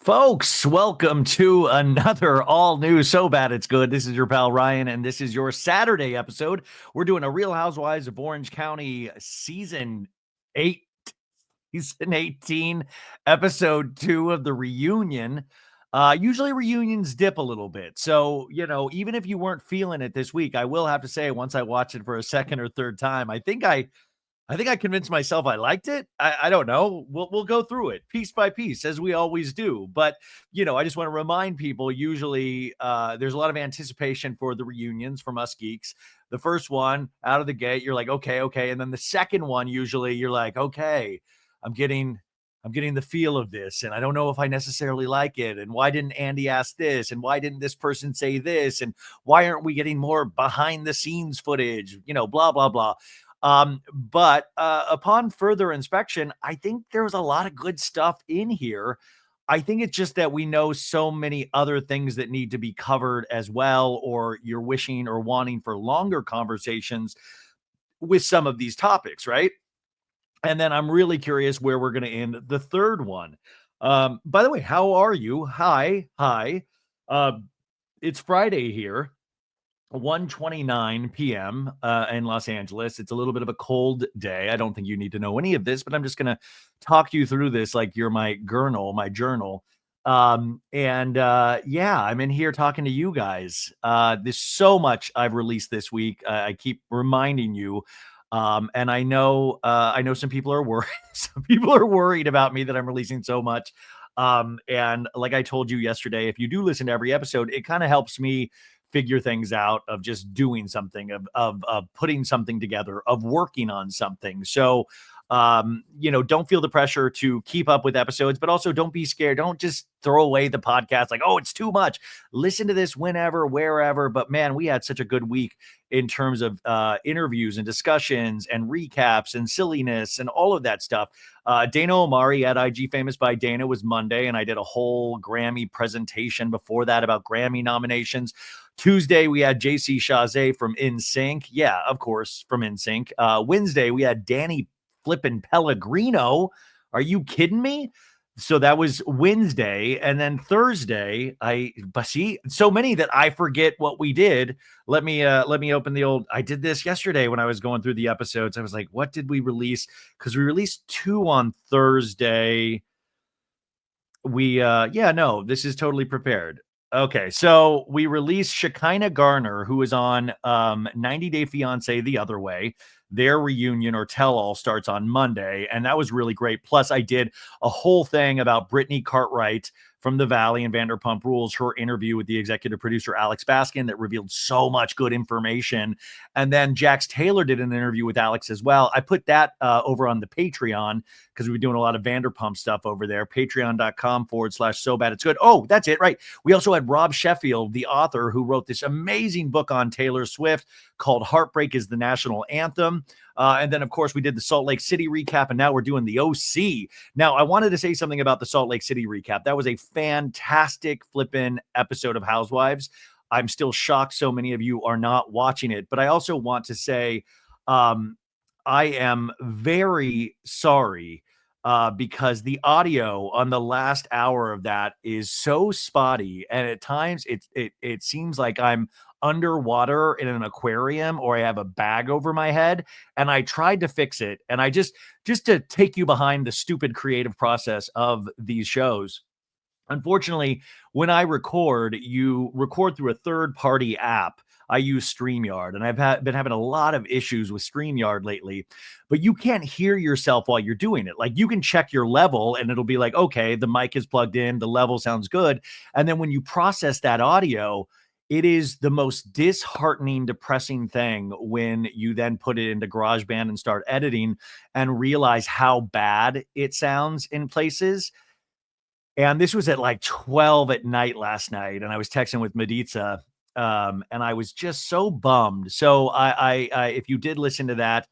Folks, welcome to another all new So Bad It's Good. This is your pal Ryan, and this is your Saturday episode. We're doing a Real Housewives of Orange County season 8, season 18, episode 2 of the reunion. Usually reunions dip a little bit. So, even if you weren't feeling it this week, I will have to say, once I watched it for a second or third time, I think I convinced myself I liked it. I don't know. We'll go through it piece by piece as we always do. But I just want to remind people. Usually, there's a lot of anticipation for the reunions from us geeks. The first one out of the gate, you're like, okay, and then the second one, usually you're like, okay, I'm getting. I'm getting the feel of this, and I don't know if I necessarily like it. And why didn't Andy ask this? And why didn't this person say this? And why aren't we getting more behind the scenes footage? Blah, blah, blah. But upon further inspection, I think there was a lot of good stuff in here. I think it's just that we know so many other things that need to be covered as well, or you're wishing or wanting for longer conversations with some of these topics, right? And then I'm really curious where we're going to end the third one. By the way, how are you? Hi. Uh, it's Friday here. 1:29 p.m. In Los Angeles. It's a little bit of a cold day. I don't think you need to know any of this, but I'm just going to talk you through this like you're my journal. Yeah, I'm in here talking to you guys. There's so much I've released this week. I keep reminding you. And I know some people are worried. Some people are worried about me that I'm releasing so much. And like I told you yesterday, if you do listen to every episode, it kind of helps me figure things out of just doing something, of putting something together, of working on something. So don't feel the pressure to keep up with episodes, but also don't be scared. Don't just throw away the podcast like, oh, it's too much. Listen to this whenever, wherever. But man, we had such a good week in terms of interviews and discussions and recaps and silliness and all of that stuff. Dana Omari at IG Famous by Dana was Monday, and I did a whole Grammy presentation before that about Grammy nominations. Tuesday, we had JC Chazé from NSYNC. Yeah, of course, from NSYNC. Wednesday, we had Danny flippin' Pellegrino. Are you kidding me? So that was Wednesday. And then Thursday, but see, so many that I forget what we did. Let me open I did this yesterday when I was going through the episodes. I was like, what did we release? Because we released 2 on Thursday. This is totally prepared. Okay, so we released Shekinah Garner, who is on 90 Day Fiance The Other Way. Their reunion or tell-all starts on Monday, and that was really great. Plus, I did a whole thing about Brittany Cartwright from The Valley and Vanderpump Rules, her interview with the executive producer, Alex Baskin, that revealed so much good information. And then Jax Taylor did an interview with Alex as well. I put that over on the Patreon because we were doing a lot of Vanderpump stuff over there. Patreon.com/so bad it's good. Oh, that's it, right. We also had Rob Sheffield, the author, who wrote this amazing book on Taylor Swift called Heartbreak is the National Anthem. And then, of course, we did the Salt Lake City recap, and now we're doing the OC. Now, I wanted to say something about the Salt Lake City recap. That was a fantastic flippin' episode of Housewives. I'm still shocked so many of you are not watching it, but I also want to say I am very sorry because the audio on the last hour of that is so spotty, and at times it seems like I'm underwater in an aquarium or I have a bag over my head. And I tried to fix it, and I just to take you behind the stupid creative process of these shows. Unfortunately, when I record, you record through a third-party app. I use StreamYard, and I've been having a lot of issues with StreamYard lately, but you can't hear yourself while you're doing it. Like, you can check your level and it'll be like, okay, the mic is plugged in, the level sounds good. And then when you process that audio, it is the most disheartening, depressing thing when you then put it into GarageBand and start editing and realize how bad it sounds in places. And this was at like 12 at night last night, and I was texting with Maritza, and I was just so bummed. So if you did listen to that,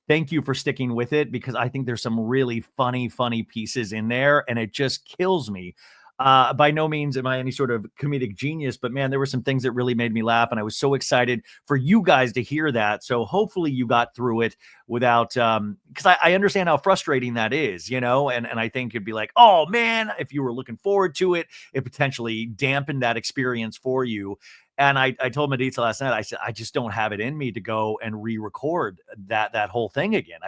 thank you for sticking with it, because I think there's some really funny pieces in there, and it just kills me. By no means am I any sort of comedic genius, but man, there were some things that really made me laugh, and I was so excited for you guys to hear that. So hopefully you got through it without, because I understand how frustrating that is, and I think it'd be like, oh man, if you were looking forward to it, it potentially dampened that experience for you. And I told Maritza last night, I said, I just don't have it in me to go and re-record that whole thing again.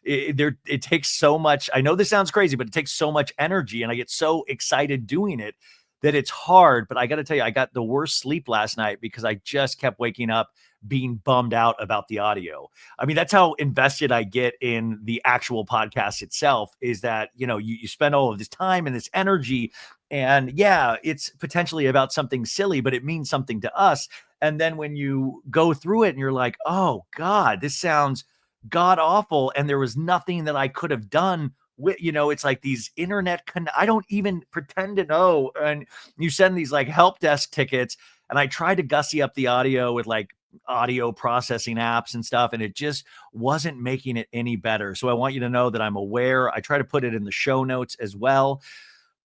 It takes so much. I know this sounds crazy, but it takes so much energy, and I get so excited doing it that it's hard. But I got to tell you, I got the worst sleep last night because I just kept waking up being bummed out about the audio. I mean, that's how invested I get in the actual podcast itself, is that, you spend all of this time and this energy, and yeah, it's potentially about something silly, but it means something to us. And then when you go through it and you're like, oh God, this sounds god awful. And there was nothing that I could have done with, it's like these I don't even pretend to know. And you send these like help desk tickets, and I tried to gussy up the audio with like audio processing apps and stuff, and it just wasn't making it any better. So I want you to know that I'm aware. I try to put it in the show notes as well,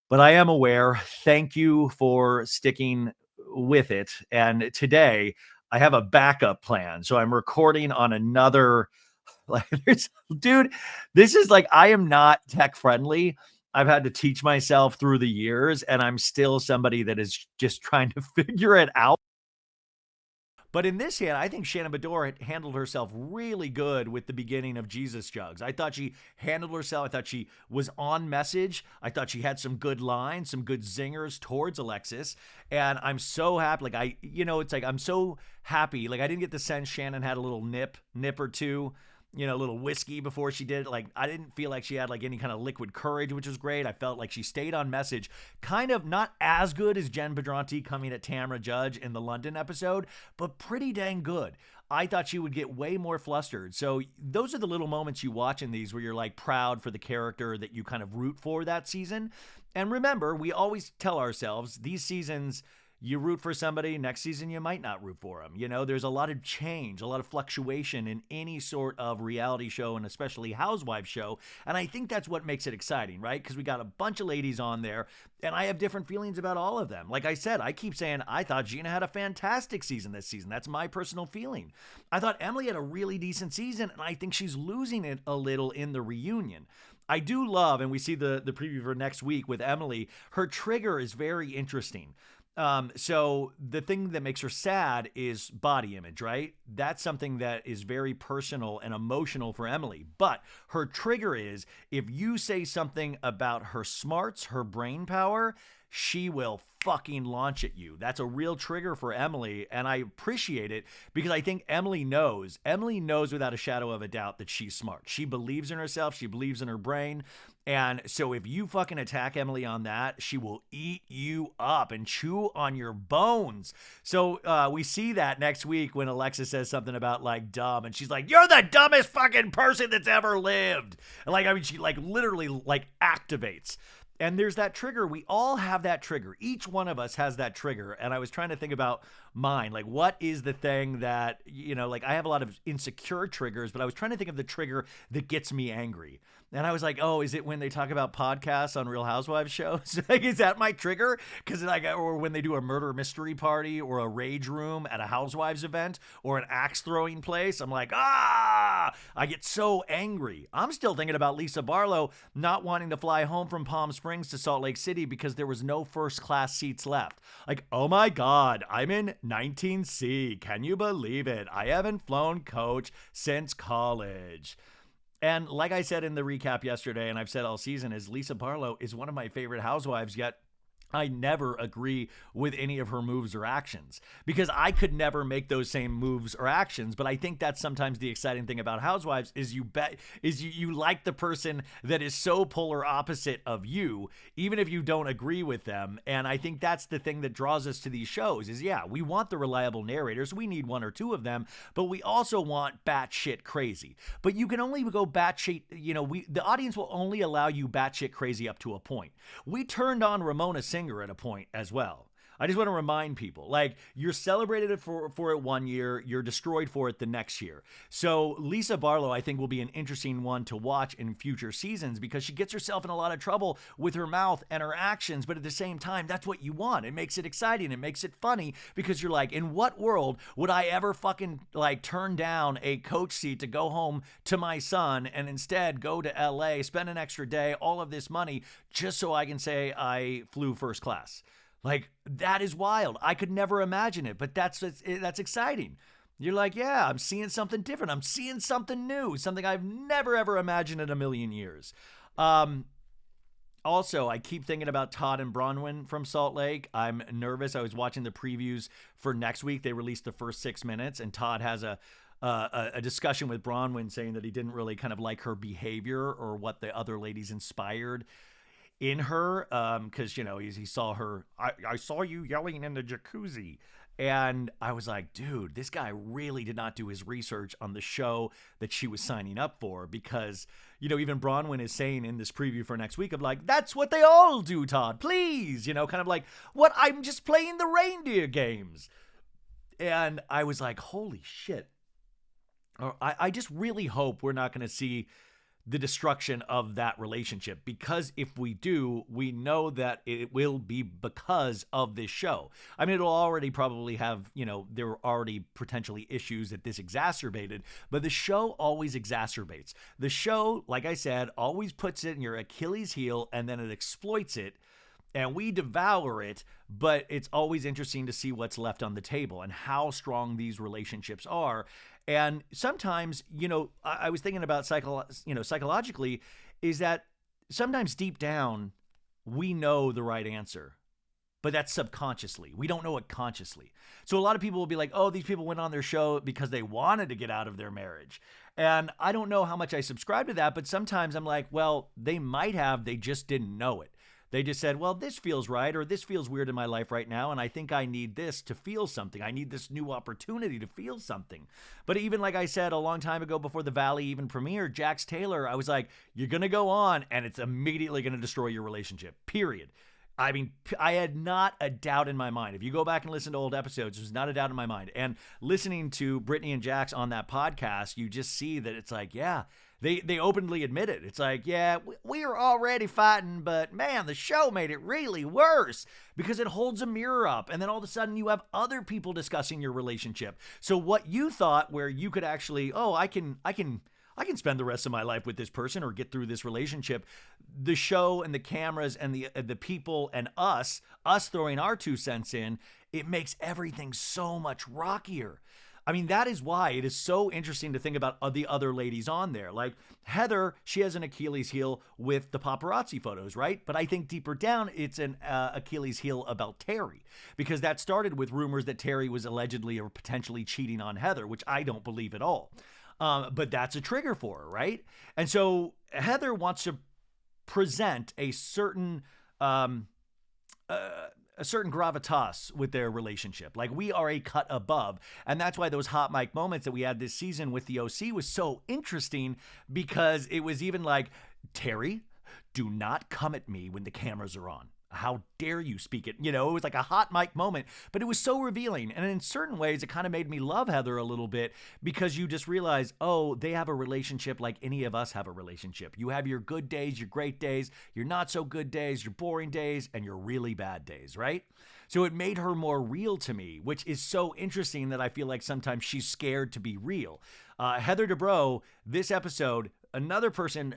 but I am aware. Thank you for sticking with it. And today I have a backup plan. So I'm recording on another, like, dude, this is like, I am not tech friendly. I've had to teach myself through the years, and I'm still somebody that is just trying to figure it out. But in this hand, I think Shannon handled herself really good with the beginning of Jesus Jugs. I thought she handled herself. I thought she was on message. I thought she had some good lines, some good zingers towards Alexis. And I'm so happy. Like, it's like, I'm so happy. Like, I didn't get the sense Shannon had a little nip or two, a little whiskey before she did it. Like, I didn't feel like she had like any kind of liquid courage, which was great. I felt like she stayed on message, kind of not as good as Jen Pedranti coming at Tamra Judge in the London episode, but pretty dang good. I thought she would get way more flustered. So those are the little moments you watch in these where you're like proud for the character that you kind of root for that season. And remember, we always tell ourselves these seasons, you root for somebody, next season you might not root for them. There's a lot of change, a lot of fluctuation in any sort of reality show, and especially Housewives show. And I think that's what makes it exciting, right? Because we got a bunch of ladies on there, and I have different feelings about all of them. Like I said, I keep saying I thought Gina had a fantastic season this season. That's my personal feeling. I thought Emily had a really decent season, and I think she's losing it a little in the reunion. I do love, and we see the preview for next week with Emily, her trigger is very interesting. So the thing that makes her sad is body image, right? That's something that is very personal and emotional for Emily. But her trigger is, if you say something about her smarts, her brain power, she will fucking launch at you. That's a real trigger for Emily, and I appreciate it because I think Emily knows without a shadow of a doubt that she's smart. She believes in herself. She believes in her brain. And so if you fucking attack Emily on that, she will eat you up and chew on your bones. So we see that next week when Alexis says something about like dumb, and she's like, you're the dumbest fucking person that's ever lived. And like, I mean, she like literally like activates. And there's that trigger. We all have that trigger. Each one of us has that trigger. And I was trying to think about mine. Like, what is the thing that, like I have a lot of insecure triggers, but I was trying to think of the trigger that gets me angry. And I was like, oh, is it when they talk about podcasts on Real Housewives shows? Like, is that my trigger? Because like, or when they do a murder mystery party or a rage room at a Housewives event or an axe throwing place, I'm like, I get so angry. I'm still thinking about Lisa Barlow not wanting to fly home from Palm Springs to Salt Lake City because there was no first class seats left. Like, oh my God, I'm in 19C. Can you believe it? I haven't flown coach since college. And like I said in the recap yesterday, and I've said all season, is Lisa Barlow is one of my favorite housewives, yet I never agree with any of her moves or actions because I could never make those same moves or actions. But I think that's sometimes the exciting thing about Housewives is you like the person that is so polar opposite of you, even if you don't agree with them. And I think that's the thing that draws us to these shows is, yeah, we want the reliable narrators. We need one or two of them, but we also want batshit crazy. But you can only go batshit, the audience will only allow you batshit crazy up to a point. We turned on Ramona Singer at a point as well. I just want to remind people, like, you're celebrated for it one year, you're destroyed for it the next year. So Lisa Barlow, I think, will be an interesting one to watch in future seasons because she gets herself in a lot of trouble with her mouth and her actions, but at the same time, that's what you want. It makes it exciting. It makes it funny because you're like, in what world would I ever fucking like turn down a coach seat to go home to my son and instead go to LA, spend an extra day, all of this money just so I can say I flew first class? Like, that is wild. I could never imagine it, but that's exciting. You're like, yeah, I'm seeing something different. I'm seeing something new, something I've never, ever imagined in a million years. Also, I keep thinking about Todd and Bronwyn from Salt Lake. I'm nervous. I was watching the previews for next week. They released the first 6 minutes, and Todd has a discussion with Bronwyn saying that he didn't really kind of like her behavior or what the other ladies inspired in her, because, you know, he saw her, I saw you yelling in the jacuzzi. And I was like, dude, this guy really did not do his research on the show that she was signing up for, because, you know, even Bronwyn is saying in this preview for next week of like, that's what they all do, Todd, please, you know, kind of like, what, I'm just playing the reindeer games. And I was like, holy shit. I just really hope we're not going to see the destruction of that relationship, because if we do, we know that it will be because of this show. I mean, it'll already probably have, you know, there were already potentially issues that this exacerbated, but the show always exacerbates. The show, like I said, always puts it in your Achilles heel and then it exploits it. And we devour it, but it's always interesting to see what's left on the table and how strong these relationships are. And sometimes, you know, I was thinking about psychologically, is that sometimes deep down, we know the right answer, but that's subconsciously. We don't know it consciously. So a lot of people will be like, oh, these people went on their show because they wanted to get out of their marriage. And I don't know how much I subscribe to that, but sometimes I'm like, well, they might have, they just didn't know it. They just said, well, this feels right, or this feels weird in my life right now, and I think I need this to feel something. I need this new opportunity to feel something. But even like I said a long time ago before The Valley even premiered, Jax Taylor, I was like, you're going to go on, and it's immediately going to destroy your relationship, period. I mean, I had not a doubt in my mind. If you go back and listen to old episodes, there's not a doubt in my mind. And listening to Brittany and Jax on that podcast, you just see that it's like, yeah, they openly admit it. It's like, yeah, we were already fighting, but man, the show made it really worse because it holds a mirror up. And then all of a sudden you have other people discussing your relationship. So what you thought where you could actually, oh, I can spend the rest of my life with this person or get through this relationship. The show and the cameras and the people and us throwing our 2 cents in, it makes everything so much rockier. I mean, that is why it is so interesting to think about the other ladies on there. Like Heather, she has an Achilles heel with the paparazzi photos, right? But I think deeper down, it's an Achilles heel about Terry, because that started with rumors that Terry was allegedly or potentially cheating on Heather, which I don't believe at all. But that's a trigger for her, right? And so Heather wants to present a certain gravitas with their relationship. Like, we are a cut above. And that's why those hot mic moments that we had this season with the OC was so interesting, because it was even like, Terry, do not come at me when the cameras are on. How dare you speak it? You know, it was like a hot mic moment, but it was so revealing. And in certain ways, it kind of made me love Heather a little bit, because you just realize, oh, they have a relationship like any of us have a relationship. You have your good days, your great days, your not so good days, your boring days, and your really bad days, right? So it made her more real to me, which is so interesting that I feel like sometimes she's scared to be real. Heather Dubrow, this episode, another person,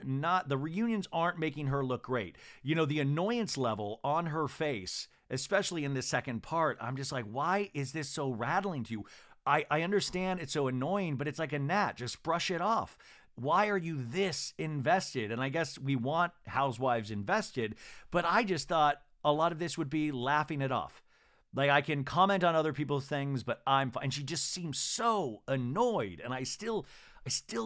the reunions aren't making her look great. You know, the annoyance level on her face, especially in the second part, I'm just like, why is this so rattling to you? I understand it's so annoying, but it's like a gnat. Just brush it off. Why are you this invested? And I guess we want Housewives invested, but I just thought a lot of this would be laughing it off. Like, I can comment on other people's things, but I'm fine. And she just seems so annoyed, and I still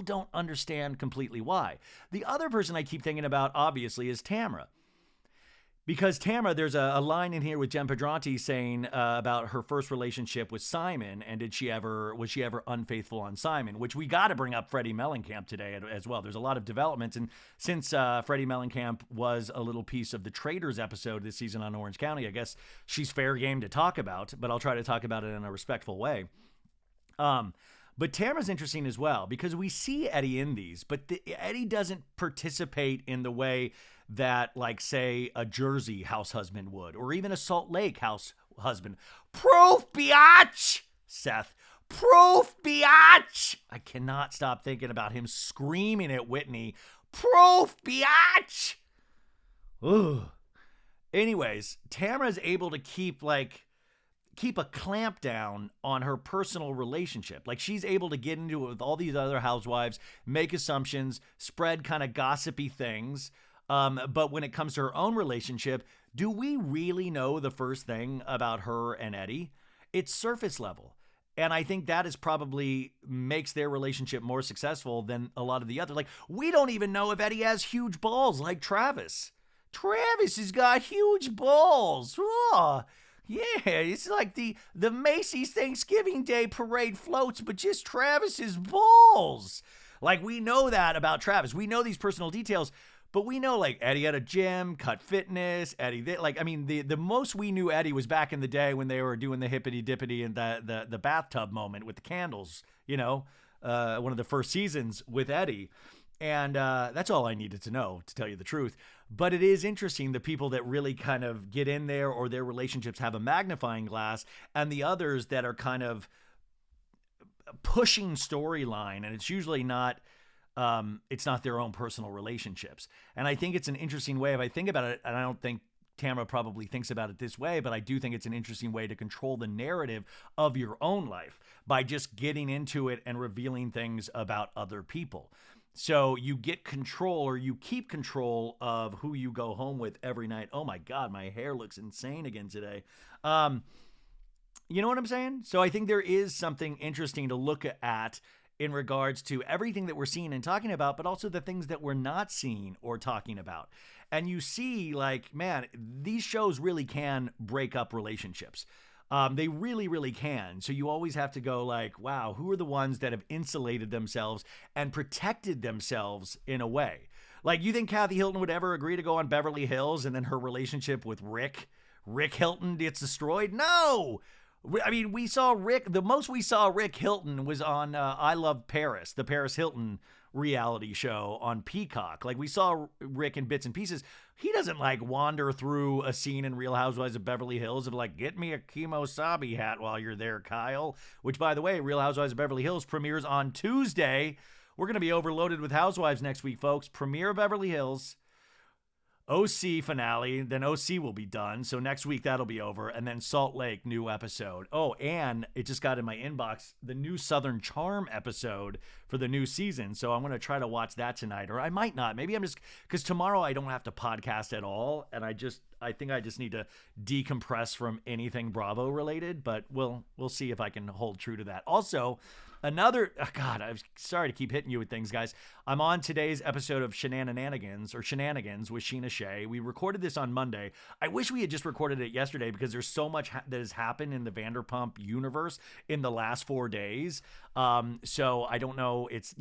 don't understand completely why. The other person I keep thinking about, obviously, is Tamra. Because Tamra, there's a line in here with Jen Pedranti saying about her first relationship with Simon, and was she ever unfaithful on Simon? Which we got to bring up Freddie Mellencamp today as well. There's a lot of developments, and since Freddie Mellencamp was a little piece of the Traitors episode this season on Orange County, I guess she's fair game to talk about. But I'll try to talk about it in a respectful way. But Tamra's interesting as well because we see Eddie in these, but Eddie doesn't participate in the way that, like, say, a Jersey house husband would, or even a Salt Lake house husband. Proof, biatch! Seth. Proof, biatch! I cannot stop thinking about him screaming at Whitney. Proof, biatch! Ugh. Anyways, Tamra's able to keep a clamp down on her personal relationship. Like, she's able to get into it with all these other housewives, make assumptions, spread kind of gossipy things. But when it comes to her own relationship, do we really know the first thing about her and Eddie? It's surface level. And I think that is probably makes their relationship more successful than a lot of the other. Like, we don't even know if Eddie has huge balls like Travis. Travis has got huge balls. Oh. Yeah, it's like the Macy's Thanksgiving Day parade floats, but just Travis's balls. Like, we know that about Travis. We know these personal details, but we know, like, Eddie had a gym, Cut Fitness, Eddie, the most we knew Eddie was back in the day when they were doing the hippity dippity and the bathtub moment with the candles, one of the first seasons with Eddie. And that's all I needed to know, to tell you the truth. But it is interesting, the people that really kind of get in there or their relationships have a magnifying glass, and the others that are kind of pushing storyline. And it's usually not, it's not their own personal relationships. And I think it's an interesting way, if I think about it, and I don't think Tamra probably thinks about it this way, but I do think it's an interesting way to control the narrative of your own life by just getting into it and revealing things about other people. So you get control, or you keep control of who you go home with every night. Oh my God, my hair looks insane again today. You know what I'm saying? So I think there is something interesting to look at in regards to everything that we're seeing and talking about, but also the things that we're not seeing or talking about. And you see, like, man, these shows really can break up relationships. They really, really can. So you always have to go like, wow, who are the ones that have insulated themselves and protected themselves in a way? Like, you think Kathy Hilton would ever agree to go on Beverly Hills and then her relationship with Rick Hilton gets destroyed? No! I mean, we saw the most we saw Rick Hilton was on I Love Paris, the Paris Hilton reality show on Peacock. Like, we saw Rick in bits and pieces. He doesn't like wander through a scene in Real Housewives of Beverly Hills of like, get me a Kimosabi hat while you're there, Kyle. Which, by the way, Real Housewives of Beverly Hills premieres on Tuesday. We're going to be overloaded with housewives next week, folks. Premiere of Beverly Hills. OC finale, then OC will be done. So next week that'll be over. And then Salt Lake, new episode. Oh, and it just got in my inbox, the new Southern Charm episode for the new season. So I'm going to try to watch that tonight, or I might not. Maybe I'm just, because tomorrow I don't have to podcast at all. And I think I just need to decompress from anything Bravo related, but we'll see if I can hold true to that. Also, another, God, I'm sorry to keep hitting you with things, guys. I'm on today's episode of Shenanigans with Sheena Shea. We recorded this on Monday. I wish we had just recorded it yesterday because there's so much that has happened in the Vanderpump universe in the last 4 days. So I don't know. It's,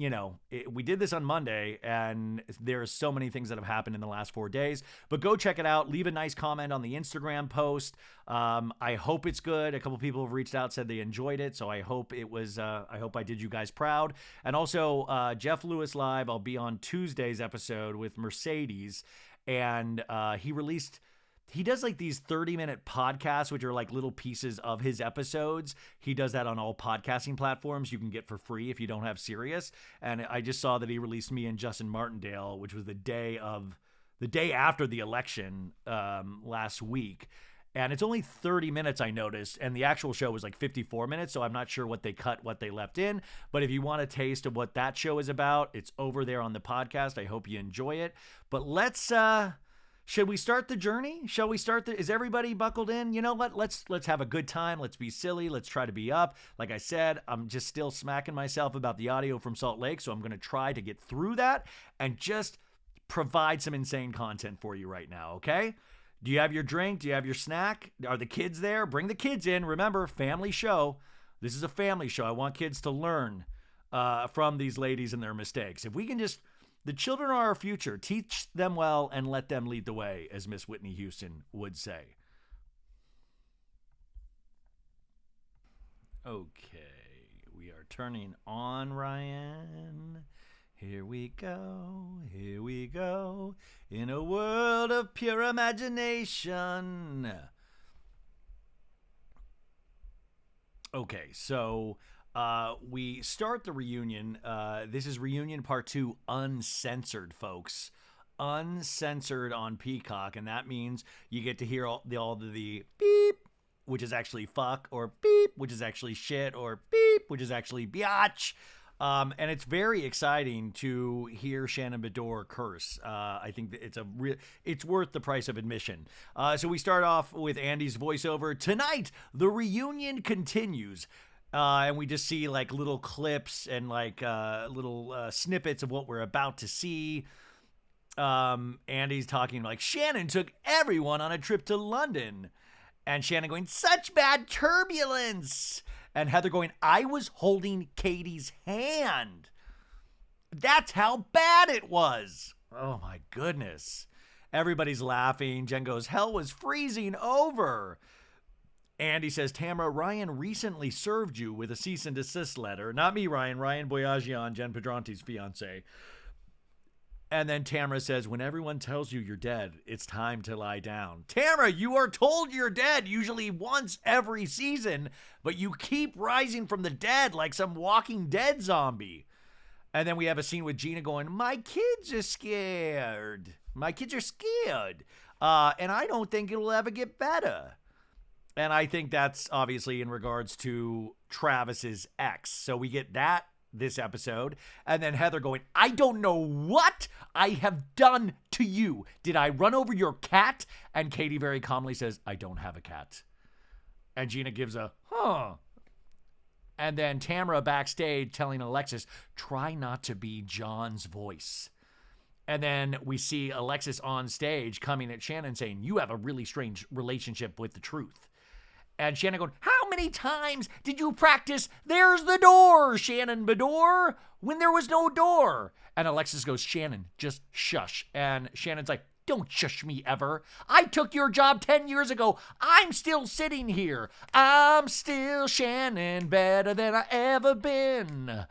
we did this on Monday and there are so many things that have happened in the last 4 days, but go check it out. Leave a nice comment on the Instagram post. I hope it's good. A couple people have reached out, said they enjoyed it. So I hope it was, I hope I did you guys proud. And also, Jeff Lewis Live, I'll be on Tuesday's episode with Mercedes, and he does like these 30-minute podcasts, which are like little pieces of his episodes. He does that on all podcasting platforms you can get for free if you don't have Sirius. And I just saw that he released me and Justin Martindale, which was the day after the election last week. And it's only 30 minutes, I noticed, and the actual show was like 54 minutes, so I'm not sure what they cut, what they left in. But if you want a taste of what that show is about, it's over there on the podcast. I hope you enjoy it. But should we start the journey? Shall we start is everybody buckled in? You know what? Let's have a good time. Let's be silly. Let's try to be up. Like I said, I'm just still smacking myself about the audio from Salt Lake, so I'm going to try to get through that and just provide some insane content for you right now, okay? Do you have your drink? Do you have your snack? Are the kids there? Bring the kids in. Remember, family show. This is a family show. I want kids to learn from these ladies and their mistakes. If we can just, the children are our future. Teach them well and let them lead the way, as Miss Whitney Houston would say. Okay, we are turning on Ryan. Here we go, here we go, in a world of pure imagination. Okay, so we start the reunion. This is reunion part 2, uncensored, folks. Uncensored on Peacock, and that means you get to hear all the beep, which is actually fuck, or beep, which is actually shit, or beep, which is actually biatch. And it's very exciting to hear Shannon Bedore curse. I think that it's worth the price of admission. So we start off with Andy's voiceover. Tonight, the reunion continues. And we just see like little clips and like little snippets of what we're about to see. Andy's talking like, Shannon took everyone on a trip to London. And Shannon going, such bad turbulence. And Heather going, I was holding Katie's hand. That's how bad it was. Oh my goodness. Everybody's laughing. Jen goes, hell was freezing over. Andy says, Tamra, Ryan recently served you with a cease and desist letter. Not me, Ryan. Ryan Boyajian, Jen Pedrante's fiance. And then Tamra says, when everyone tells you you're dead, it's time to lie down. Tamra, you are told you're dead usually once every season, but you keep rising from the dead like some Walking Dead zombie. And then we have a scene with Gina going, my kids are scared. My kids are scared. And I don't think it'll ever get better. And I think that's obviously in regards to Travis's ex. So we get that this episode. And then Heather going, I don't know what I have done to you. Did I run over your cat? And Katie very calmly says, I don't have a cat. And Gina gives a, huh. And then Tamra backstage telling Alexis, try not to be John's voice. And then we see Alexis on stage coming at Shannon saying, you have a really strange relationship with the truth. And Shannon going, how many times did you practice, there's the door, Shannon Bedore, when there was no door? And Alexis goes, Shannon, just shush. And Shannon's like, don't shush me ever. I took your job 10 years ago. I'm still sitting here. I'm still Shannon, better than I ever been.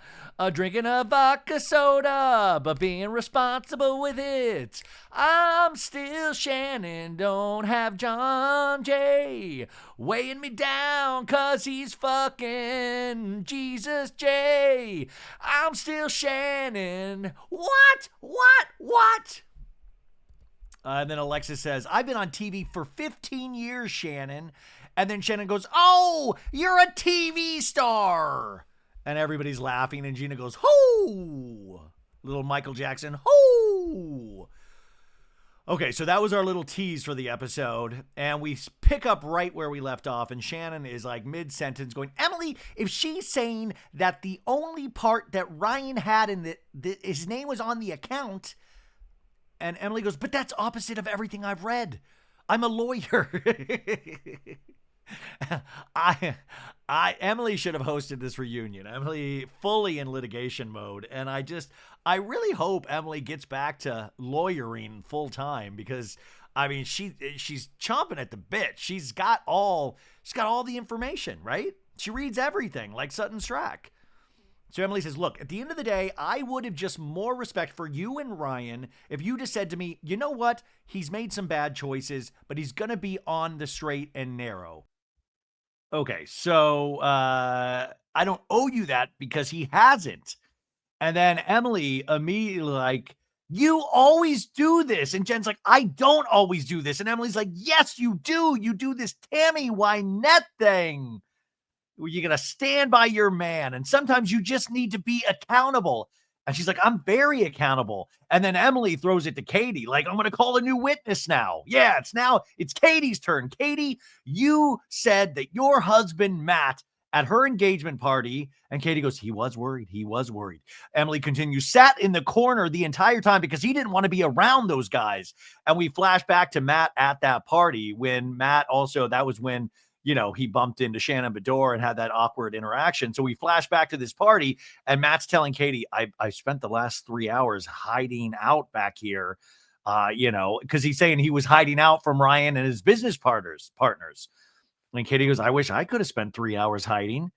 Drinking a vodka soda, but being responsible with it. I'm still Shannon, don't have John J. weighing me down cause he's fucking Jesus J. I'm still Shannon. What? And then Alexis says, I've been on TV for 15 years, Shannon. And then Shannon goes, oh, you're a TV star. And everybody's laughing. And Gina goes, ho! Little Michael Jackson, ho! Okay, so that was our little tease for the episode. And we pick up right where we left off. And Shannon is like mid-sentence going, Emily, if she's saying that the only part that Ryan had in his name was on the account. And Emily goes, but that's opposite of everything I've read. I'm a lawyer. Emily should have hosted this reunion. Emily fully in litigation mode. And I really hope Emily gets back to lawyering full time because I mean, she's chomping at the bit. She's got all the information, right? She reads everything like Sutton Strack. So Emily says, look, at the end of the day, I would have just more respect for you and Ryan if you just said to me, you know what? He's made some bad choices, but he's going to be on the straight and narrow. Okay, so I don't owe you that because he hasn't. And then Emily immediately like, you always do this. And Jen's like, I don't always do this. And Emily's like, yes, you do. You do this Tammy Wynette thing. You're going to stand by your man. And sometimes you just need to be accountable. And she's like, I'm very accountable. And then Emily throws it to Katie. Like, I'm going to call a new witness now. Yeah, it's Katie's turn. Katie, you said that your husband, Matt, at her engagement party. And Katie goes, he was worried. He was worried. Emily continues, sat in the corner the entire time because he didn't want to be around those guys. And we flash back to Matt at that party when Matt also, that was when, he bumped into Shannon Bedore and had that awkward interaction. So we flash back to this party, and Matt's telling Katie, I spent the last 3 hours hiding out back here, because he's saying he was hiding out from Ryan and his business partners. And Katie goes, I wish I could have spent 3 hours hiding,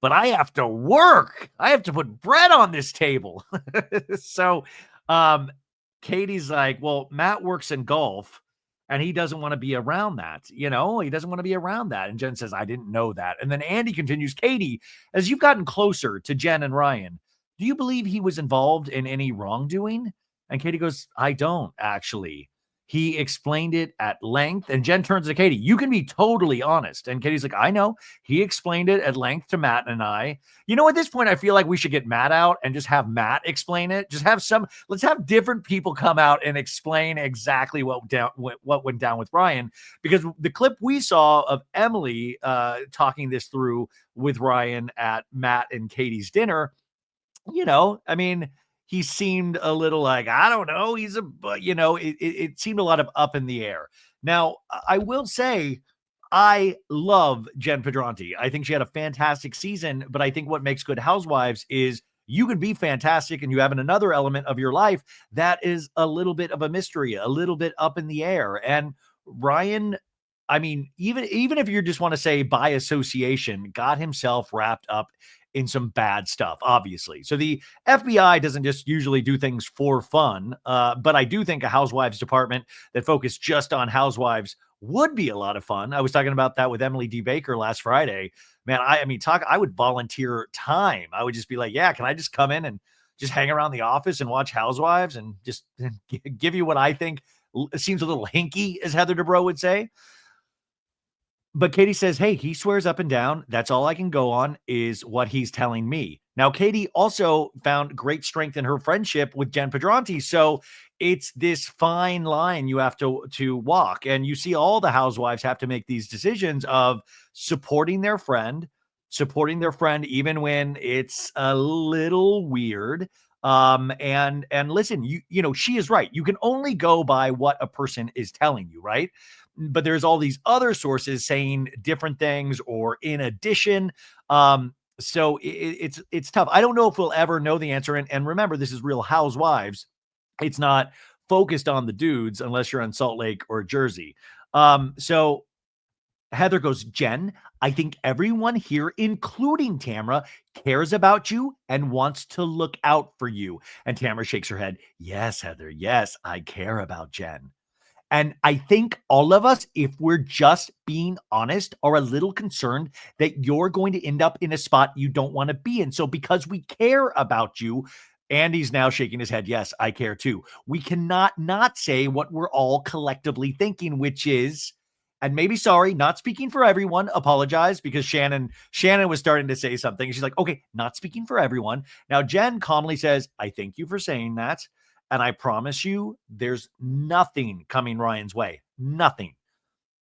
but I have to work. I have to put bread on this table. So Katie's like, well, Matt works in golf and he doesn't want to be around that. He doesn't want to be around that. And Jen says, I didn't know that. And then Andy continues, Katie, as you've gotten closer to Jen and Ryan, do you believe he was involved in any wrongdoing? And Katie goes, I don't actually. He explained it at length. And Jen turns to Katie, you can be totally honest. And Katie's like, I know. He explained it at length to Matt and I. At this point, I feel like we should get Matt out and just have Matt explain it. Let's have different people come out and explain exactly what went down with Ryan. Because the clip we saw of Emily talking this through with Ryan at Matt and Katie's dinner, he seemed a little like, I don't know. It seemed a lot of up in the air. Now, I will say, I love Jen Pedranti. I think she had a fantastic season, but I think what makes good Housewives is you can be fantastic and you have another element of your life that is a little bit of a mystery, a little bit up in the air. And Ryan, even if you just want to say by association, got himself wrapped up in some bad stuff, obviously. So the FBI doesn't just usually do things for fun, but I do think a Housewives department that focused just on Housewives would be a lot of fun. I was talking about that with Emily D. Baker last Friday. Man, I would volunteer time. I would just be like, yeah, can I just come in and just hang around the office and watch Housewives and just give you what I think seems a little hinky, as Heather Dubrow would say. But Katie says, hey, he swears up and down. That's all I can go on is what he's telling me. Now, Katie also found great strength in her friendship with Jen Pedranti. So it's this fine line you have to walk. And you see all the housewives have to make these decisions of supporting their friend, even when it's a little weird. And listen, she is right. You can only go by what a person is telling you, right? But there's all these other sources saying different things or in addition. So it's tough. I don't know if we'll ever know the answer. And remember, this is Real Housewives. It's not focused on the dudes unless you're in Salt Lake or Jersey. So Heather goes, Jen, I think everyone here, including Tamra, cares about you and wants to look out for you. And Tamra shakes her head. Yes, Heather. Yes, I care about Jen. And I think all of us, if we're just being honest, are a little concerned that you're going to end up in a spot you don't want to be in. So because we care about you, Andy's now shaking his head. Yes, I care too. We cannot not say what we're all collectively thinking, which is, and maybe sorry, not speaking for everyone, apologize, because Shannon was starting to say something. She's like, okay, not speaking for everyone. Now, Jen calmly says, I thank you for saying that. And I promise you, there's nothing coming Ryan's way. Nothing.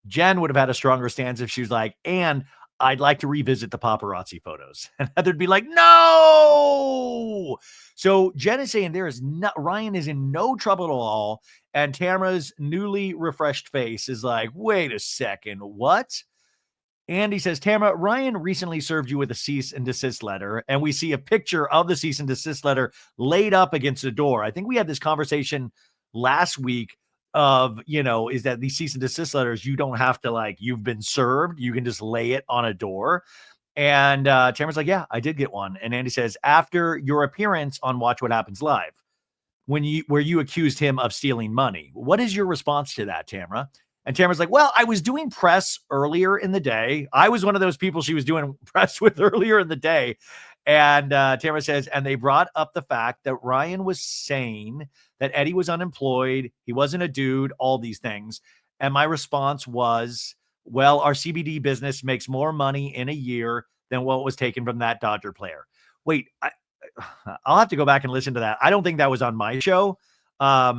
Jen would have had a stronger stance if she was like, and I'd like to revisit the paparazzi photos. And Heather'd be like, no. So Jen is saying Ryan is in no trouble at all. And Tamra's newly refreshed face is like, wait a second, what? Andy says, Tamra, Ryan recently served you with a cease and desist letter, and we see a picture of the cease and desist letter laid up against the door. I think we had this conversation last week of, is that these cease and desist letters, you don't have to you've been served. You can just lay it on a door. And Tamra's like, yeah, I did get one. And Andy says, after your appearance on Watch What Happens Live, where you accused him of stealing money. What is your response to that, Tamra? And Tamara's like, well, I was doing press earlier in the day. I was one of those people she was doing press with earlier in the day. And Tamara says, and they brought up the fact that Ryan was saying that Eddie was unemployed. He wasn't a dude, all these things. And my response was, well, our CBD business makes more money in a year than what was taken from that Dodger player. Wait, I'll have to go back and listen to that. I don't think that was on my show. I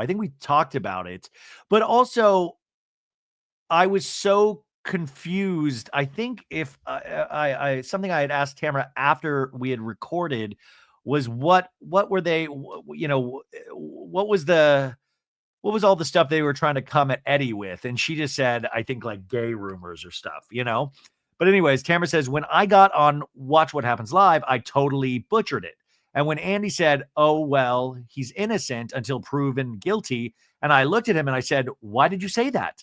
think we talked about it, but also I was so confused. I think if I something I had asked Tamara after we had recorded was what were they, what was what was all the stuff they were trying to come at Eddie with? And she just said, I think like gay rumors or stuff. But anyways, Tamara says, when I got on Watch What Happens Live, I totally butchered it. And when Andy said, oh, well, he's innocent until proven guilty. And I looked at him and I said, why did you say that?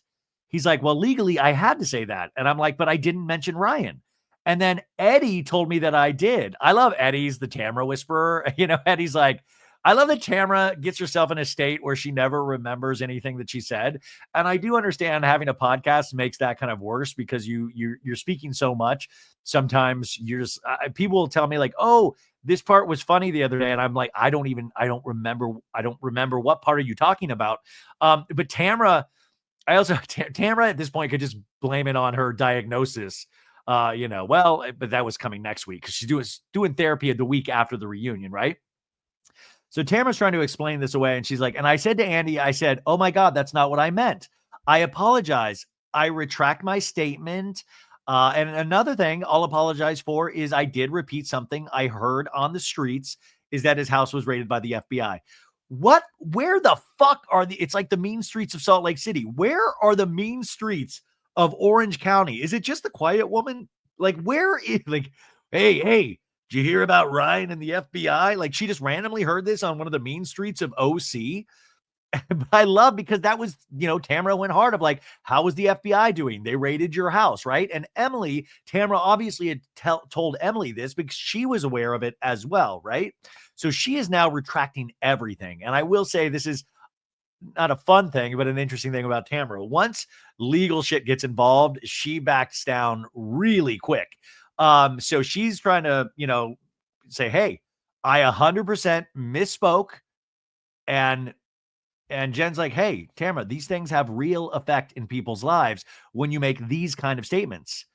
He's like, well, legally, I had to say that. And I'm like, but I didn't mention Ryan. And then Eddie told me that I did. I love Eddie's the Tamara whisperer. Eddie's like, I love that Tamara gets herself in a state where she never remembers anything that she said. And I do understand having a podcast makes that kind of worse because you're speaking so much. Sometimes you're just people will tell me like, oh, this part was funny the other day. And I'm like, I don't remember what part are you talking about. But Tamara, Tamara at this point could just blame it on her diagnosis. But that was coming next week because she's doing therapy the week after the reunion, right? So Tamara's trying to explain this away, and she's like, and I said to Andy, I said, oh my God, that's not what I meant. I apologize. I retract my statement. And another thing I'll apologize for is I did repeat something I heard on the streets, is that his house was raided by the FBI. Where the fuck are it's like the mean streets of Salt Lake City. Where are the mean streets of Orange County? Is it just the quiet woman? Like, where is, like, hey, did you hear about Ryan and the FBI? Like, she just randomly heard this on one of the mean streets of OC. But I love because that was, Tamara went hard of like, how was the FBI doing? They raided your house, right? And Tamara obviously had told Emily this because she was aware of it as well, right? So she is now retracting everything. And I will say this is not a fun thing, but an interesting thing about Tamara. Once legal shit gets involved, she backs down really quick. So she's trying to, say, hey, I 100% misspoke. And Jen's like, hey, Tamara, these things have real effect in people's lives when you make these kind of statements.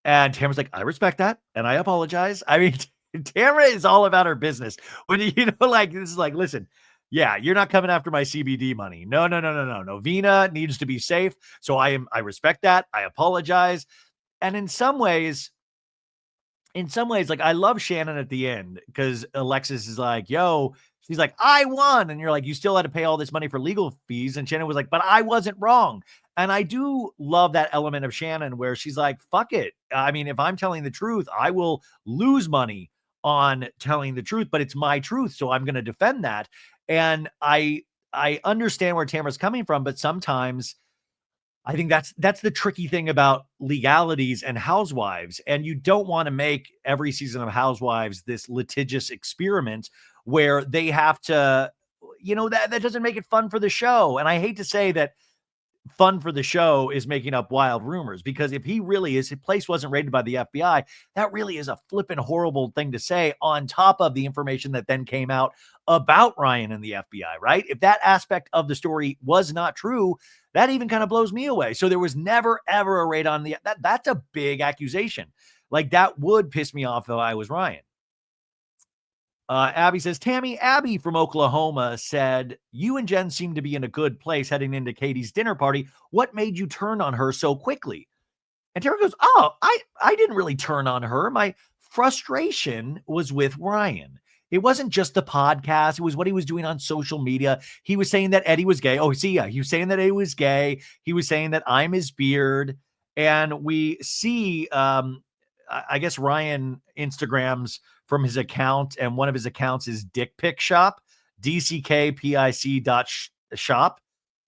And Tamara's like, I respect that. And I apologize. I mean, Tamara is all about her business. When this is like, listen, yeah, you're not coming after my CBD money. No. Vina needs to be safe. So I respect that. I apologize. And in some ways, like, I love Shannon at the end because Alexis is like, yo, she's like, I won. And you're like, you still had to pay all this money for legal fees. And Shannon was like, but I wasn't wrong. And I do love that element of Shannon where she's like, fuck it. I mean, if I'm telling the truth, I will lose money on telling the truth, but it's my truth. So I'm going to defend that. And I understand where Tamara's coming from, but sometimes I think that's the tricky thing about legalities and Housewives. And you don't want to make every season of Housewives this litigious experiment where they have to, that doesn't make it fun for the show. And I hate to say that fun for the show is making up wild rumors, because if his place wasn't raided by the FBI, that really is a flippin' horrible thing to say on top of the information that then came out about Ryan and the FBI, right? If that aspect of the story was not true, that even kind of blows me away. So there was never, ever a raid on that's a big accusation. Like, that would piss me off if I was Ryan. Abby says, Abby from Oklahoma said, you and Jen seem to be in a good place heading into Katie's dinner party. What made you turn on her so quickly? And Tara goes, oh, I didn't really turn on her. My frustration was with Ryan. It wasn't just the podcast. It was what he was doing on social media. He was saying that Eddie was gay. Oh, see, yeah, he was saying that Eddie was gay. He was saying that I'm his beard. And we see, I guess Ryan Instagrams from his account, and one of his accounts is Dick Pic Shop, DCKPIC.shop.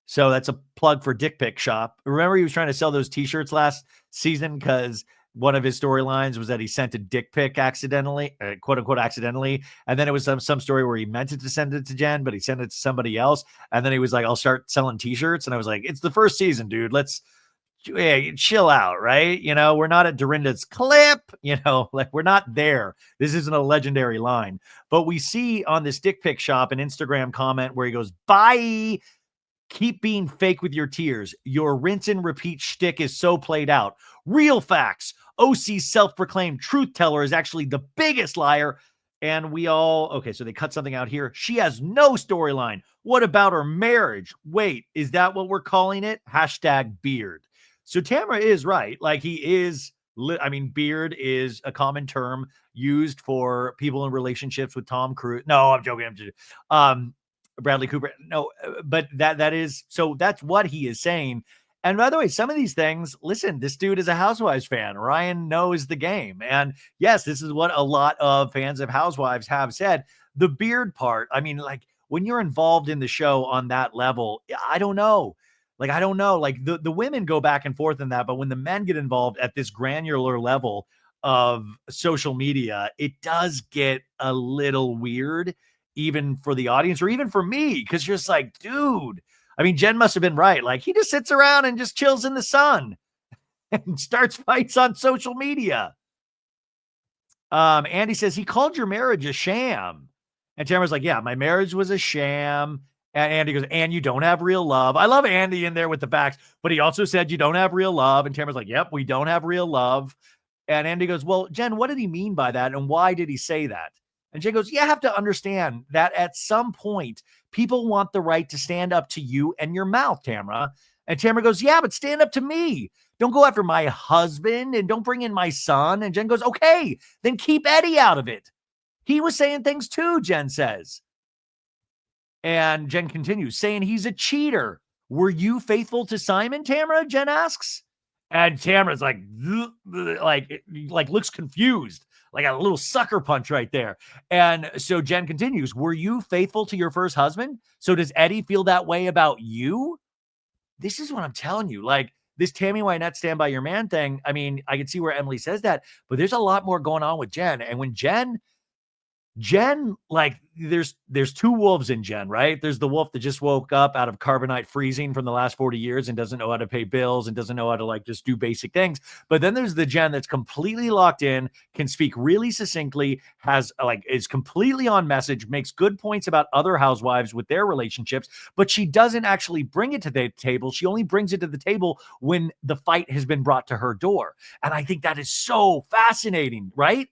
So that's a plug for Dick Pic Shop. Remember, he was trying to sell those t-shirts last season because one of his storylines was that he sent a dick pic accidentally, quote unquote accidentally. And then it was some story where he meant to send it to Jen, but he sent it to somebody else. And then he was like, I'll start selling t-shirts. And I was like, it's the first season, dude. Let's chill out, right? We're not at Dorinda's clip, like, we're not there. This isn't a legendary line. But we see on this Dick Pic Shop an Instagram comment where he goes, bye. Keep being fake with your tears. Your rinse and repeat shtick is so played out. Real facts. OC's self-proclaimed truth teller is actually the biggest liar. And so they cut something out here. She has no storyline. What about her marriage? Wait, is that what we're calling it? #beard. So Tamra is right. Like he is, I mean, beard is a common term used for people in relationships with Tom Cruise. No, I'm joking. I'm just, Bradley Cooper. No, but that is, so that's what he is saying. And by the way, some of these things, listen, this dude is a Housewives fan. Ryan knows the game. And yes, this is what a lot of fans of Housewives have said. The beard part, I mean, like when you're involved in the show on that level, I don't know. Like, I don't know. Like the women go back and forth in that, but when the men get involved at this granular level of social media, it does get a little weird, even for the audience or even for me, because you're just like, dude. I mean, Jen must have been right. Like, he just sits around and just chills in the sun and starts fights on social media. Andy says he called your marriage a sham. And Tamara's like, yeah, my marriage was a sham. And Andy goes, and you don't have real love. I love Andy in there with the facts, but he also said you don't have real love. And Tamara's like, yep, we don't have real love. And Andy goes, well, Jen, what did he mean by that? And why did he say that? And Jen goes, you have to understand that at some point, people want the right to stand up to you and your mouth, Tamra. And Tamra goes, yeah, but stand up to me. Don't go after my husband and don't bring in my son. And Jen goes, okay, then keep Eddie out of it. He was saying things too, Jen says. And Jen continues, saying he's a cheater. Were you faithful to Simon, Tamra? Jen asks. And Tamra's like looks confused, like a little sucker punch right there. And so Jen continues, were you faithful to your first husband? So does Eddie feel that way about you? This is what I'm telling you. Like this Tammy Wynette stand by your man thing. I mean, I can see where Emily says that, but there's a lot more going on with Jen. And when Jen, like there's two wolves in Jen, right? There's the wolf that just woke up out of carbonite freezing from the last 40 years and doesn't know how to pay bills and doesn't know how to like just do basic things. But then there's the Jen that's completely locked in, can speak really succinctly, has like is completely on message, makes good points about other housewives with their relationships, but she doesn't actually bring it to the table. She only brings it to the table when the fight has been brought to her door. And I think that is so fascinating, right?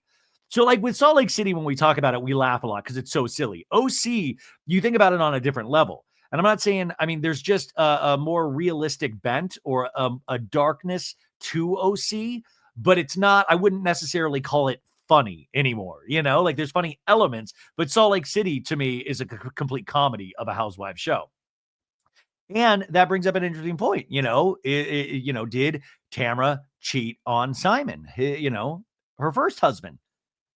So like with Salt Lake City, when we talk about it, we laugh a lot because it's so silly. OC, you think about it on a different level. And I'm not saying, I mean, there's just a more realistic bent or a darkness to OC, but it's not, I wouldn't necessarily call it funny anymore. You know, like there's funny elements, but Salt Lake City to me is a complete comedy of a housewife show. And that brings up an interesting point. You know, did Tamra cheat on Simon, her first husband?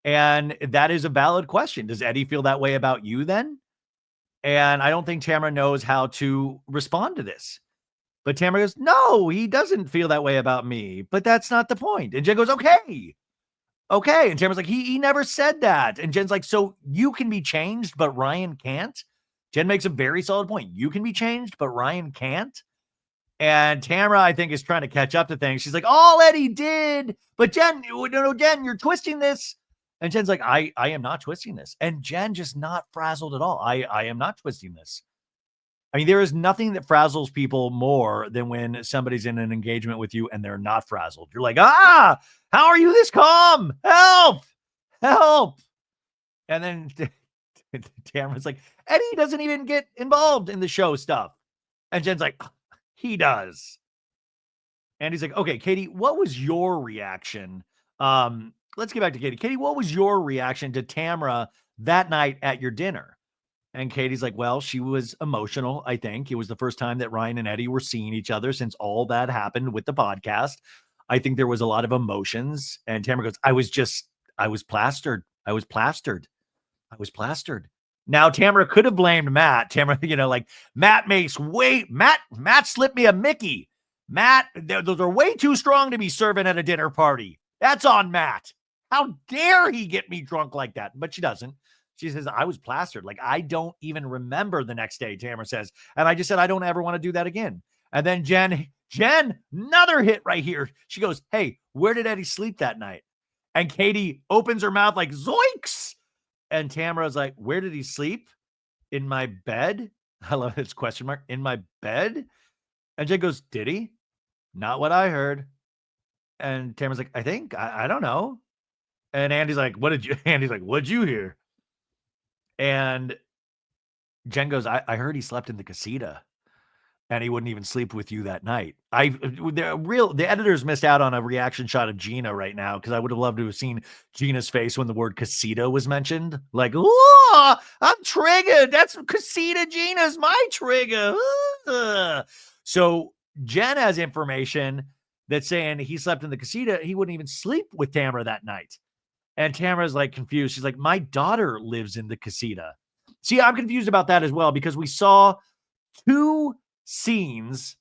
And that is a valid question. Does Eddie feel that way about you then? And I don't think Tamara knows how to respond to this. But Tamara goes, no, he doesn't feel that way about me. But that's not the point. And Jen goes, okay. Okay. And Tamara's like, he never said that. And Jen's like, so you can be changed, but Ryan can't? Jen makes a very solid point. You can be changed, but Ryan can't. And Tamara, I think, is trying to catch up to things. She's like, all Eddie did. But Jen, no, Jen, you're twisting this. And Jen's like, I am not twisting this. And Jen just not frazzled at all. I am not twisting this. I mean, there is nothing that frazzles people more than when somebody's in an engagement with you and they're not frazzled. You're like, how are you this calm? Help, help. And then Tamara's like, Eddie doesn't even get involved in the show stuff. And Jen's like, he does. And he's like, okay, Katie, what was your reaction? Let's get back to Katie. Katie, what was your reaction to Tamra that night at your dinner? And Katie's like, well, she was emotional, I think. It was the first time that Ryan and Eddie were seeing each other since all that happened with the podcast. I think there was a lot of emotions. And Tamra goes, I was plastered. I was plastered. Now, Tamra could have blamed Matt. Tamra, like Matt Matt slipped me a Mickey. Matt, those are way too strong to be serving at a dinner party. That's on Matt. How dare he get me drunk like that? But she doesn't. She says, I was plastered. Like, I don't even remember the next day, Tamara says. And I just said, I don't ever want to do that again. And then Jen, another hit right here. She goes, hey, where did Eddie sleep that night? And Katie opens her mouth like, zoinks. And Tamara's like, where did he sleep? In my bed? I love this question mark. In my bed? And Jen goes, did he? Not what I heard. And Tamara's like, I think, I don't know. And Andy's like, Andy's like, what'd you hear? And Jen goes, I heard he slept in the casita. and he wouldn't even sleep with you that night. The editors missed out on a reaction shot of Gina right now, because I would have loved to have seen Gina's face when the word casita was mentioned. Like, oh, I'm triggered. That's casita. Gina's my trigger. So Jen has information that's saying he slept in the casita. He wouldn't even sleep with Tamra that night. And Tamra's like confused. She's like, my daughter lives in the casita. See, I'm confused about that as well, because we saw two scenes.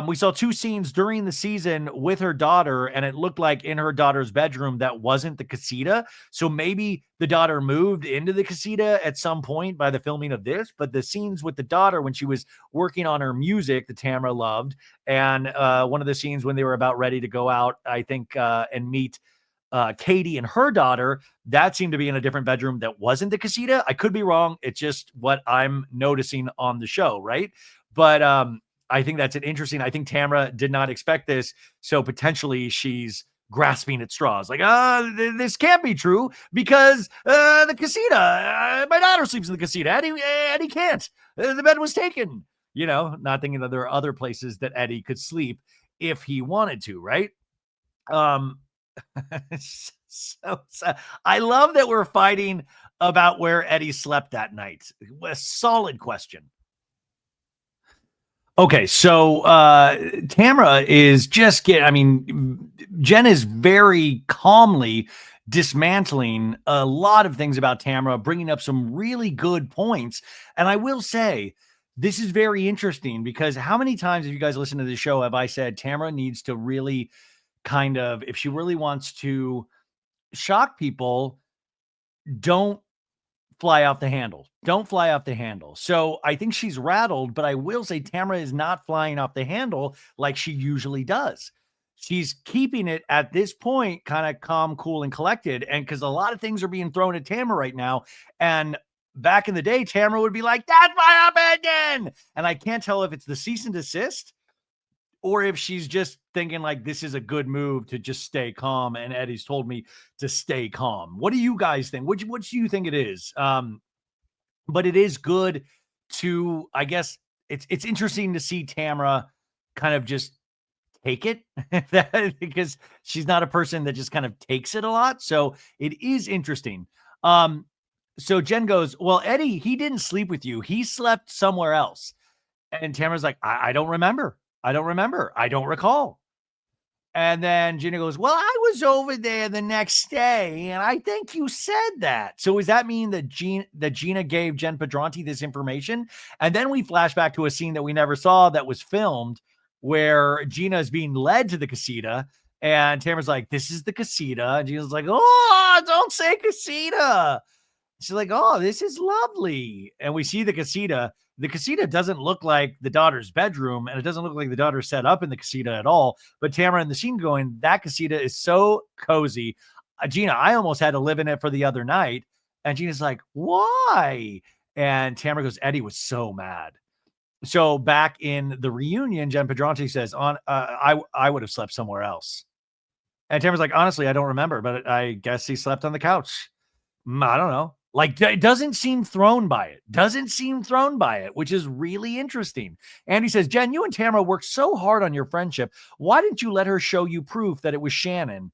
We saw two scenes during the season with her daughter, and it looked like in her daughter's bedroom that wasn't the casita. So maybe the daughter moved into the casita at some point by the filming of this. But the scenes with the daughter when she was working on her music that Tamra loved, and one of the scenes when they were about ready to go out, I think, and meet Katie and her daughter, that seemed to be in a different bedroom that wasn't the casita. I could be wrong. It's just what I'm noticing on the show, right? But I think that's interesting. I think Tamra did not expect this, so potentially she's grasping at straws. Like, this can't be true, because the casita, my daughter sleeps in the casita. Eddie can't. The bed was taken. Not thinking that there are other places that Eddie could sleep if he wanted to, right? So I love that we're fighting about where Eddie slept that night. A solid question. Okay, so Tamra is just Jen is very calmly dismantling a lot of things about Tamra, bringing up some really good points. And I will say, this is very interesting, because how many times, if you guys listen to the show, have I said Tamra needs to really kind of, if she really wants to shock people, don't fly off the handle. Don't fly off the handle. So I think she's rattled, but I will say Tamra is not flying off the handle like she usually does. She's keeping it at this point kind of calm, cool, and collected. And because a lot of things are being thrown at Tamra right now. And back in the day, Tamra would be like, that's my opinion. And I can't tell if it's the cease and desist, or if she's just thinking like this is a good move to just stay calm. And Eddie's told me to stay calm. What do you guys think? What do you think it is? But it is good to, I guess it's interesting to see Tamra kind of just take it because she's not a person that just kind of takes it a lot. So it is interesting. So Jen goes, well, Eddie, he didn't sleep with you. He slept somewhere else. And Tamara's like, I don't remember. I don't recall. And then Gina goes, well, I was over there the next day, and I think you said that. So does that mean that Gina gave Jen Pedranti this information? And then we flash back to a scene that we never saw that was filmed, where Gina is being led to the casita, and Tamara's like, this is the casita. And Gina's like, oh, don't say casita. She's like, oh, this is lovely. And we see the casita. The casita doesn't look like the daughter's bedroom, and it doesn't look like the daughter's set up in the casita at all. But Tamra in the scene going, that casita is so cozy. Gina, I almost had to live in it for the other night. And Gina's like, why? And Tamra goes, Eddie was so mad. So back in the reunion, Jen Pedranti says, I would have slept somewhere else. And Tamra's like, honestly, I don't remember, but I guess he slept on the couch. I don't know. Like, it doesn't seem thrown by it, which is really interesting. Andy says, Jen, you and Tamra worked so hard on your friendship. Why didn't you let her show you proof that it was Shannon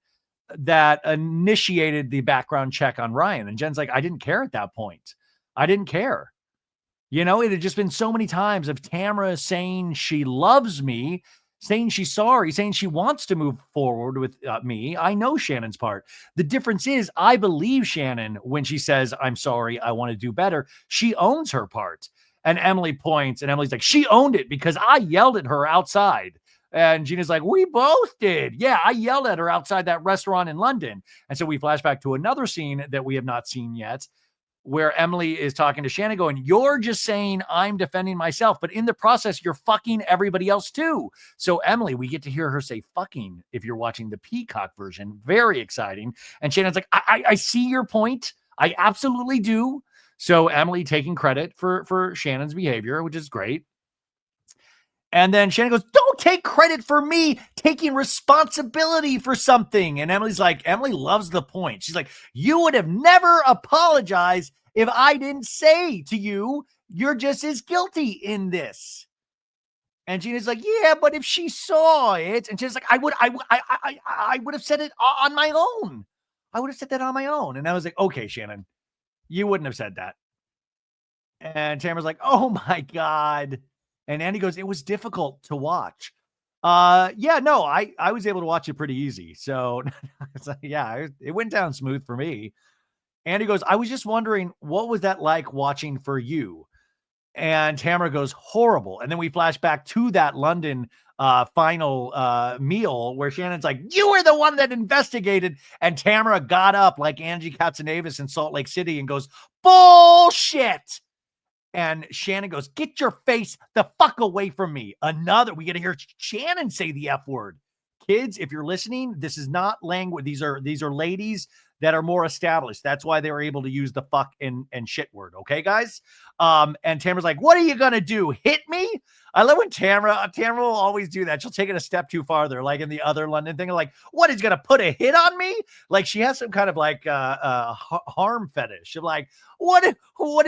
that initiated the background check on Ryan? And Jen's like, I didn't care at that point. I didn't care. It had just been so many times of Tamra saying she loves me, saying she's sorry, saying she wants to move forward with me. I know Shannon's part. The difference is I believe Shannon when she says, I'm sorry, I want to do better. She owns her part. And Emily points, and Emily's like, she owned it because I yelled at her outside. And Gina's like, we both did. Yeah, I yelled at her outside that restaurant in London. And so we flash back to another scene that we have not seen yet, where Emily is talking to Shannon going, you're just saying I'm defending myself, but in the process, you're fucking everybody else too. So Emily, we get to hear her say fucking if you're watching the Peacock version. Very exciting. And Shannon's like, I see your point. I absolutely do. So Emily taking credit for Shannon's behavior, which is great. And then Shannon goes, don't take credit for me taking responsibility for something. And Emily's like, Emily loves the point. She's like, you would have never apologized if I didn't say to you, you're just as guilty in this. And Gina's like, yeah, but if she saw it, and she's like, I would have said it on my own. I would have said that on my own. And I was like, okay, Shannon, you wouldn't have said that. And Tamara's like, oh my God. And Andy goes, it was difficult to watch. Yeah, no, I was able to watch it pretty easy. So, yeah, it went down smooth for me. Andy goes, I was just wondering, what was that like watching for you? And Tamra goes, horrible. And then we flash back to that London final meal where Shannon's like, you were the one that investigated. And Tamra got up like Angie Katsunavis in Salt Lake City and goes, bullshit. And Shannon goes, get your face the fuck away from me. We get to hear Shannon say the F word. Kids, if you're listening, this is not language. These are ladies that are more established. That's why they were able to use the fuck and shit word. Okay, guys? And Tamra's like, what are you going to do? Hit me? I love when Tamra will always do that. She'll take it a step too farther, like in the other London thing. Like, what, is going to put a hit on me? Like, she has some kind of like harm fetish. She's like, what is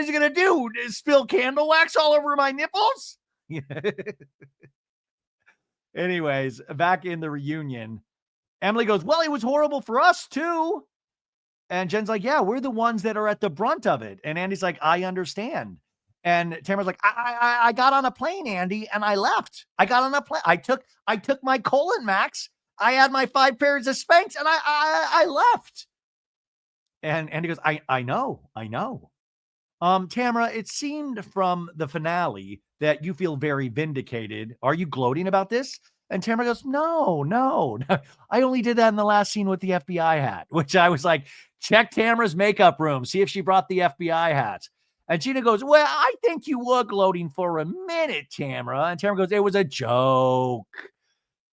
he going to do? Spill candle wax all over my nipples? Anyways, back in the reunion, Emily goes, well, it was horrible for us too. And Jen's like, yeah, we're the ones that are at the brunt of it. And Andy's like, I understand. And Tamara's like, I got on a plane, Andy, and I left. I got on a plane. I took my Colon Max. I had my 5 pairs of Spanx, and I left. And Andy goes, I know. Tamra, it seemed from the finale that you feel very vindicated. Are you gloating about this? And Tamra goes, no. I only did that in the last scene with the FBI hat, which I was like, check Tamra's makeup room, see if she brought the FBI hat. And Gina goes, well, I think you were gloating for a minute, Tamra. And Tamra goes, it was a joke.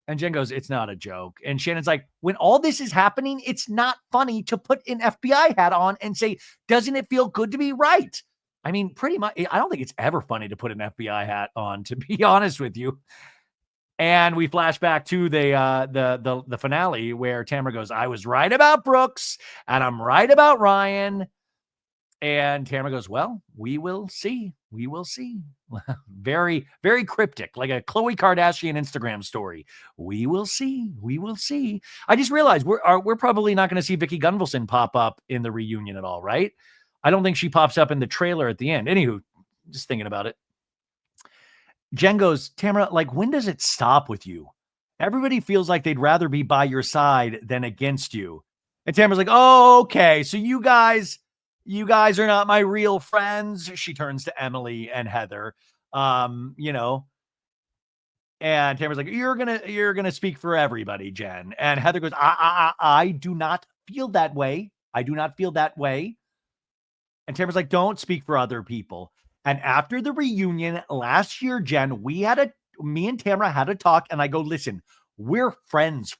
And Jen goes, it's not a joke. And Shannon's like, when all this is happening, it's not funny to put an FBI hat on and say, doesn't it feel good to be right? I mean, pretty much, I don't think it's ever funny to put an FBI hat on, to be honest with you. And we flash back to the finale where Tamra goes, I was right about Brooks and I'm right about Ryan. And Tamra goes, well, we will see. We will see. Very, very cryptic, like a Khloe Kardashian Instagram story. We will see. We will see. I just realized we're probably not going to see Vicky Gunvalson pop up in the reunion at all, right? I don't think she pops up in the trailer at the end. Anywho, just thinking about it. Jen goes, Tamra, like, when does it stop with you? Everybody feels like they'd rather be by your side than against you. And Tamra's like, oh, okay. So you guys are not my real friends. She turns to Emily and Heather, and Tamra's like, you're going to speak for everybody, Jen. And Heather goes, I do not feel that way. I do not feel that way. And Tamra's like, don't speak for other people. And after the reunion last year, Jen, me and Tamra had a talk, and I go, listen, we're friends.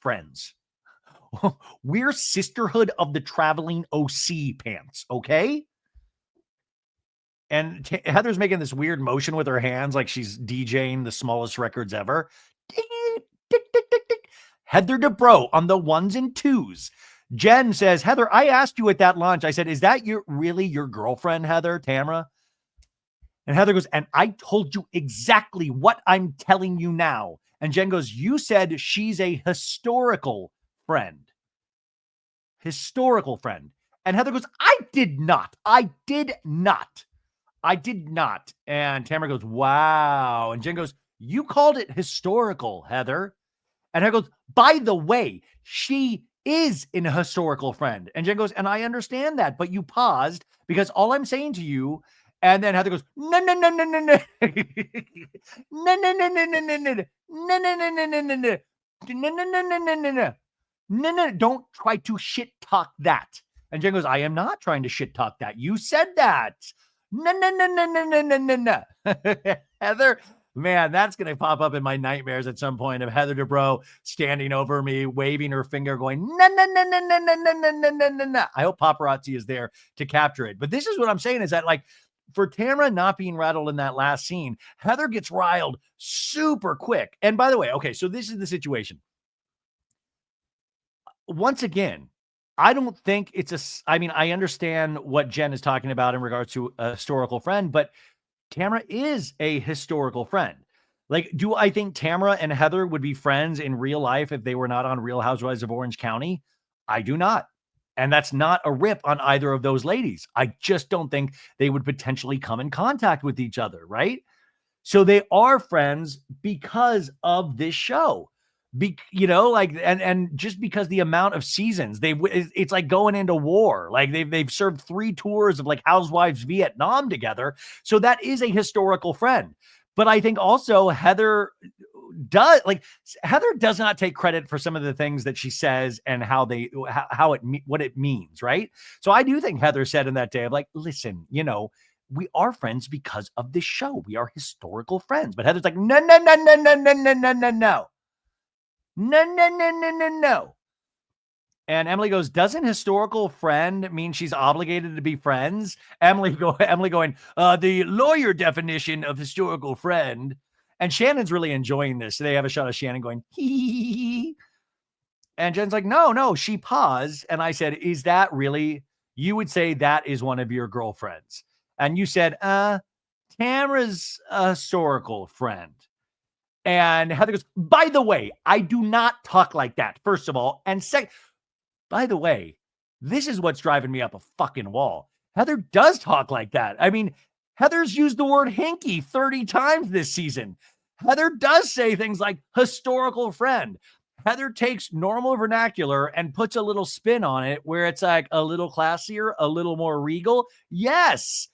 We're sisterhood of the traveling OC pants, okay? And Heather's making this weird motion with her hands like she's DJing the smallest records ever. Tick, tick, tick, tick, tick. Heather Dubrow on the 1s and 2s. Jen says, Heather, I asked you at that lunch. I said, is that really your girlfriend, Heather, Tamra? And Heather goes, and I told you exactly what I'm telling you now. And Jen goes, you said she's a historical friend. Historical friend. And Heather goes, I did not. And Tamra goes, wow. And Jen goes, you called it historical, Heather. And Heather goes, by the way, she is an historical friend. And Jen goes, and I understand that, but you paused because all I'm saying to you. And then Heather goes, no. No, don't try to shit talk that. And Jen goes, I am not trying to shit talk that. You said that. No. Heather, man, that's going to pop up in my nightmares at some point of Heather Dubrow standing over me, waving her finger, going, no. I hope paparazzi is there to capture it. But this is what I'm saying is that, like, for Tamra not being rattled in that last scene, Heather gets riled super quick. And by the way, okay, so this is the situation. Once again, I don't think I understand what Jen is talking about in regards to a historical friend, but Tamra is a historical friend. Like, do I think Tamra and Heather would be friends in real life if they were not on Real Housewives of Orange County? I do not. And that's not a rip on either of those ladies. I just don't think they would potentially come in contact with each other, right? So they are friends because of this show. And just because the amount of seasons it's like going into war. Like they've served 3 tours of like Housewives Vietnam together. So that is a historical friend. But I think also Heather does not take credit for some of the things that she says and what it means, right? So I do think Heather said in that day of like, listen, we are friends because of this show. We are historical friends. But Heather's like, no, no, no, no, no, no, no, no, no, no. No, no, no, no, no, no. And Emily goes, doesn't historical friend mean she's obligated to be friends? Emily going, the lawyer definition of historical friend. And Shannon's really enjoying this. So they have a shot of Shannon going, hee. And Jen's like, no. She paused. And I said, is that really, you would say that is one of your girlfriends? And you said, Tamra's a historical friend. And Heather goes, by the way, I do not talk like that, first of all. And second, by the way, this is what's driving me up a fucking wall. Heather does talk like that. I mean, Heather's used the word hinky 30 times this season. Heather does say things like historical friend. Heather takes normal vernacular and puts a little spin on it where it's like a little classier, a little more regal. Yes,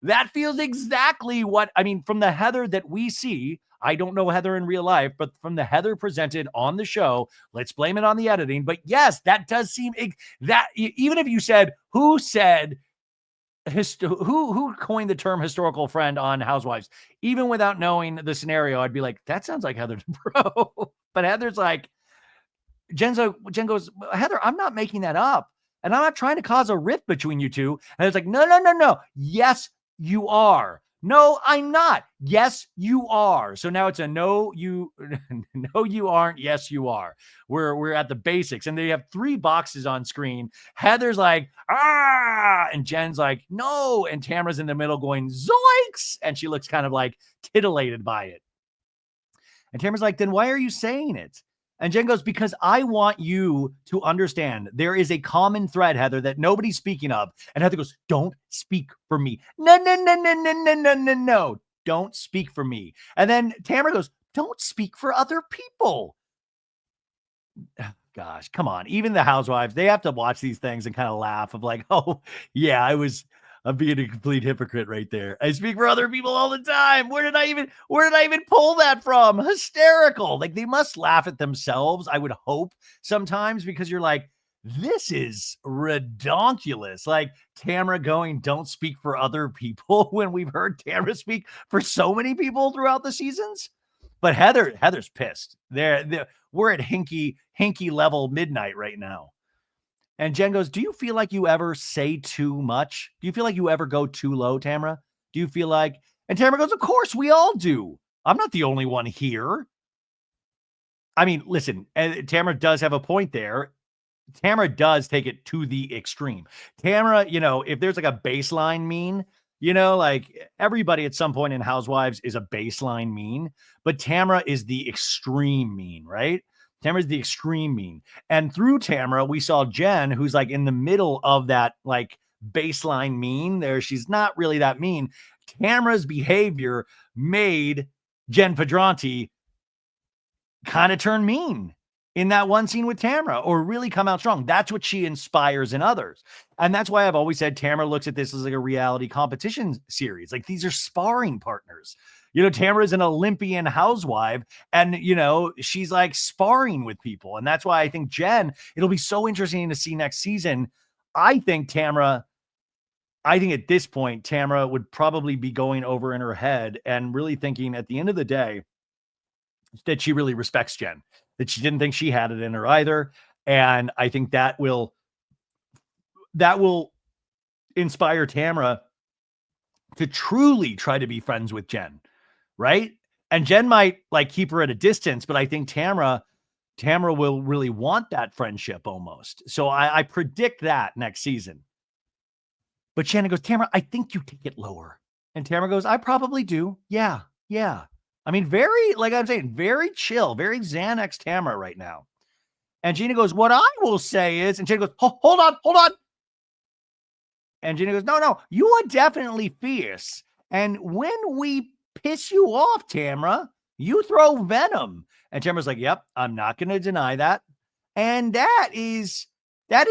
that feels exactly what, I mean, from the Heather that we see. I don't know Heather in real life, but from the Heather presented on the show, let's blame it on the editing. But yes, that does seem that even if you said, who coined the term historical friend on Housewives, even without knowing the scenario, I'd be like, that sounds like Heather Dubrow. But Heather's like, Jen goes, Heather, I'm not making that up. And I'm not trying to cause a rift between you two. And it's like, no. Yes, you are. No, I'm not. Yes, you are. So now it's a no, you aren't. Yes, you are. We're at the basics. And they have 3 boxes on screen. Heather's like, and Jen's like, no. And Tamra's in the middle going, zoinks. And she looks kind of like titillated by it. And Tamra's like, then why are you saying it? And Jen goes, because I want you to understand there is a common thread, Heather, that nobody's speaking of. And Heather goes, don't speak for me. No. Don't speak for me. And then Tamra goes, don't speak for other people. Gosh, come on. Even the Housewives, they have to watch these things and kind of laugh of like, oh, yeah, I'm being a complete hypocrite right there. I speak for other people all the time. Where did I even pull that from? Hysterical. Like they must laugh at themselves, I would hope sometimes, because you're like, this is redonkulous. Like Tamra going, don't speak for other people when we've heard Tamra speak for so many people throughout the seasons. But Heather's pissed. We're at hinky level midnight right now. And Jen goes, do you feel like you ever say too much? Do you feel like you ever go too low, Tamra? Do you feel like, and Tamra goes, of course we all do. I'm not the only one here. I mean, listen, and Tamra does have a point there. Tamra does take it to the extreme. Tamra, if there's like a baseline mean, like everybody at some point in Housewives is a baseline mean, but Tamra is the extreme mean, right? Tamra's the extreme mean. And through Tamra, we saw Jen, who's like in the middle of that like baseline mean there. She's not really that mean. Tamra's behavior made Jen Pedranti kind of turn mean in that one scene with Tamra, or really come out strong. That's what she inspires in others. And that's why I've always said Tamra looks at this as like a reality competition series. Like these are sparring partners. Tamra is an Olympian housewife and, she's like sparring with people. And that's why I think it'll be so interesting to see next season. I think at this point, Tamra would probably be going over in her head and really thinking at the end of the day that she really respects Jen, that she didn't think she had it in her either. And I think that will inspire Tamra to truly try to be friends with Jen, right? And Jen might like keep her at a distance, but I think Tamra will really want that friendship almost. So I predict that next season. But Shannon goes, Tamra, I think you take it lower. And Tamra goes, I probably do. Yeah. I mean, very, like I'm saying, very chill, very Xanax Tamra right now. And Gina goes, what I will say is, and Gina goes, hold on. And Gina goes, no, you are definitely fierce. And when we piss you off, Tamra, you throw venom. And Tamra's like, yep, I'm not going to deny that. And that is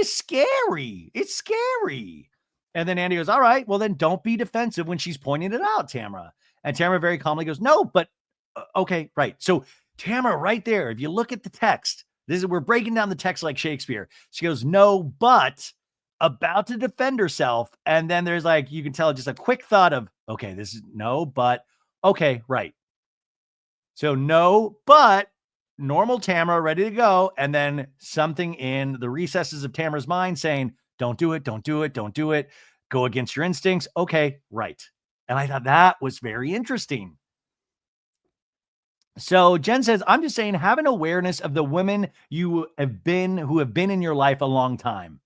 scary. It's scary. And then Andy goes, all right, well then don't be defensive when she's pointing it out, Tamra. And Tamra very calmly goes, no, but okay, right. So Tamra right there, if you look at the text, we're breaking down the text like Shakespeare. She goes, no, but about to defend herself. And then there's like, you can tell just a quick thought of, okay, this is no, but okay, right. So no, but normal Tamra ready to go. And then something in the recesses of Tamra's mind saying, don't do it. Go against your instincts. Okay, right. And I thought that was very interesting. So Jen says, I'm just saying, have an awareness of the women who have been in your life a long time.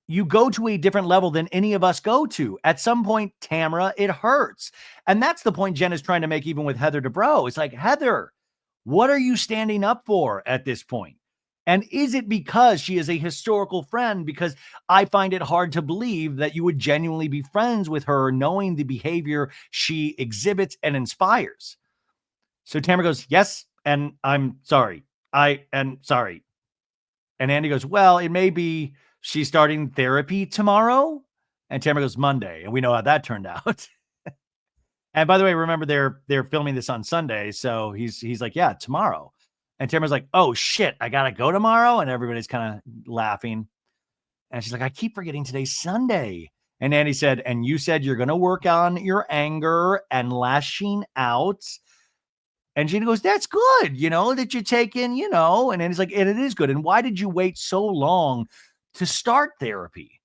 You go to a different level than any of us go to. At some point, Tamra, it hurts. And that's the point Jen is trying to make even with Heather Dubrow. It's like, Heather, what are you standing up for at this point? And is it because she is a historical friend? Because I find it hard to believe that you would genuinely be friends with her, knowing the behavior she exhibits and inspires. So Tamra goes, yes, and I'm sorry. I am sorry. And Andy goes, well, it may be she's starting therapy tomorrow. And Tamra goes, Monday. And we know how that turned out. And by the way, remember they're filming this on Sunday. So he's like, yeah, tomorrow. And Tamra's like, oh shit, I gotta go tomorrow. And everybody's kind of laughing. And she's like, I keep forgetting today's Sunday. And Andy said, and you said you're gonna work on your anger and lashing out. And Gina goes, that's good, that you're taking, and then he's like, and it is good. And why did you wait so long to start therapy?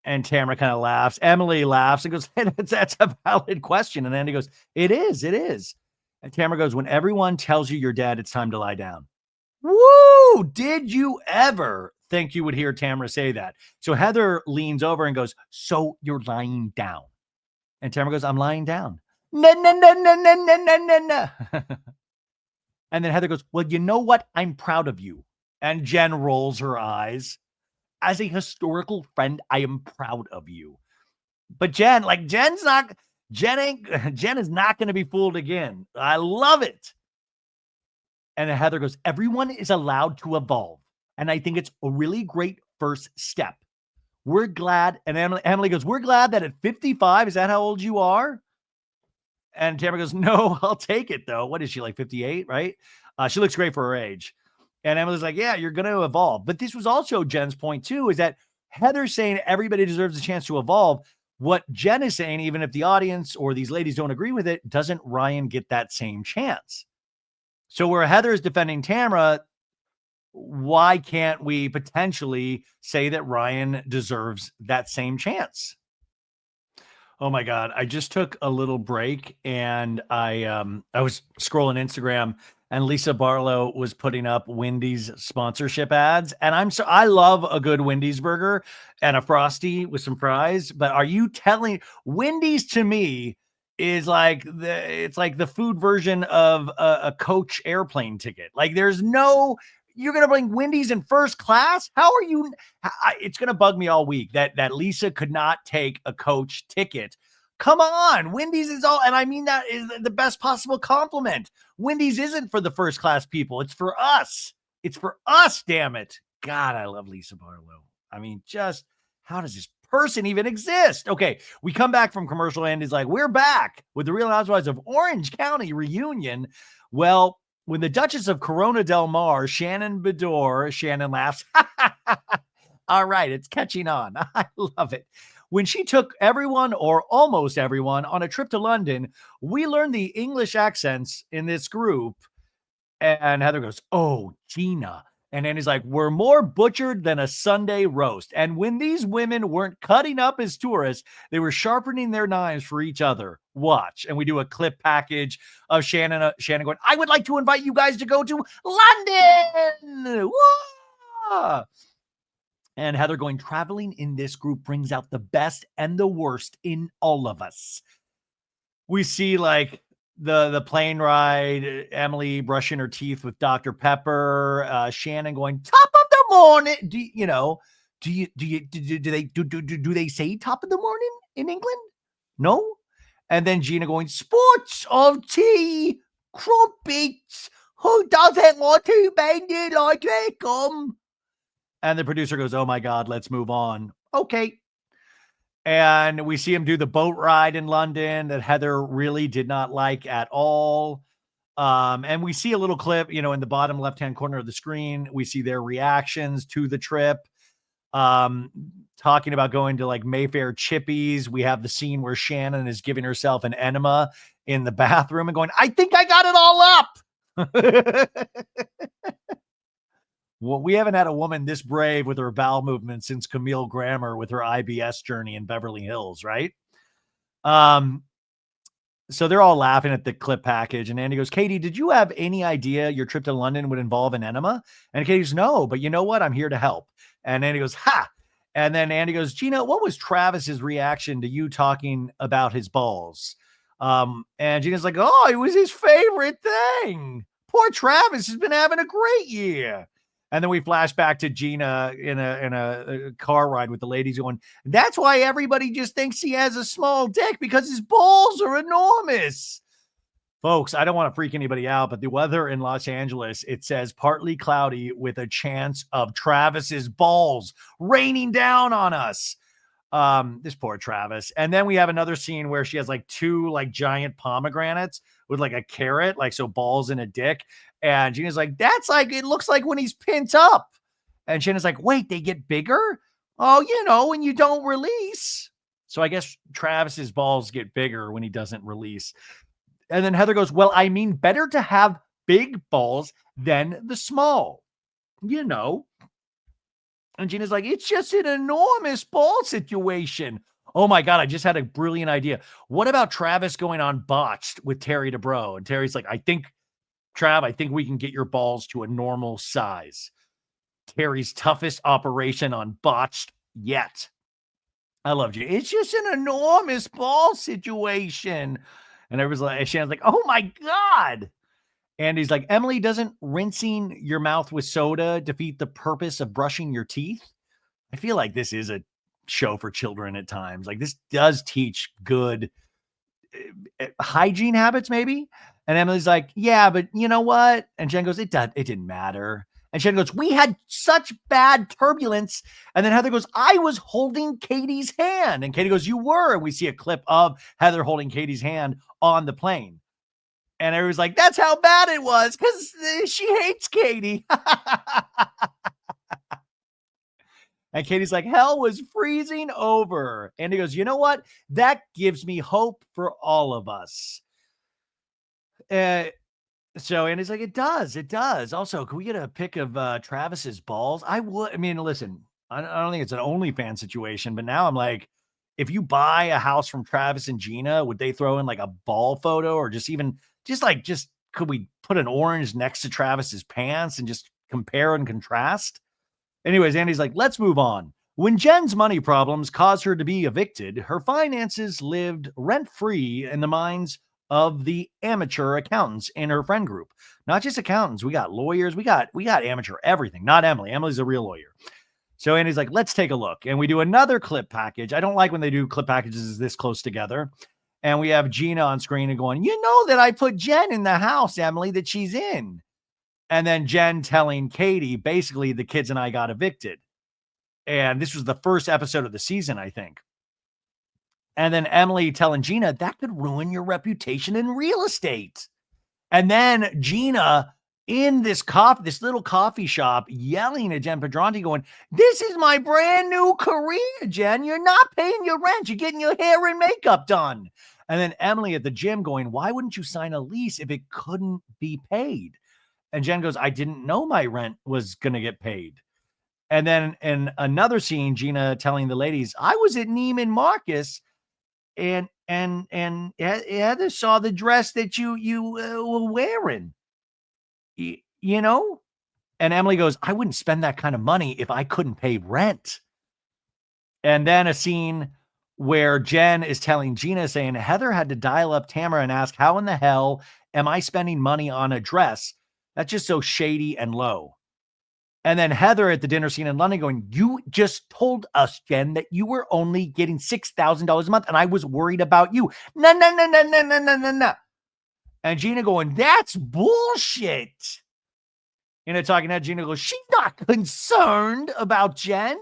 And Tamra kind of laughs. Emily laughs and goes, that's a valid question. And Andy goes, it is. And Tamra goes, when everyone tells you you're dead, it's time to lie down. Woo! Did you ever think you would hear Tamra say that? So Heather leans over and goes, so you're lying down. And Tamra goes, I'm lying down. No. And then Heather goes, well, you know what? I'm proud of you. And Jen rolls her eyes. As a historical friend, I am proud of you. But Jen is not going to be fooled again. I love it. And then Heather goes, everyone is allowed to evolve. And I think it's a really great first step. We're glad. And Emily goes, we're glad that at 55, is that how old you are? And Tamra goes, no, I'll take it though. What is she, like 58, right? She looks great for her age. And Emily's like, yeah, you're going to evolve. But this was also Jen's point too, is that Heather's saying everybody deserves a chance to evolve. What Jen is saying, even if the audience or these ladies don't agree with it, doesn't Ryan get that same chance? So where Heather is defending Tamra, why can't we potentially say that Ryan deserves that same chance? Oh my God. I just took a little break and I was scrolling Instagram and Lisa Barlow was putting up Wendy's sponsorship ads. And I love a good Wendy's burger and a Frosty with some fries. But are you telling Wendy's to me is like it's like the food version of a coach airplane ticket. Like you're going to bring Wendy's in first class. How are you? It's going to bug me all week that Lisa could not take a coach ticket. Come on. Wendy's is all, and I mean, that is the best possible compliment. Wendy's isn't for the first class people. It's for us. It's for us. Damn it. God, I love Lisa Barlow. I mean, just how does this person even exist? Okay. We come back from commercial and it's like, we're back with the Real Housewives of Orange County reunion. Well, when the Duchess of Corona Del Mar, Shannon laughs. All right, it's catching on. I love it. When she took everyone or almost everyone on a trip to London, we learned the English accents in this group. And Heather goes, oh, Gina. And then he's like, we're more butchered than a Sunday roast. And when these women weren't cutting up as tourists, they were sharpening their knives for each other. Watch. And we do a clip package of Shannon going, I would like to invite you guys to go to London. Whoa! And Heather going, traveling in this group brings out the best and the worst in all of us. We see like the plane ride, Emily brushing her teeth with Dr. Pepper, Shannon going top of the morning. Do they say top of the morning in England? No. And then Gina going sports of tea, crumpets. Who doesn't want to bend it like that gum? And the producer goes, oh my God, let's move on. Okay. And we see him do the boat ride in London that Heather really did not like at all. And we see a little clip, in the bottom left-hand corner of the screen. We see their reactions to the trip. Talking about going to like Mayfair Chippies. We have the scene where Shannon is giving herself an enema in the bathroom and going, I think I got it all up. Well, we haven't had a woman this brave with her bowel movement since Camille Grammer with her IBS journey in Beverly Hills, right? So they're all laughing at the clip package, and Andy goes, Katie, did you have any idea your trip to London would involve an enema? And Katie goes, no, but you know what? I'm here to help. And Andy goes, ha! And then Andy goes, Gina, what was Travis's reaction to you talking about his balls? And Gina's like, oh, it was his favorite thing. Poor Travis has been having a great year. And then we flash back to Gina in a car ride with the ladies going, that's why everybody just thinks he has a small dick, because his balls are enormous. Folks, I don't want to freak anybody out, but the weather in Los Angeles, it says partly cloudy with a chance of Travis's balls raining down on us. This poor Travis. And then we have another scene where she has like two like giant pomegranates with like a carrot, like so balls in a dick. And Gina's like, that's like, it looks like when he's pent up. And Shannon's like, wait, they get bigger? Oh, when you don't release. So I guess Travis's balls get bigger when he doesn't release. And then Heather goes, well, I mean, better to have big balls than the small, And Gina's like, it's just an enormous ball situation. Oh my God, I just had a brilliant idea. What about Travis going on Botched with Terry Dubrow? And Terry's like, I think we can get your balls to a normal size. Terry's toughest operation on Botched yet. I loved you. It's just an enormous ball situation. And everyone's like, Shannon's like, oh my God. And he's like, Emily, doesn't rinsing your mouth with soda defeat the purpose of brushing your teeth? I feel like this is a show for children at times. Like this does teach good hygiene habits, maybe. And Emily's like, yeah, but you know what? And Jen goes, it didn't matter. And Shannon goes, we had such bad turbulence. And then Heather goes, I was holding Katie's hand. And Katie goes, you were. And we see a clip of Heather holding Katie's hand on the plane. And everyone's like, that's how bad it was because she hates Katie. And Katie's like, hell was freezing over. And he goes, you know what? That gives me hope for all of us. So Andy's like, it does. Also, can we get a pic of Travis's balls? I mean, listen, I don't think it's an OnlyFans situation, but now I'm like, if you buy a house from Travis and Gina, would they throw in like a ball photo or just could we put an orange next to Travis's pants and just compare and contrast? Anyways, Andy's like, let's move on. When Jen's money problems caused her to be evicted, her finances lived rent-free in the minds of the amateur accountants in her friend group. Not just accountants. We got lawyers. We got amateur everything. Not Emily. Emily's a real lawyer. So Andy's like, let's take a look. And we do another clip package. I don't like when they do clip packages this close together. And we have Gina on screen and going, you know that I put Jen in the house, Emily, that she's in. And then Jen telling Katie, basically, the kids and I got evicted. And this was the first episode of the season, I think. And then Emily telling Gina, that could ruin your reputation in real estate. And then Gina in this little coffee shop yelling at Jen Pedranti going, this is my brand new career, Jen. You're not paying your rent. You're getting your hair and makeup done. And then Emily at the gym going, why wouldn't you sign a lease if it couldn't be paid? And Jen goes, I didn't know my rent was going to get paid. And then in another scene, Gina telling the ladies, I was at Neiman Marcus and Heather saw the dress that you were wearing, you know? And Emily goes, I wouldn't spend that kind of money if I couldn't pay rent. And then a scene where Jen is telling Gina, saying, Heather had to dial up Tamra and ask, how in the hell am I spending money on a dress? That's just so shady and low. And then Heather at the dinner scene in London going, you just told us, Jen, that you were only getting $6,000 a month, and I was worried about you. No, no, no, no, no, no, no, no, no. And Gina going, that's bullshit. In a talking head, Gina goes, she's not concerned about Jen.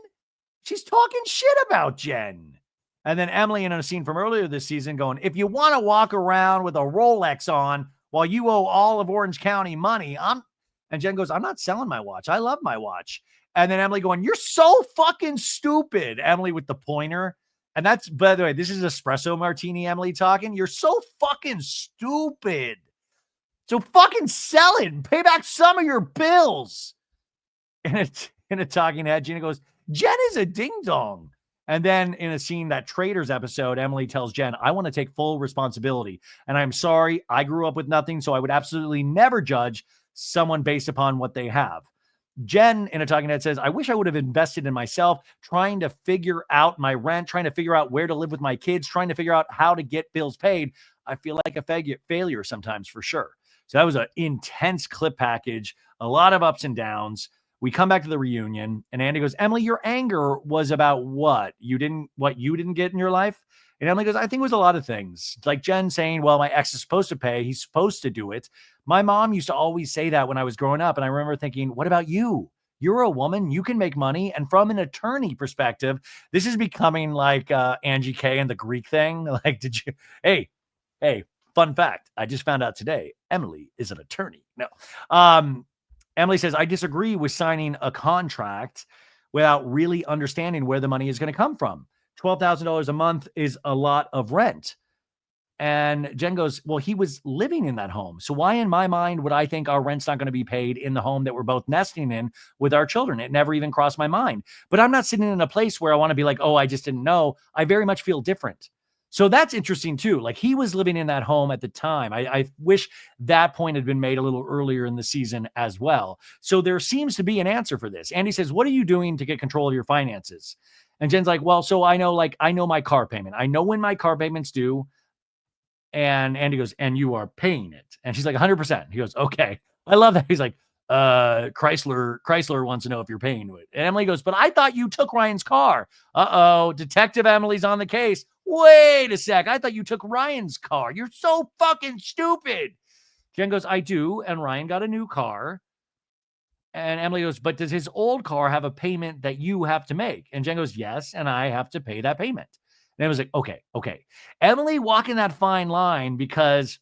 She's talking shit about Jen. And then Emily in a scene from earlier this season going, if you want to walk around with a Rolex on while you owe all of Orange County money, and Jen goes, I'm not selling my watch. I love my watch. And then Emily going, you're so fucking stupid. Emily with the pointer. And that's, by the way, this is espresso martini Emily talking. You're so fucking stupid. So fucking sell it and pay back some of your bills. And in a talking head, Gina goes, Jen is a ding dong. And then in a scene, that Traders episode, Emily tells Jen, I want to take full responsibility. And I'm sorry, I grew up with nothing, so I would absolutely never judge someone based upon what they have. Jen in a talking head says, I wish I would have invested in myself, trying to figure out my rent, trying to figure out where to live with my kids, trying to figure out how to get bills paid. I feel like a failure sometimes, for sure. So that was an intense clip package, a lot of ups and downs. We come back to the reunion, and Andy goes, Emily, your anger was about what? You didn't get in your life? And Emily goes, I think it was a lot of things. Like Jen saying, well, my ex is supposed to pay. He's supposed to do it. My mom used to always say that when I was growing up. And I remember thinking, what about you? You're a woman. You can make money. And from an attorney perspective, this is becoming like Angie K and the Greek thing. Like, hey, fun fact. I just found out today, Emily is an attorney. No. Emily says, I disagree with signing a contract without really understanding where the money is going to come from. $12,000 a month is a lot of rent. And Jen goes, well, he was living in that home. So why in my mind would I think our rent's not going to be paid in the home that we're both nesting in with our children? It never even crossed my mind. But I'm not sitting in a place where I want to be like, oh, I just didn't know. I very much feel different. So that's interesting too. Like, he was living in that home at the time. I wish that point had been made a little earlier in the season as well. So there seems to be an answer for this. Andy says, what are you doing to get control of your finances? And Jen's like, well, so I know my car payment. I know when my car payment's due. And Andy goes, and you are paying it. And she's like, 100%. He goes, okay. I love that. He's like, Chrysler wants to know if you're paying it. And Emily goes, but I thought you took Ryan's car. Uh-oh, Detective Emily's on the case. Wait a sec. I thought you took Ryan's car. You're so fucking stupid. Jen goes, I do. And Ryan got a new car. And Emily goes, but does his old car have a payment that you have to make? And Jen goes, yes. And I have to pay that payment. And it was like, okay. Emily walking that fine line because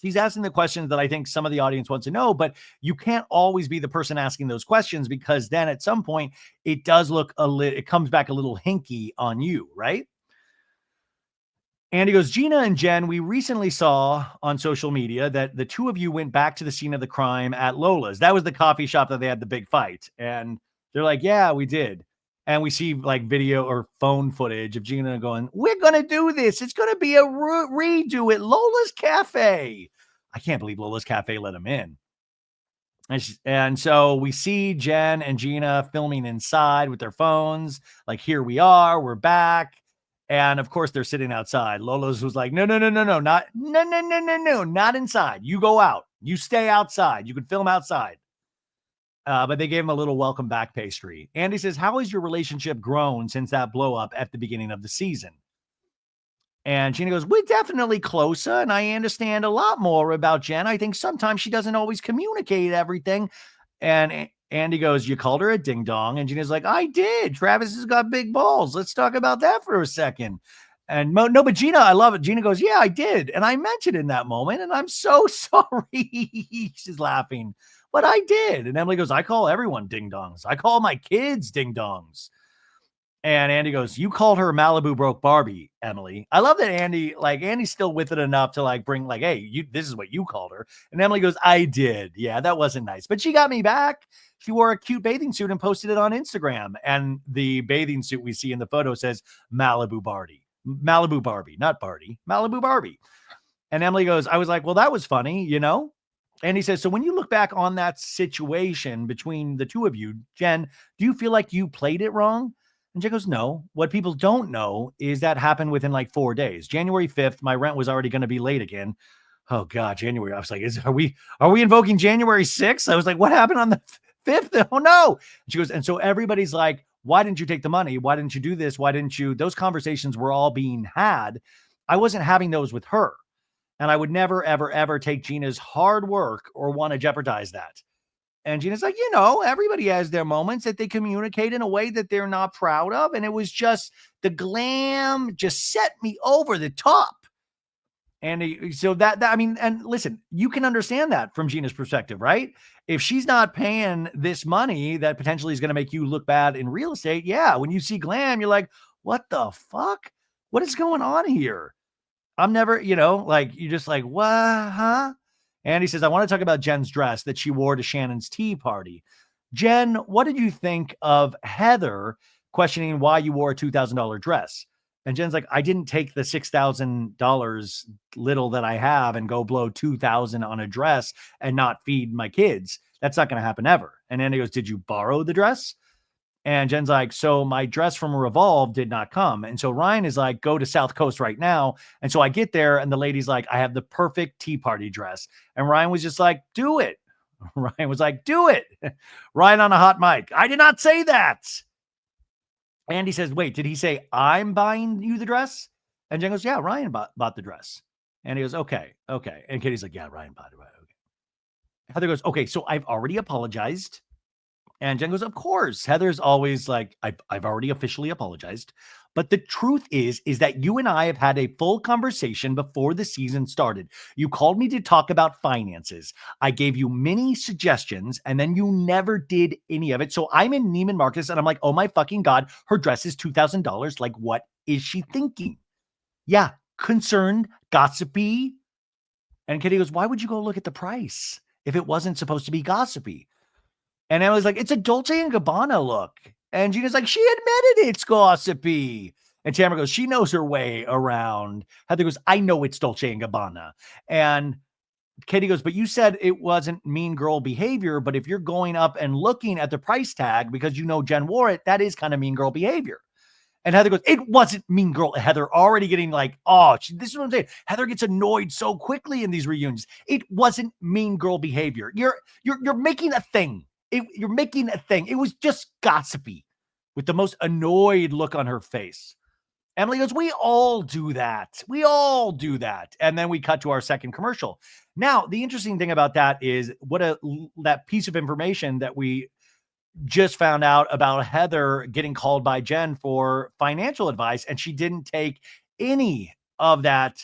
she's asking the questions that I think some of the audience wants to know, but you can't always be the person asking those questions, because then at some point it does look it comes back a little hinky on you, right? Andy goes, Gina and Jen, we recently saw on social media that the two of you went back to the scene of the crime at Lola's. That was the coffee shop that they had the big fight. And they're like, yeah, we did. And we see like video or phone footage of Gina going, we're going to do this. It's going to be a redo at Lola's Cafe. I can't believe Lola's Cafe let him in. And so we see Jen and Gina filming inside with their phones. Like, here we are, we're back. And of course they're sitting outside. Lola's was like, no, not inside. You go out, you stay outside. You can film outside. But they gave him a little welcome back pastry. Andy says, how has your relationship grown since that blow up at the beginning of the season? And Gina goes, we're definitely closer, and I understand a lot more about Jen. I think sometimes she doesn't always communicate everything. And Andy goes, you called her a ding dong? And Gina's like, I did. Travis has got big balls. Let's talk about that for a second. And no, but Gina, I love it. Gina goes, yeah, I did. And I meant it in that moment. And I'm so sorry. She's laughing. But I did. And Emily goes, I call everyone ding dongs. I call my kids ding dongs. And Andy goes, you called her Malibu broke Barbie, Emily. I love that Andy's still with it enough to like bring like, hey, this is what you called her. And Emily goes, I did. Yeah, that wasn't nice. But she got me back. She wore a cute bathing suit and posted it on Instagram. And the bathing suit we see in the photo says Malibu Barbie, not Barty, Malibu Barbie. And Emily goes, I was like, well, that was funny, you know? And he says, so when you look back on that situation between the two of you, Jen, do you feel like you played it wrong? And Jen goes, no. What people don't know is that happened within like 4 days. January 5th, my rent was already going to be late again. Oh God, January. I was like, are we invoking January 6th? I was like, what happened on the 5th? Oh no. She goes, and so everybody's like, why didn't you take the money? Why didn't you do this? Why didn't you? Those conversations were all being had. I wasn't having those with her. And I would never, ever, ever take Gina's hard work or want to jeopardize that. And Gina's like, everybody has their moments that they communicate in a way that they're not proud of. And it was just the glam just set me over the top. And so I mean, and listen, you can understand that from Gina's perspective, right? If she's not paying this money that potentially is going to make you look bad in real estate, yeah, when you see glam, you're like, what the fuck? What is going on here? I'm never, like, you're just like, what, huh? And he says, I want to talk about Jen's dress that she wore to Shannon's tea party. Jen, what did you think of Heather questioning why you wore a $2,000 dress? And Jen's like, I didn't take the $6,000 little that I have and go blow $2,000 on a dress and not feed my kids. That's not going to happen ever. And then he goes, did you borrow the dress? And Jen's like, so my dress from Revolve did not come. And so Ryan is like, go to South Coast right now. And so I get there and the lady's like, I have the perfect tea party dress. And Ryan was just like, do it. Ryan was like, do it. Ryan on a hot mic. I did not say that. Andy says, wait, did he say I'm buying you the dress? And Jen goes, yeah, Ryan bought the dress. And he goes, okay. And Kitty's like, yeah, Ryan bought it. Right. Okay. Heather goes, okay, so I've already apologized. And Jen goes, of course. Heather's always like, I've already officially apologized. But the truth is that you and I have had a full conversation before the season started. You called me to talk about finances. I gave you many suggestions, and then you never did any of it. So I'm in Neiman Marcus, and I'm like, oh my fucking God, her dress is $2,000. Like, what is she thinking? Yeah, concerned, gossipy. And Kitty goes, why would you go look at the price if it wasn't supposed to be gossipy? And Emily's like, it's a Dolce & Gabbana look. And Gina's like, she admitted it's gossipy. And Tamra goes, she knows her way around. Heather goes, I know it's Dolce & Gabbana. And Katie goes, but you said it wasn't mean girl behavior. But if you're going up and looking at the price tag because you know Jen wore it, that is kind of mean girl behavior. And Heather goes, it wasn't mean girl. Heather already getting like, this is what I'm saying. Heather gets annoyed so quickly in these reunions. It wasn't mean girl behavior. You're making a thing. You're making a thing. It was just gossipy with the most annoyed look on her face. Emily goes, we all do that. We all do that. And then we cut to our second commercial. Now, the interesting thing about that is that piece of information that we just found out about Heather getting called by Jen for financial advice, and she didn't take any of that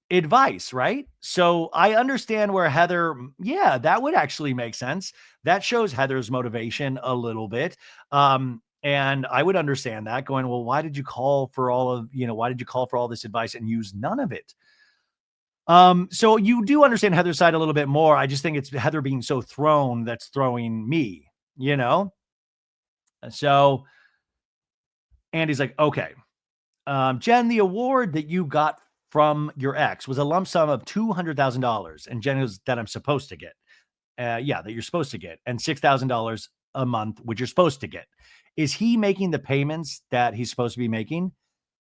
advice, right? So I understand where Heather, yeah, that would actually make sense. That shows Heather's motivation a little bit. And I would understand that going, well, why did you call for all this advice and use none of it? So you do understand Heather's side a little bit more. I just think it's Heather being so thrown that's throwing me, So Andy's like, okay, Jen, the award that you got from your ex was a lump sum of $200,000. And Jen goes, that I'm supposed to get. That you're supposed to get. And $6,000 a month, which you're supposed to get. Is he making the payments that he's supposed to be making?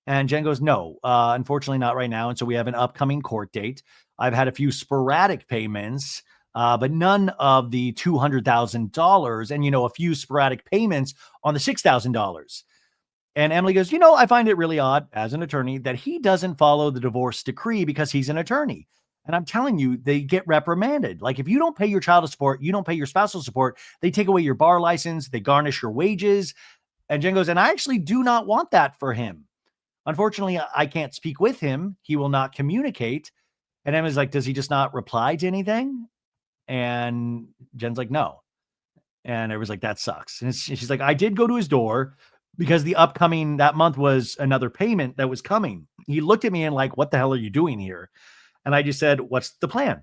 And Jen goes, no, unfortunately not right now. And so we have an upcoming court date. I've had a few sporadic payments, but none of the $200,000 and, a few sporadic payments on the $6,000. And Emily goes, I find it really odd as an attorney that he doesn't follow the divorce decree because he's an attorney. And I'm telling you, they get reprimanded. Like if you don't pay your child support, you don't pay your spousal support, they take away your bar license, they garnish your wages. And Jen goes, and I actually do not want that for him. Unfortunately, I can't speak with him. He will not communicate. And Emily's like, does he just not reply to anything? And Jen's like, no. And everybody's like, that sucks. And she's like, I did go to his door because that month was another payment that was coming. He looked at me and like, what the hell are you doing here? And I just said, what's the plan?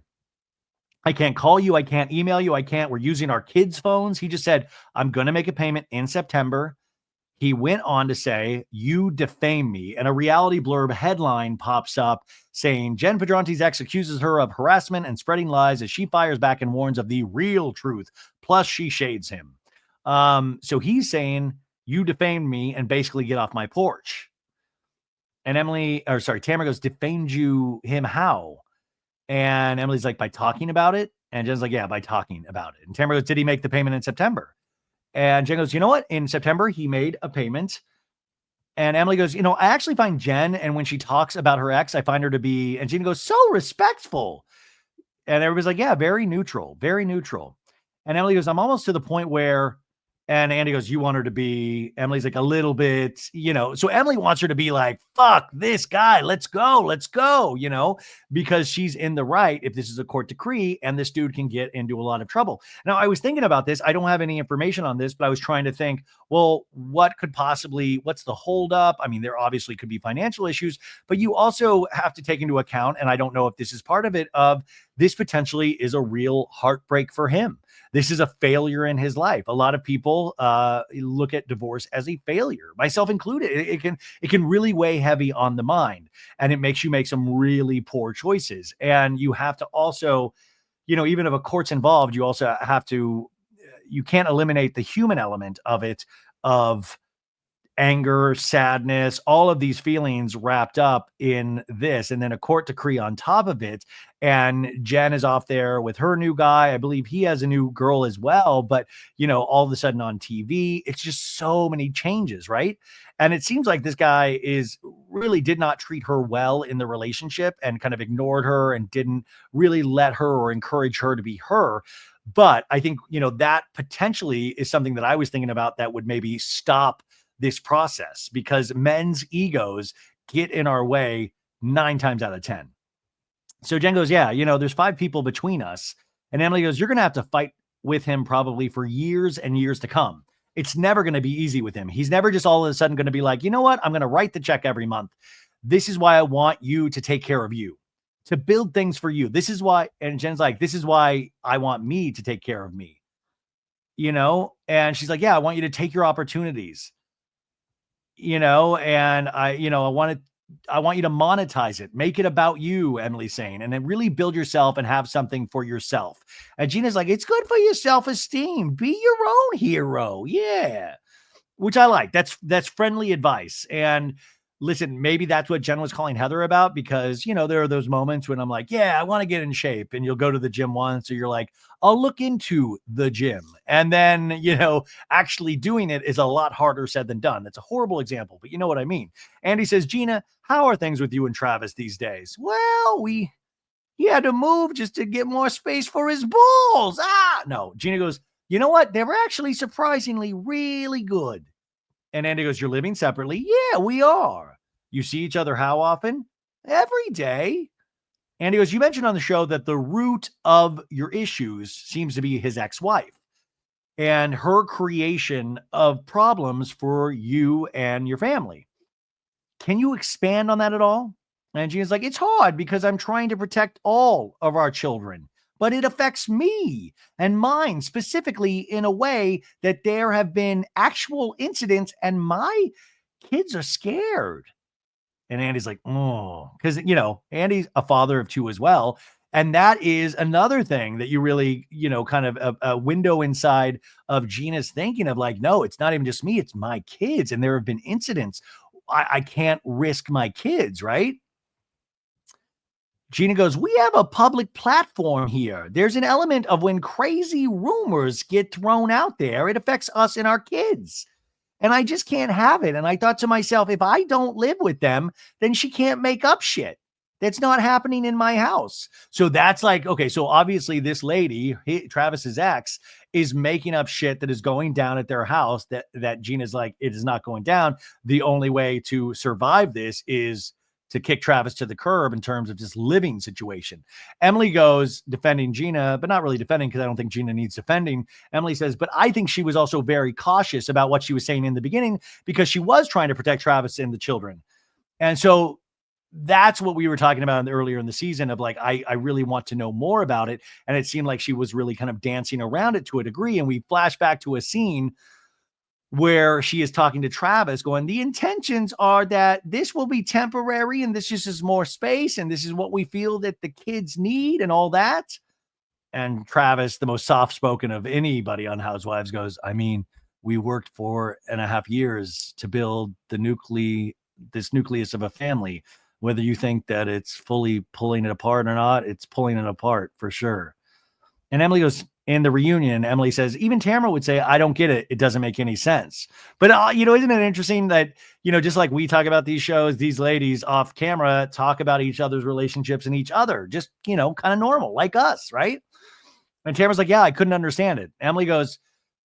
I can't call you. I can't email you. We're using our kids' phones. He just said, I'm going to make a payment in September. He went on to say, you defame me. And a reality blurb headline pops up saying Jen Pedrante's ex accuses her of harassment and spreading lies as she fires back and warns of the real truth. Plus she shades him. So he's saying You defamed me and basically get off my porch. And Tamra goes, defamed him how? And Emily's like, by talking about it. And Jen's like, yeah, by talking about it. And Tamra goes, did he make the payment in September? And Jen goes, you know what? In September, he made a payment. And Emily goes, I actually find Jen, and when she talks about her ex, I find her to be, and Gina goes, so respectful. And everybody's like, yeah, very neutral, very neutral. And Emily goes, I'm almost to the point where, and Andy goes, you want her to be, Emily's like a little bit, so Emily wants her to be like, fuck this guy, let's go, because she's in the right if this is a court decree and this dude can get into a lot of trouble. Now, I was thinking about this. I don't have any information on this, but I was trying to think, well, what's the holdup? I mean, there obviously could be financial issues, but you also have to take into account, and I don't know if this is part of it, of this potentially is a real heartbreak for him. This is a failure in his life. A lot of people look at divorce as a failure, myself included. It can really weigh heavy on the mind, and it makes you make some really poor choices. And you have to also, even if a court's involved, you also have to, you can't eliminate the human element of it, of anger, sadness, all of these feelings wrapped up in this, and then a court decree on top of it. And Jen is off there with her new guy. I believe he has a new girl as well, but all of a sudden on TV, it's just so many changes, right? And it seems like this guy did not treat her well in the relationship and kind of ignored her and didn't really let her or encourage her to be her. But I think, that potentially is something that I was thinking about that would maybe stop this process, because men's egos get in our way 9 times out of 10. So Jen goes, yeah, there's 5 people between us. And Emily goes, you're going to have to fight with him probably for years and years to come. It's never going to be easy with him. He's never just all of a sudden going to be like, you know what? I'm going to write the check every month. This is why I want you to take care of you, to build things for you. This is why. And Jen's like, this is why I want me to take care of me, and she's like, yeah, I want you to take your opportunities. And I want you to monetize it, make it about you, Emily's saying, and then really build yourself and have something for yourself. And Gina's like, it's good for your self-esteem. Be your own hero. Yeah. Which I like. That's friendly advice. And listen, maybe that's what Jen was calling Heather about, because, there are those moments when I'm like, yeah, I want to get in shape. And you'll go to the gym once, or you're like, I'll look into the gym. And then, actually doing it is a lot harder said than done. That's a horrible example, but you know what I mean. Andy says, Gina, how are things with you and Travis these days? Well, he had to move just to get more space for his balls. No. Gina goes, you know what? They were actually surprisingly really good. And Andy goes, you're living separately? Yeah, we are. You see each other how often? Every day. Andy goes, you mentioned on the show that the root of your issues seems to be his ex-wife and her creation of problems for you and your family. Can you expand on that at all? And Gina's like, it's hard because I'm trying to protect all of our children, but it affects me and mine specifically in a way that there have been actual incidents and my kids are scared. And Andy's like, oh, because, Andy's a father of 2 as well. And that is another thing that you really, kind of a window inside of Gina's thinking of like, no, it's not even just me, it's my kids. And there have been incidents. I can't risk my kids, right? Gina goes, we have a public platform here. There's an element of when crazy rumors get thrown out there, it affects us and our kids. And I just can't have it. And I thought to myself, if I don't live with them, then she can't make up shit. That's not happening in my house. So that's like, okay, so obviously this lady, Travis's ex, is making up shit that is going down at their house that Gina's like, it is not going down. The only way to survive this is to kick Travis to the curb in terms of just living situation. Emily goes defending Gina, but not really defending, because I don't think Gina needs defending. Emily says, but I think she was also very cautious about what she was saying in the beginning, because she was trying to protect Travis and the children. And so that's what we were talking about earlier in the season of like, I really want to know more about it. And it seemed like she was really kind of dancing around it to a degree. And we flash back to a scene where she is talking to Travis going, the intentions are that this will be temporary and this just is more space. And this is what we feel that the kids need and all that. And Travis, the most soft-spoken of anybody on Housewives, goes, I mean, we worked 4.5 years to build this nucleus of a family. Whether you think that it's fully pulling it apart or not, it's pulling it apart for sure. And Emily goes, in the reunion, Emily says, even Tamra would say, I don't get it. It doesn't make any sense. But, isn't it interesting that, just like we talk about these shows, these ladies off camera talk about each other's relationships and each other, just, kind of normal, like us, right? And Tamra's like, yeah, I couldn't understand it. Emily goes,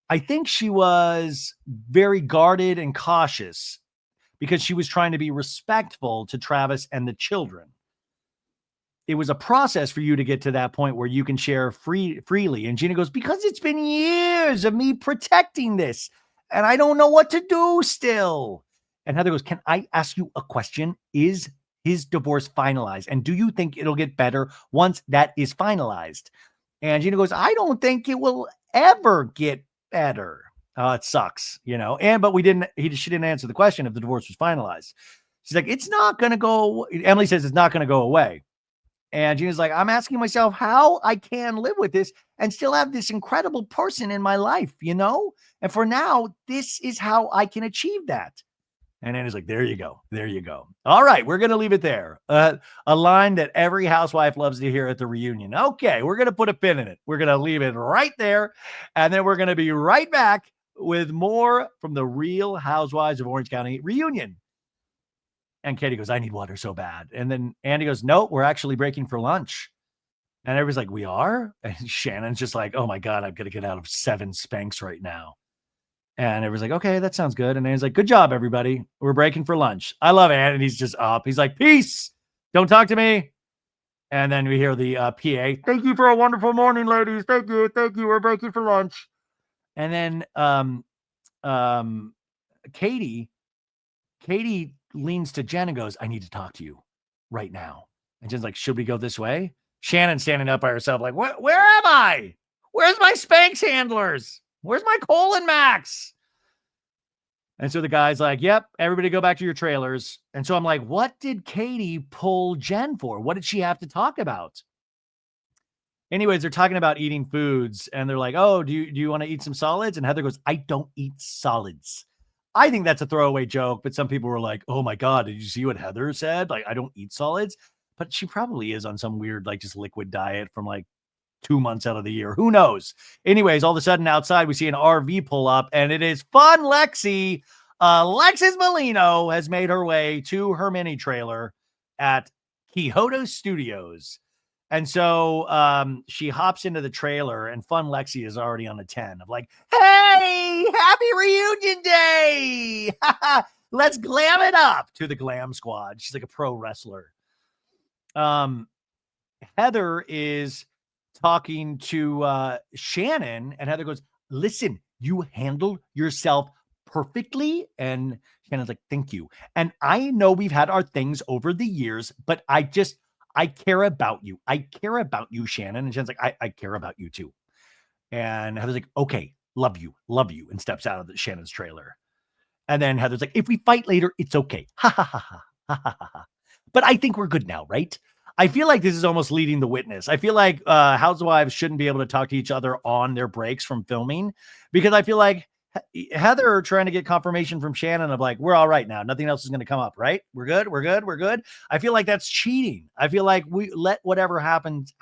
I think she was very guarded and cautious because she was trying to be respectful to Travis and the children. It was a process for you to get to that point where you can share freely. And Gina goes, because it's been years of me protecting this and I don't know what to do still. And Heather goes, can I ask you a question? Is his divorce finalized? And do you think it'll get better once that is finalized? And Gina goes, I don't think it will ever get better. It sucks, but she didn't answer the question if the divorce was finalized. She's like, it's not going to go. Emily says it's not going to go away. And Gina's like, I'm asking myself how I can live with this and still have this incredible person in my life, And for now, this is how I can achieve that. And Anna's like, there you go. There you go. All right, we're going to leave it there. A line that every housewife loves to hear at the reunion. Okay, we're going to put a pin in it. We're going to leave it right there. And then we're going to be right back with more from the Real Housewives of Orange County reunion. And Katie goes, I need water so bad. And then Andy goes, no, we're actually breaking for lunch. And everybody's like, we are? And Shannon's just like, oh my God, I'm going to get out of 7 Spanx right now. And everybody's like, okay, that sounds good. And Andy's like, good job, everybody. We're breaking for lunch. I love Andy. And he's just up. He's like, peace. Don't talk to me. And then we hear the PA, thank you for a wonderful morning, ladies. Thank you. Thank you. We're breaking for lunch. And then Katie leans to Jen and goes, I need to talk to you right now. And Jen's like, should we go this way? Shannon's standing up by herself like, where am I? Where's my Spanx handlers? Where's my Colin Max? And so the guy's like, yep, everybody go back to your trailers. And so I'm like, what did Katie pull Jen for? What did she have to talk about? Anyways, they're talking about eating foods and they're like, oh, do you want to eat some solids? And Heather goes, I don't eat solids. I think that's a throwaway joke, but some people were like, oh my God, did you see what Heather said? Like, I don't eat solids, but she probably is on some weird, like just liquid diet from like 2 months out of the year. Who knows? Anyways, all of a sudden outside, we see an RV pull up and it is Fun Lexi. Alexis Bellino has made her way to her mini trailer at Quixote Studios. And so she hops into the trailer and Fun Lexi is already on a 10 of like, hey, happy reunion day. Let's glam it up to the glam squad. She's like a pro wrestler. Heather is talking to Shannon and Heather goes, listen, you handled yourself perfectly. And Shannon's like, thank you. And I know we've had our things over the years, but I care about you. I care about you, Shannon. And Shannon's like, I care about you too. And Heather's like, okay, love you, and steps out of Shannon's trailer. And then Heather's like, if we fight later, it's okay. Ha ha ha ha ha ha ha. But I think we're good now, right? I feel like this is almost leading the witness. I feel like housewives shouldn't be able to talk to each other on their breaks from filming because I feel like Heather trying to get confirmation from Shannon of like, we're all right now. Nothing else is going to come up, right? We're good. I feel like that's cheating. I feel like we let whatever happens.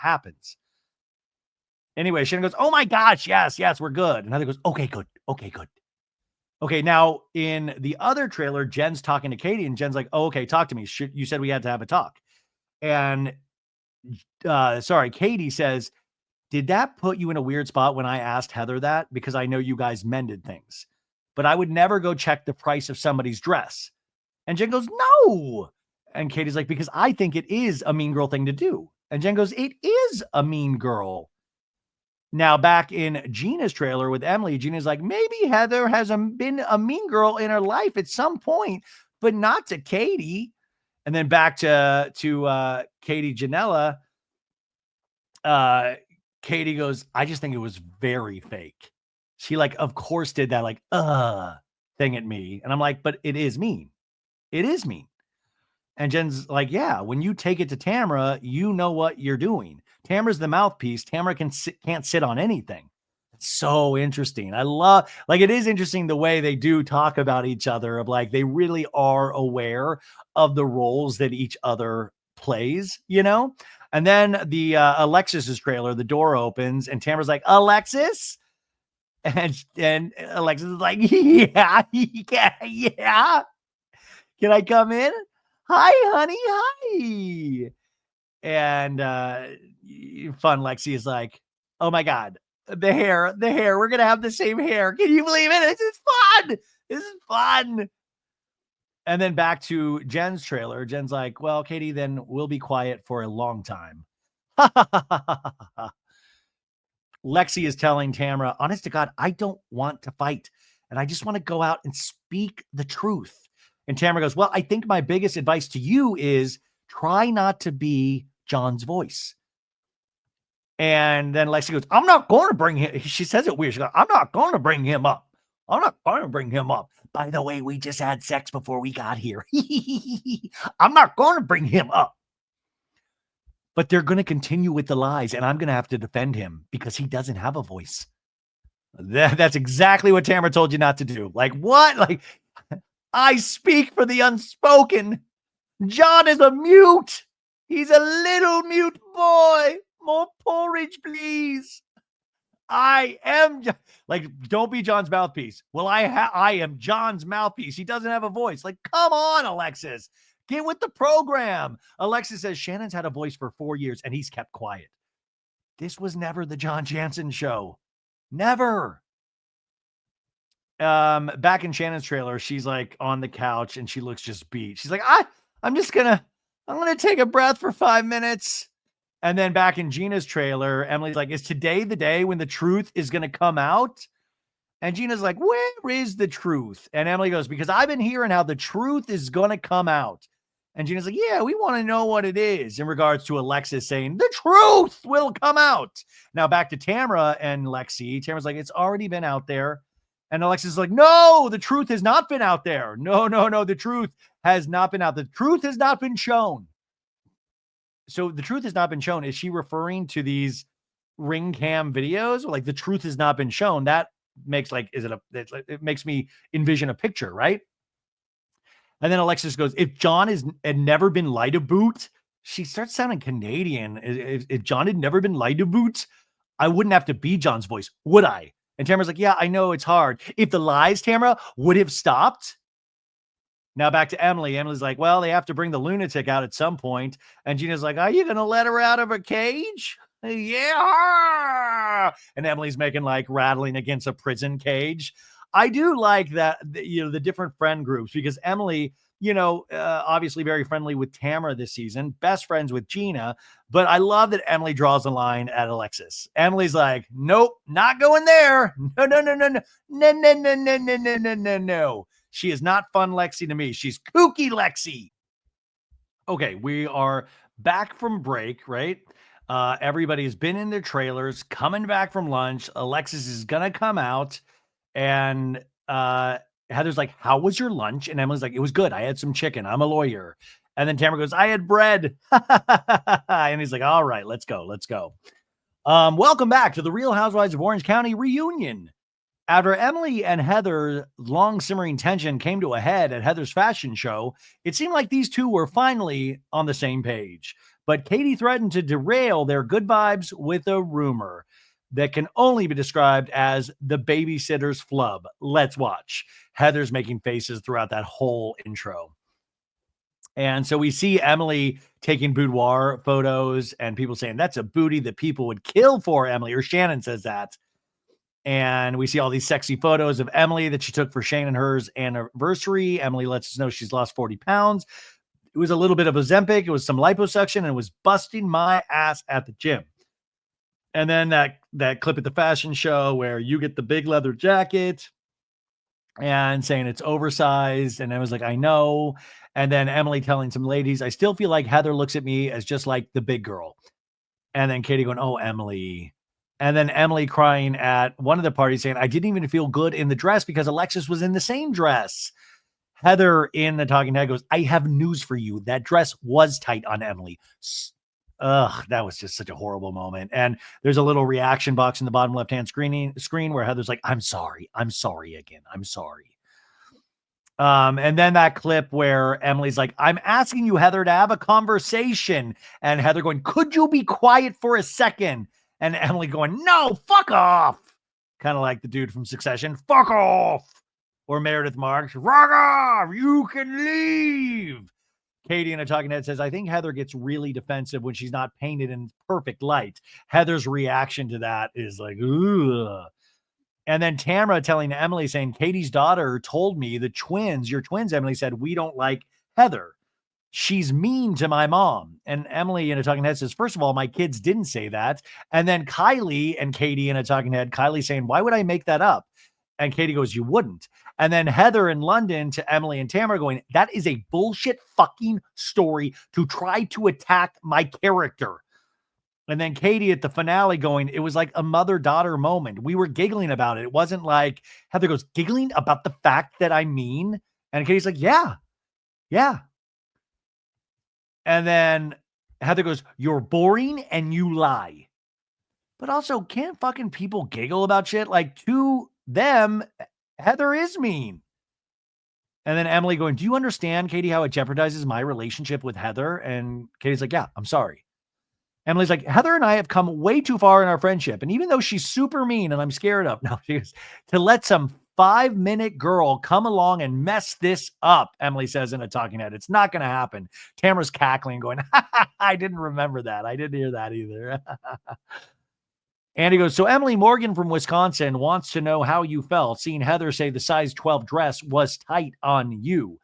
Anyway, Shannon goes, oh my gosh, yes, we're good. And Heather goes, okay, good. Okay, now in the other trailer, Jen's talking to Katie and Jen's like, oh, okay, talk to me. You said we had to have a talk. And Katie says, did that put you in a weird spot when I asked Heather that? Because I know you guys mended things, but I would never go check the price of somebody's dress. And Jen goes, no. And Katie's like, because I think it is a mean girl thing to do. And Jen goes, it is a mean girl. Now back in Gina's trailer with Emily, Gina's like, maybe Heather has been a mean girl in her life at some point, but not to Katie. And then back to Katie Janela, Katie goes, I just think it was very fake. She like, of course did that like, thing at me. And I'm like, but it is mean. It is mean. And Jen's like, yeah, when you take it to Tamra, you know what you're doing. Tamra's the mouthpiece. Tamra can't sit on anything. So interesting. I love, like, it is interesting the way they do talk about each other, of like, they really are aware of the roles that each other plays, you know? And then the Alexis's trailer, the door opens and Tamra's like, Alexis? And Alexis is like, yeah, yeah, yeah. Can I come in? Hi, honey. Hi. And fun Lexi is like, oh my God, the hair, we're gonna have the same hair. Can you believe it? This is fun. This is fun. And then back to Jen's trailer. Jen's like, well, Katie, then we'll be quiet for a long time. Lexi is telling Tamra, honest to God, I don't want to fight. And I just want to go out and speak the truth. And Tamra goes, well, I think my biggest advice to you is try not to be John's voice. And then Lexi goes, I'm not going to bring him. She says it weird. She goes, I'm not going to bring him up. I'm not going to bring him up. By the way, we just had sex before we got here. I'm not going to bring him up. But they're going to continue with the lies, and I'm going to have to defend him because he doesn't have a voice. That's exactly what Tamra told you not to do. Like, what? Like, I speak for the unspoken. John is a mute. He's a little mute boy. More porridge, please. I am like, don't be John's mouthpiece. Well, I am John's mouthpiece. He doesn't have a voice. Like, come on, Alexis. Get with the program. Alexis says Shannon's had a voice for 4 years and he's kept quiet. This was never the John Jansen show. Never. Back in Shannon's trailer, she's like on the couch and she looks just beat. She's like, I'm gonna take a breath for 5 minutes. And then back in Gina's trailer, Emily's like, is today the day when the truth is gonna come out? And Gina's like, where is the truth? And Emily goes, because I've been hearing how the truth is gonna come out. And Gina's like, yeah, we want to know what it is, in regards to Alexis saying the truth will come out. Now back to Tamra and Lexi. Tamra's like, it's already been out there. And Alexis is like, no, the truth has not been out there. No, the truth has not been out. The truth has not been shown. So the truth has not been shown. Is she referring to these ring cam videos? Like, the truth has not been shown. That makes like, it makes me envision a picture, right? And then Alexis goes, if John had never been lied about, she starts sounding Canadian. If John had never been lied about, I wouldn't have to be John's voice, would I? And Tamra's like, yeah, I know it's hard. If the lies, Tamra, would have stopped. Now back to Emily. Emily's like, well, they have to bring the lunatic out at some point. And Gina's like, are you going to let her out of her cage? Yeah. And Emily's making like rattling against a prison cage. I do like that, the different friend groups, because Emily, obviously very friendly with Tamra this season, best friends with Gina. But I love that Emily draws a line at Alexis. Emily's like, nope, not going there. No. She is not fun Lexi to me. She's kooky Lexi. Okay, we are back from break, right? Everybody's been in their trailers, coming back from lunch. Alexis is going to come out. And Heather's like, how was your lunch? And Emily's like, it was good. I had some chicken. I'm a lawyer. And then Tamra goes, I had bread. And he's like, all right, let's go. Welcome back to the Real Housewives of Orange County reunion. After Emily and Heather's long simmering tension came to a head at Heather's fashion show, it seemed like these two were finally on the same page. But Katie threatened to derail their good vibes with a rumor that can only be described as the babysitter's flub. Let's watch. Heather's making faces throughout that whole intro. And so we see Emily taking boudoir photos and people saying that's a booty that people would kill for, Emily, or Shannon says that. And we see all these sexy photos of Emily that she took for Shane and hers anniversary. Emily lets us know she's lost 40 pounds. It was a little bit of Ozempic. It was some liposuction, and it was busting my ass at the gym. And then that clip at the fashion show where you get the big leather jacket and saying it's oversized. And I was like, I know. And then Emily telling some ladies, I still feel like Heather looks at me as just like the big girl. And then Katie going, oh, Emily. And then Emily crying at one of the parties saying, I didn't even feel good in the dress because Alexis was in the same dress. Heather in the talking head goes, I have news for you. That dress was tight on Emily. Ugh, that was just such a horrible moment. And there's a little reaction box in the bottom left-hand screen where Heather's like, I'm sorry again. I'm sorry. And then that clip where Emily's like, I'm asking you, Heather, to have a conversation. And Heather going, could you be quiet for a second? And Emily going, no, fuck off. Kind of like the dude from Succession, fuck off. Or Meredith Marks, fuck off, you can leave. Katie in a talking head says, I think Heather gets really defensive when she's not painted in perfect light. Heather's reaction to that is like, ugh. And then Tamra telling Emily, saying, Katie's daughter told me the twins, your twins, Emily said, we don't like Heather. She's mean to my mom. And Emily in a talking head says, first of all, my kids didn't say that. And then Kylie and Katie in a talking head, Kylie saying, why would I make that up? And Katie goes, you wouldn't. And then Heather in London to Emily and Tamara going, that is a bullshit fucking story to try to attack my character. And then Katie at the finale going, it was like a mother-daughter moment. We were giggling about it. It wasn't like Heather goes, giggling about the fact that I'm mean. And Katie's like, yeah. And then Heather goes, you're boring and you lie. But also, can't fucking people giggle about shit? Like, to them, Heather is mean. And then Emily going, do you understand, Katie, how it jeopardizes my relationship with Heather? And Katie's like, yeah, I'm sorry. Emily's like, Heather and I have come way too far in our friendship. And even though she's super mean and I'm scared of, no, she goes, to let some 5-minute girl come along and mess this up, Emily says in a talking head. It's not going to happen. Tamara's cackling, going, I didn't remember that. I didn't hear that either. And he goes, so Emily Morgan from Wisconsin wants to know how you felt seeing Heather say the size 12 dress was tight on you.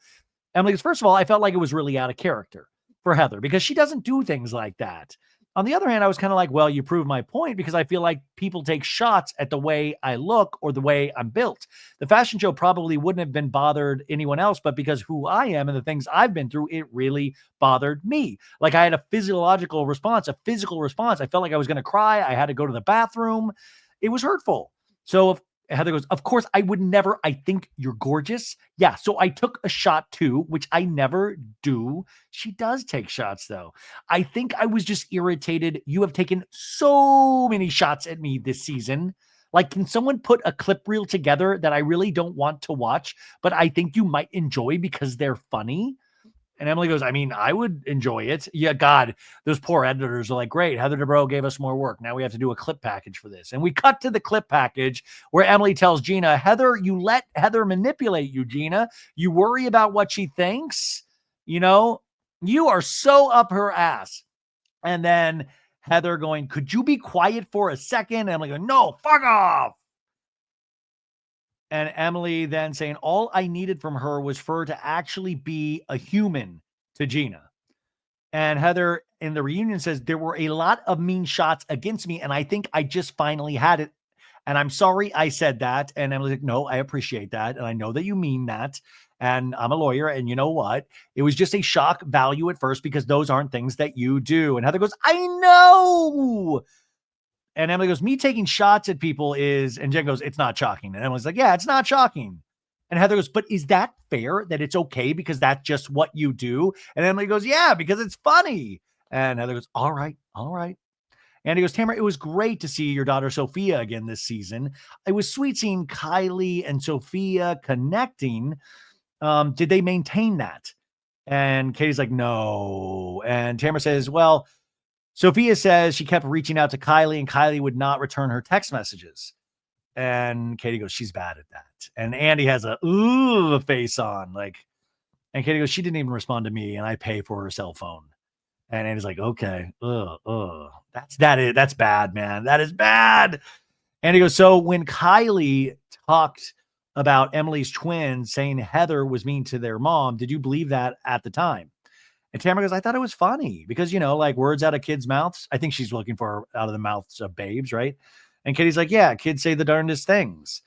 Emily goes, first of all, I felt like it was really out of character for Heather because she doesn't do things like that. On the other hand, I was kind of like, well, you proved my point because I feel like people take shots at the way I look or the way I'm built. The fashion show probably wouldn't have been bothered anyone else, but because who I am and the things I've been through, it really bothered me. Like I had a physical response. I felt like I was going to cry. I had to go to the bathroom. It was hurtful. So if Heather goes, of course, I would never. I think you're gorgeous. Yeah. So I took a shot too, which I never do. She does take shots though. I think I was just irritated. You have taken so many shots at me this season. Like, can someone put a clip reel together that I really don't want to watch, but I think you might enjoy because they're funny? And Emily goes, I mean, I would enjoy it. Yeah, God, those poor editors are like, great, Heather Dubrow gave us more work. Now we have to do a clip package for this. And we cut to the clip package where Emily tells Gina, Heather, you let Heather manipulate you, Gina. You worry about what she thinks. You know, you are so up her ass. And then Heather going, could you be quiet for a second? Emily going, no, fuck off. And Emily then saying, all I needed from her was for her to actually be a human to Gina. And Heather in the reunion says, there were a lot of mean shots against me. And I think I just finally had it. And I'm sorry I said that. And Emily's like, no, I appreciate that. And I know that you mean that. And I'm a lawyer. And you know what? It was just a shock value at first because those aren't things that you do. And Heather goes, I know. And Emily goes, me taking shots at people is, and Jen goes, it's not shocking. And Emily's like, yeah, it's not shocking. And Heather goes, but is that fair that it's okay because that's just what you do? And Emily goes, yeah, because it's funny. And Heather goes, all right. And he goes, Tamra, it was great to see your daughter Sophia again this season. It was sweet seeing Kylie and Sophia connecting. Did they maintain that? And Katie's like, no. And Tamra says, well, Sophia says she kept reaching out to Kylie and Kylie would not return her text messages. And Katie goes, she's bad at that. And Andy has a ooh face on. Like, and Katie goes, she didn't even respond to me and I pay for her cell phone. And Andy's like, okay, that's bad, man. That is bad. And he goes, so when Kylie talked about Emily's twins saying Heather was mean to their mom, did you believe that at the time? And Tamara goes, I thought it was funny because, you know, like words out of kids' mouths. I think she's looking for out of the mouths of babes, right? And Katie's like, yeah, kids say the darndest things.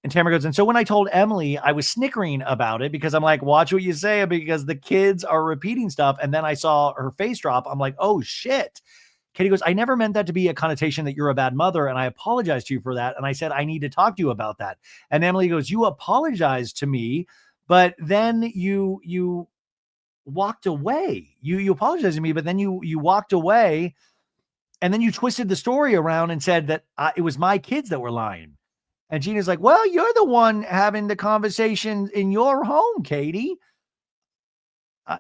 And Tamara goes, and so when I told Emily, I was snickering about it because I'm like, watch what you say because the kids are repeating stuff. And then I saw her face drop. I'm like, oh, shit. Katie goes, I never meant that to be a connotation that you're a bad mother. And I apologize to you for that. And I said, I need to talk to you about that. And Emily goes, you apologized to me, but then you walked away. You apologized to me, but then you walked away, and then you twisted the story around and said that it was my kids that were lying. And Gina's like, well, you're the one having the conversation in your home, Katie.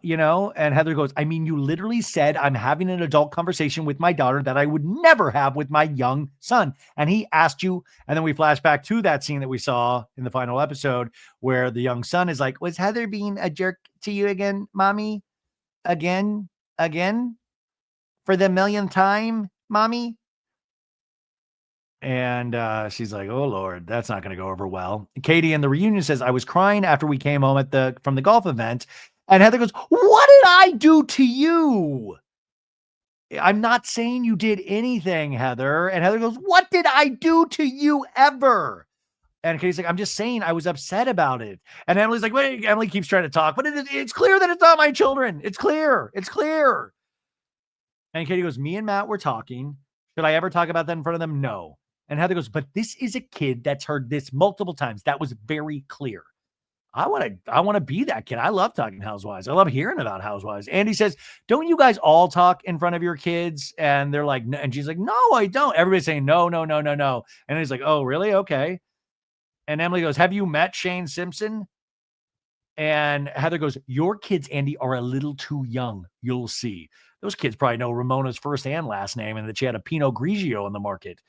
And Heather goes, I mean, you literally said I'm having an adult conversation with my daughter that I would never have with my young son. And he asked you. And then we flash back to that scene that we saw in the final episode where the young son is like, was Heather being a jerk to you again, mommy? Again, for the millionth time, mommy? And she's like, oh, Lord, that's not going to go over well. Katie in the reunion says, I was crying after we came home from the golf event. And Heather goes, what did I do to you? I'm not saying you did anything, Heather. And Heather goes, what did I do to you ever? And Katie's like, I'm just saying I was upset about it. And Emily's like, wait, Emily keeps trying to talk, but it's clear that it's not my children. It's clear. It's clear. And Katie goes, me and Matt were talking. Should I ever talk about that in front of them? No. And Heather goes, but this is a kid that's heard this multiple times. That was very clear. I want to be that kid. I love talking Housewives. I love hearing about Housewives. Andy says, don't you guys all talk in front of your kids? And they're like, and she's like, no, I don't. Everybody's saying, no. And he's like, oh, really? Okay. And Emily goes, have you met Shane Simpson? And Heather goes, your kids, Andy, are a little too young. You'll see. Those kids probably know Ramona's first and last name and that she had a Pinot Grigio in the market.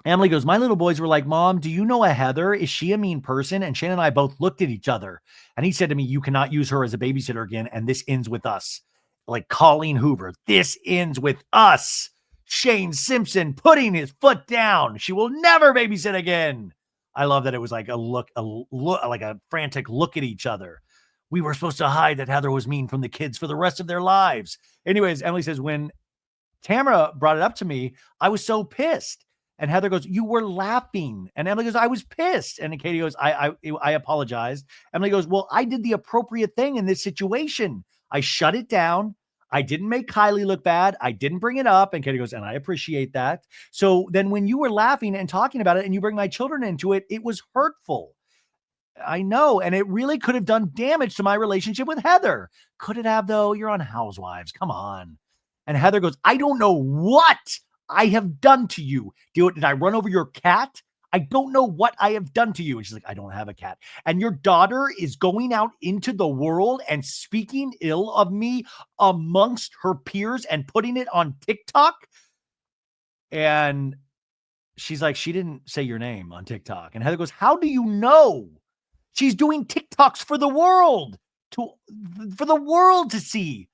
Emily goes, my little boys were like, Mom, do you know a Heather? Is she a mean person? And Shannon and I both looked at each other. And he said to me, you cannot use her as a babysitter again. And this ends with us. Like Colleen Hoover. This ends with us. Shane Simpson putting his foot down. She will never babysit again. I love that it was like a look, like a frantic look at each other. We were supposed to hide that Heather was mean from the kids for the rest of their lives. Anyways, Emily says, when Tamra brought it up to me, I was so pissed. And Heather goes, you were laughing. And Emily goes, I was pissed. And Katie goes, I apologized. Emily goes, well, I did the appropriate thing in this situation. I shut it down. I didn't make Kylie look bad. I didn't bring it up. And Katie goes, and I appreciate that. So then when you were laughing and talking about it and you bring my children into it, it was hurtful. I know. And it really could have done damage to my relationship with Heather. Could it have, though? You're on Housewives. Come on. And Heather goes, I don't know what I have done to you. Did I run over your cat? I don't know what I have done to you. And she's like, I don't have a cat. And your daughter is going out into the world and speaking ill of me amongst her peers and putting it on TikTok. And she's like, she didn't say your name on TikTok. And Heather goes, how do you know? She's doing TikToks for the world, for the world to see.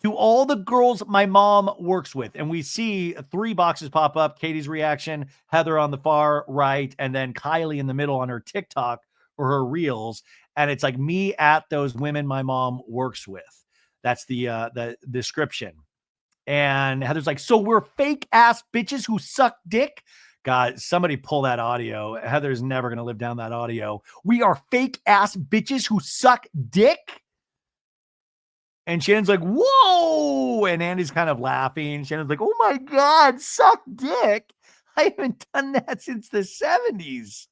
To all the girls my mom works with. And we see 3 boxes pop up. Katie's reaction, Heather on the far right, and then Kylie in the middle on her TikTok or her reels. And it's like me at those women my mom works with. That's the description. And Heather's like, so we're fake ass bitches who suck dick. God, somebody pull that audio. Heather's never going to live down that audio. We are fake ass bitches who suck dick. And Shannon's like, whoa. And Andy's kind of laughing. Shannon's like, oh my God, suck dick. I haven't done that since the 70s.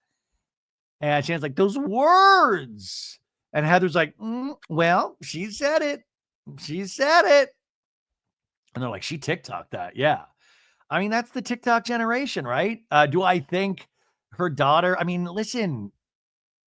And Shannon's like, those words. And Heather's like, well, she said it. She said it. And they're like, she TikToked that. Yeah. I mean, that's the TikTok generation, right? Do I think her daughter, I mean, listen,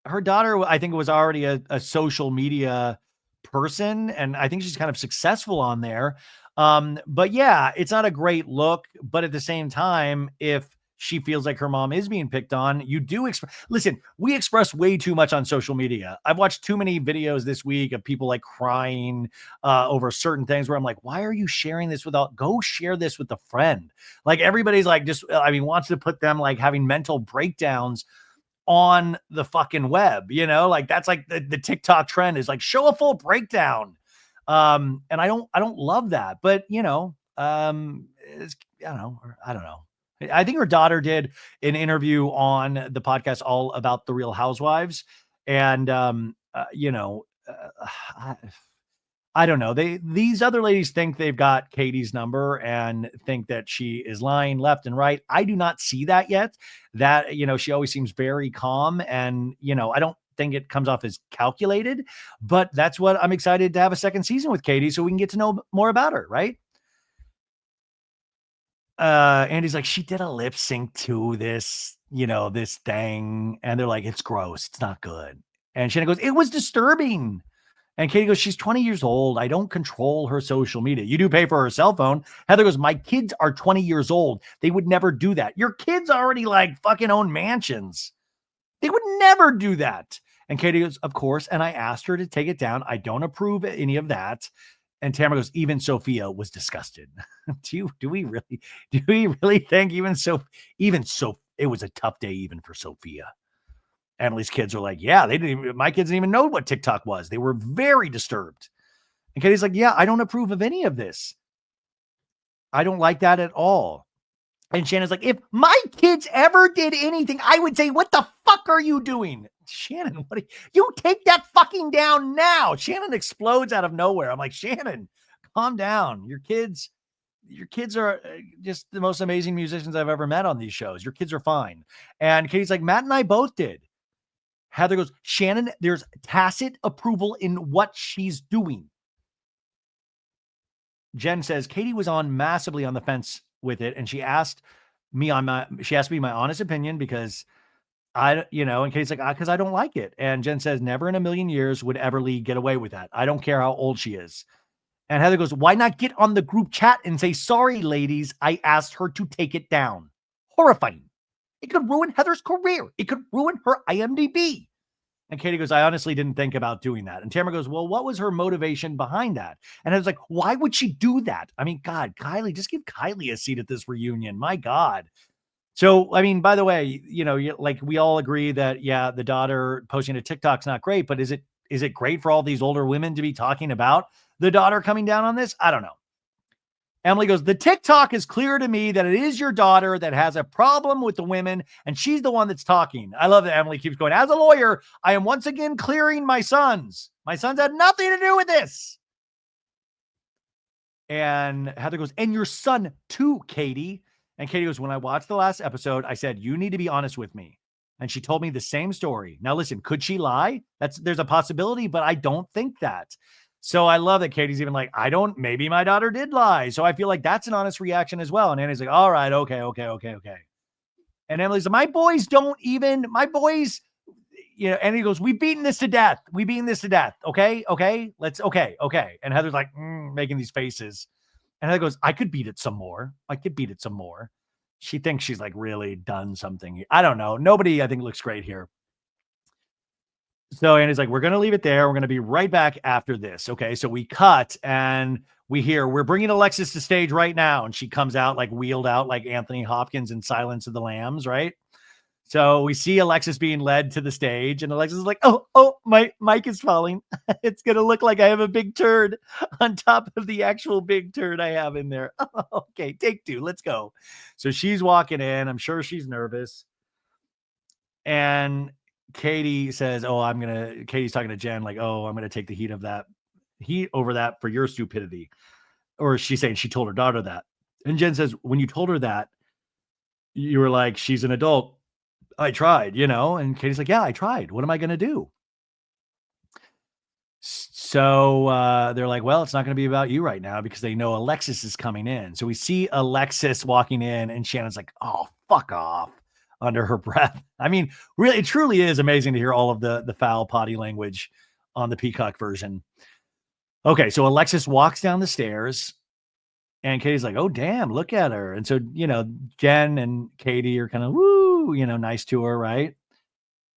her daughter, I think, was already a social media person, and I think she's kind of successful on there. But yeah, it's not a great look, but at the same time, if she feels like her mom is being picked on, you do listen, we express way too much on social media. I've watched too many videos this week of people like crying over certain things where I'm like, why are you sharing this go share this with a friend? Like everybody's like, wants to put them like having mental breakdowns on the fucking web, like that's like the TikTok trend is like show a full breakdown. And I don't love that, but I don't know. I think her daughter did an interview on the podcast all about the Real Housewives. And, I don't know. These other ladies think they've got Katie's number and think that she is lying left and right. I do not see that yet. That, she always seems very calm. And, I don't think it comes off as calculated, but that's what I'm excited to have a second season with Katie so we can get to know more about her, right? Andy's like, she did a lip sync to this, this thing. And they're like, it's gross. It's not good. And Shannon goes, it was disturbing. And Katie goes, she's 20 years old. I don't control her social media. You do pay for her cell phone. Heather goes, my kids are 20 years old. They would never do that. Your kids already like fucking own mansions. They would never do that. And Katie goes, of course. And I asked her to take it down. I don't approve any of that. And Tamra goes, even Sophia was disgusted. do we really think even so, it was a tough day even for Sophia. Emily's kids are like, yeah, my kids didn't even know what TikTok was. They were very disturbed. And Katie's like, yeah, I don't approve of any of this. I don't like that at all. And Shannon's like, if my kids ever did anything, I would say, what the fuck are you doing? Shannon, you take that fucking down now. Shannon explodes out of nowhere. I'm like, Shannon, calm down. Your kids are just the most amazing musicians I've ever met on these shows. Your kids are fine. And Katie's like, Matt and I both did. Heather goes, Shannon, there's tacit approval in what she's doing. Jen says, Katie was massively on the fence with it. And she asked me my honest opinion because and Katie's like, because I don't like it. And Jen says, never in a million years would Everly get away with that. I don't care how old she is. And Heather goes, why not get on the group chat and say, sorry, ladies, I asked her to take it down. Horrifying. It could ruin Heather's career. It could ruin her IMDb. And Katie goes, I honestly didn't think about doing that. And Tamra goes, well, what was her motivation behind that? And I was like, why would she do that? I mean, God, Kylie, just give Kylie a seat at this reunion. My God. So, I mean, by the way, like we all agree that, yeah, the daughter posting a TikTok's not great, but is it great for all these older women to be talking about the daughter coming down on this? I don't know. Emily goes, the TikTok is clear to me that it is your daughter that has a problem with the women, and she's the one that's talking. I love that Emily keeps going, as a lawyer, I am once again clearing my sons. My sons had nothing to do with this. And Heather goes, and your son too, Katie. And Katie goes, when I watched the last episode, I said, you need to be honest with me. And she told me the same story. Now, listen, could she lie? There's a possibility, but I don't think that. So I love that Katie's even like, maybe my daughter did lie. So I feel like that's an honest reaction as well. And Annie's like, all right, okay. And Emily's like, my boys, Annie goes, we've beaten this to death. Okay. And Heather's like, making these faces. And Heather goes, I could beat it some more. She thinks she's like really done something. I don't know. Nobody, I think, looks great here. So Annie's like, we're going to leave it there. We're going to be right back after this. Okay. So we cut and we hear, we're bringing Alexis to stage right now. And she comes out like wheeled out like Anthony Hopkins in Silence of the Lambs. Right. So we see Alexis being led to the stage and Alexis is like, oh, my mic is falling. It's going to look like I have a big turd on top of the actual big turd I have in there. Okay. Take two. Let's go. So she's walking in. I'm sure she's nervous. And Katie says, Katie's talking to Jen, like, I'm going to take the heat over that for your stupidity. Or she's saying she told her daughter that. And Jen says, when you told her that, you were like, she's an adult. I tried, and Katie's like, yeah, I tried. What am I going to do? So they're like, well, it's not going to be about you right now because they know Alexis is coming in. So we see Alexis walking in and Shannon's like, oh, fuck off. Under her breath. I mean, really, it truly is amazing to hear all of the foul potty language on the Peacock version. Okay, so Alexis walks down the stairs and Katie's like, oh, damn, look at her. And so, Jen and Katie are kind of, woo, nice to her, right?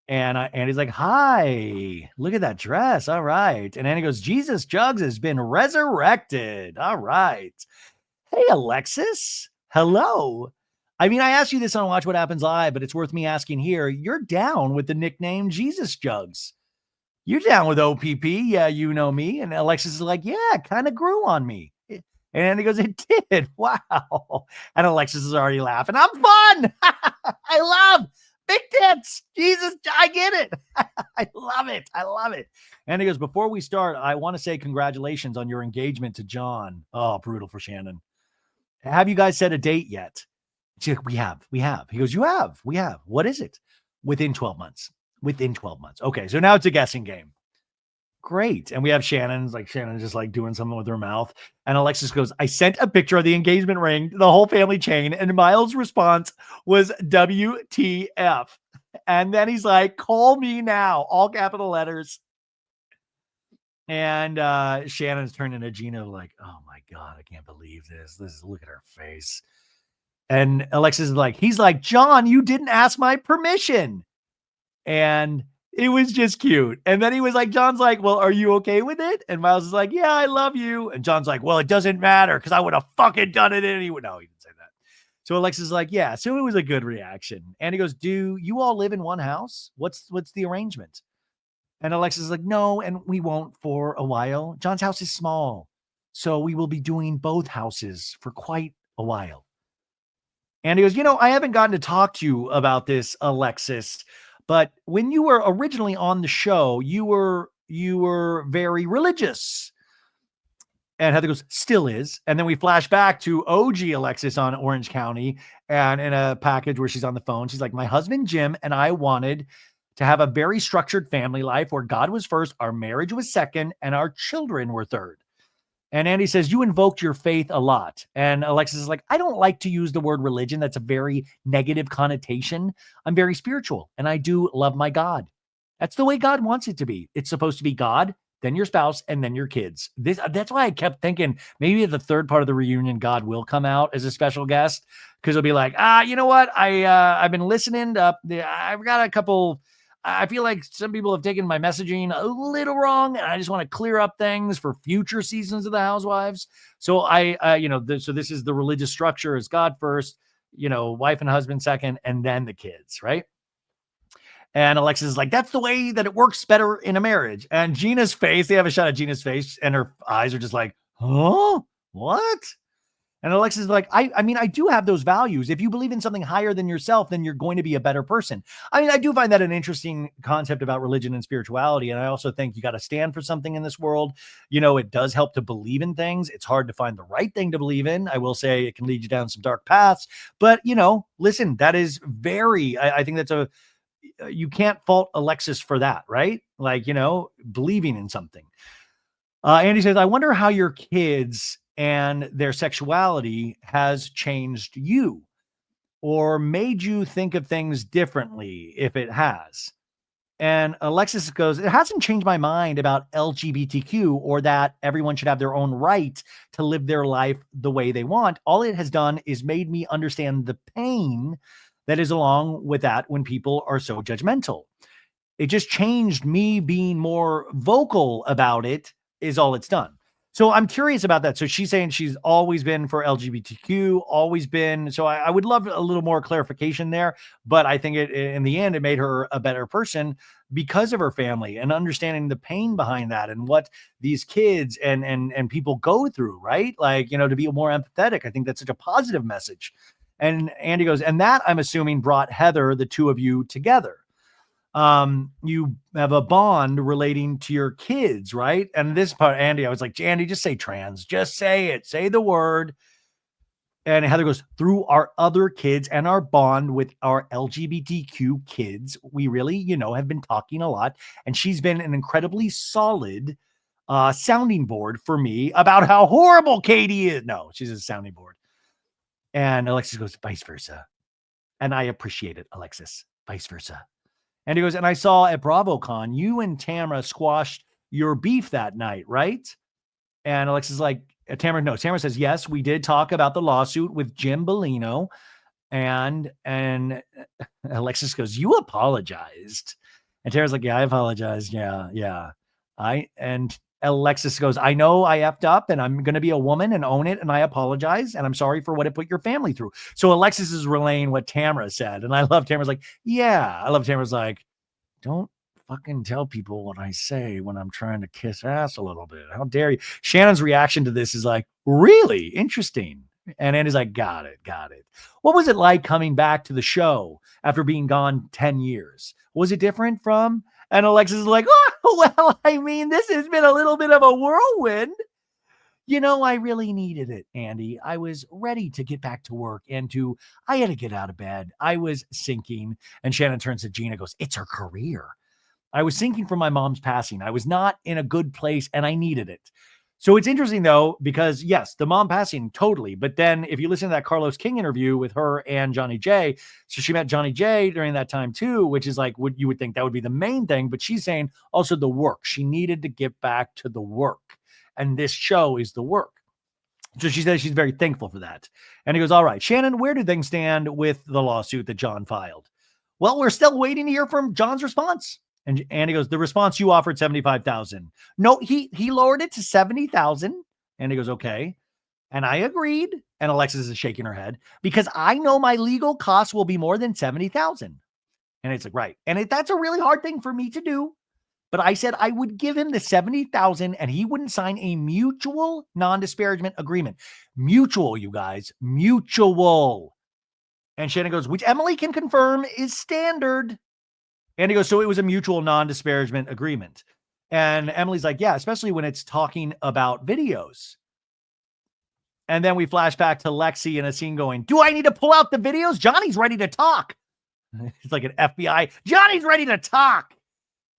And Andy's like, hi, look at that dress. All right. And Andy goes, Jesus, Jugs has been resurrected. All right. Hey, Alexis. Hello. I mean, I asked you this on Watch What Happens Live, but it's worth me asking here. You're down with the nickname Jesus Jugs. You're down with OPP. Yeah, you know me. And Alexis is like, yeah, it kind of grew on me. And he goes, it did. Wow. And Alexis is already laughing. I'm fun. I love big tits. Jesus, I get it. I love it. And he goes, before we start, I want to say congratulations on your engagement to John. Oh, brutal for Shannon. Have you guys set a date yet? She's like, we have. He goes, you have? We have. What is it? Within 12 months. Within 12 months. Okay, so now it's a guessing game. Great. And we have Shannon's just like doing something with her mouth. And Alexis goes, I sent a picture of the engagement ring to the whole family chain. And Miles' response was WTF. And then he's like, call me now, all capital letters. And Shannon's turning to Gina like, oh my God, I can't believe this. Look at her face. And Alexis is like, he's like, John, you didn't ask my permission. And it was just cute. And then he was like, John's like, well, are you okay with it? And Miles is like, yeah, I love you. And John's like, well, it doesn't matter because I would have fucking done it anyway. No, he didn't say that. So Alexis is like, yeah. So it was a good reaction. And he goes, do you all live in one house? What's the arrangement? And Alexis is like, no, and we won't for a while. John's house is small. So we will be doing both houses for quite a while. And he goes, I haven't gotten to talk to you about this, Alexis. But when you were originally on the show, you were very religious. And Heather goes, still is. And then we flash back to OG Alexis on Orange County and in a package where she's on the phone. She's like, my husband, Jim, and I wanted to have a very structured family life where God was first, our marriage was second, and our children were third. And Andy says, you invoked your faith a lot. And Alexis is like, I don't like to use the word religion. That's a very negative connotation. I'm very spiritual and I do love my God. That's the way God wants it to be. It's supposed to be God, then your spouse, and then your kids. That's why I kept thinking maybe the third part of the reunion, God will come out as a special guest because it'll be like, you know what? I've been listening to, I've got a couple. I feel like some people have taken my messaging a little wrong, and I just want to clear up things for future seasons of the Housewives. So so this is the religious structure is God first, wife and husband second, and then the kids, right? And Alexis is like, that's the way that it works better in a marriage. And Gina's face, they have a shot of Gina's face, and her eyes are just like, huh? What? And Alexis is like, I mean, I do have those values. If you believe in something higher than yourself, then you're going to be a better person. I mean, I do find that an interesting concept about religion and spirituality. And I also think you got to stand for something in this world. It does help to believe in things. It's hard to find the right thing to believe in. I will say it can lead you down some dark paths. But, listen, that is I think that's you can't fault Alexis for that, right? Like, believing in something. Andy says, I wonder how your kids and their sexuality has changed you or made you think of things differently if it has. And Alexis goes, it hasn't changed my mind about LGBTQ or that everyone should have their own right to live their life the way they want. All it has done is made me understand the pain that is along with that when people are so judgmental. It just changed me being more vocal about it is all it's done. So I'm curious about that. So she's saying she's always been for LGBTQ, always been. So I would love a little more clarification there. But I think in the end, it made her a better person because of her family and understanding the pain behind that and what these kids and people go through, right? Like, to be more empathetic. I think that's such a positive message. And Andy goes, and that I'm assuming brought Heather, the two of you together. You have a bond relating to your kids, right? And this part, Andy, I was like, Andy, just say trans, just say it, say the word. And Heather goes, through our other kids and our bond with our LGBTQ kids, we really, have been talking a lot. And she's been an incredibly solid sounding board for me about how horrible Katie is. No, she's a sounding board. And Alexis goes, vice versa. And I appreciate it, Alexis, vice versa. And he goes, and I saw at BravoCon, you and Tamra squashed your beef that night, right? And Alexis is like, Tamra says, yes, we did talk about the lawsuit with Jim Bellino. And Alexis goes, you apologized. And Tamra's like, yeah, I apologized. Yeah. And Alexis goes, I know I effed up and I'm going to be a woman and own it. And I apologize. And I'm sorry for what it put your family through. So Alexis is relaying what Tamra said. And I love Tamra's like, yeah. I love Tamra's like, don't fucking tell people what I say when I'm trying to kiss ass a little bit. How dare you? Shannon's reaction to this is like, really interesting. And Andy's like, got it. What was it like coming back to the show after being gone 10 years? Was it different from? And Alexis is like, oh, well, I mean, this has been a little bit of a whirlwind. I really needed it, Andy. I was ready to get back to work I had to get out of bed. I was sinking. And Shannon turns to Gina and goes, it's her career. I was sinking from my mom's passing. I was not in a good place and I needed it. So it's interesting though, because yes, the mom passing totally. But then if you listen to that Carlos King interview with her and Johnny J, so she met Johnny J during that time too, which is like what you would think that would be the main thing. But she's saying also the work. She needed to get back to the work. And this show is the work. So she says she's very thankful for that. And he goes, all right, Shannon, where do things stand with the lawsuit that John filed? Well, we're still waiting to hear from John's response. And Andy goes, the response you offered 75,000. No, he lowered it to 70,000. And he goes, okay. And I agreed. And Alexis is shaking her head because I know my legal costs will be more than 70,000. And it's like, right. And that's a really hard thing for me to do. But I said I would give him the 70,000 and he wouldn't sign a mutual non-disparagement agreement. Mutual, you guys, mutual. And Shannon goes, which Emily can confirm is standard. And he goes, so it was a mutual non-disparagement agreement. And Emily's like, yeah, especially when it's talking about videos. And then we flash back to Lexi in a scene going, do I need to pull out the videos? Johnny's ready to talk. It's like an FBI. Johnny's ready to talk.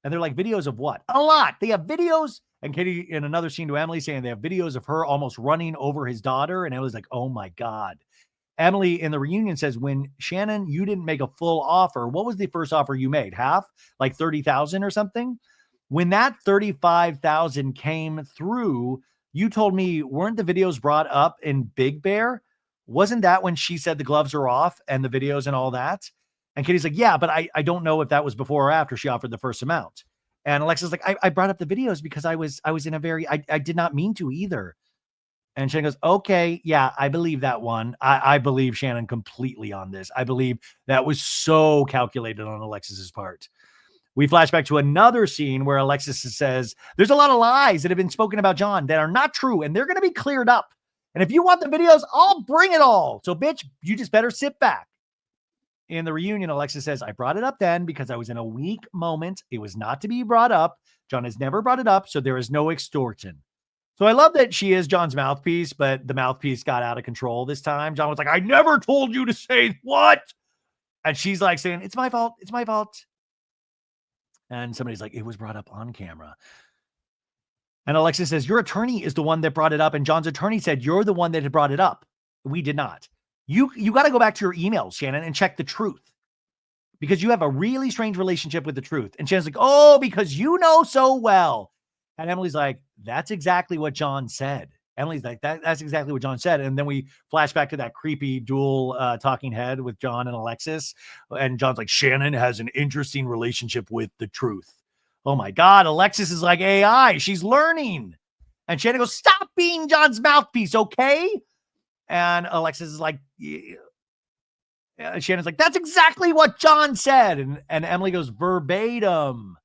And they're like, videos of what? A lot. They have videos. And Katie in another scene to Emily saying they have videos of her almost running over his daughter. And Emily's like, oh my God. Emily in the reunion says, when Shannon, you didn't make a full offer. What was the first offer you made? Half? Like 30,000 or something? When that 35,000 came through, you told me, weren't the videos brought up in Big Bear? Wasn't that when she said the gloves are off and the videos and all that? And Kitty's like, yeah, but I don't know if that was before or after she offered the first amount. And Alexis like, I brought up the videos because I was in a very, I did not mean to either. And Shannon goes, okay, yeah, I believe that one. I believe Shannon completely on this. I believe that was so calculated on Alexis's part. We flash back to another scene where Alexis says, there's a lot of lies that have been spoken about John that are not true, and they're going to be cleared up. And if you want the videos, I'll bring it all. So, bitch, you just better sit back. In the reunion, Alexis says, I brought it up then because I was in a weak moment. It was not to be brought up. John has never brought it up, so there is no extortion. So I love that she is John's mouthpiece, but the mouthpiece got out of control this time. John was like, I never told you to say what? And she's like saying, it's my fault. It's my fault. And somebody's like, it was brought up on camera. And Alexis says, your attorney is the one that brought it up. And John's attorney said, you're the one that had brought it up. We did not. You got to go back to your emails, Shannon, and check the truth. Because you have a really strange relationship with the truth. And Shannon's like, oh, because you know so well. And Emily's like, that's exactly what John said. Emily's like, that's exactly what John said. And then we flash back to that creepy dual talking head with John and Alexis. And John's like, Shannon has an interesting relationship with the truth. Oh my God, Alexis is like AI. She's learning. And Shannon goes, stop being John's mouthpiece, okay? And Alexis is like, yeah. Shannon's like, that's exactly what John said. And Emily goes, verbatim.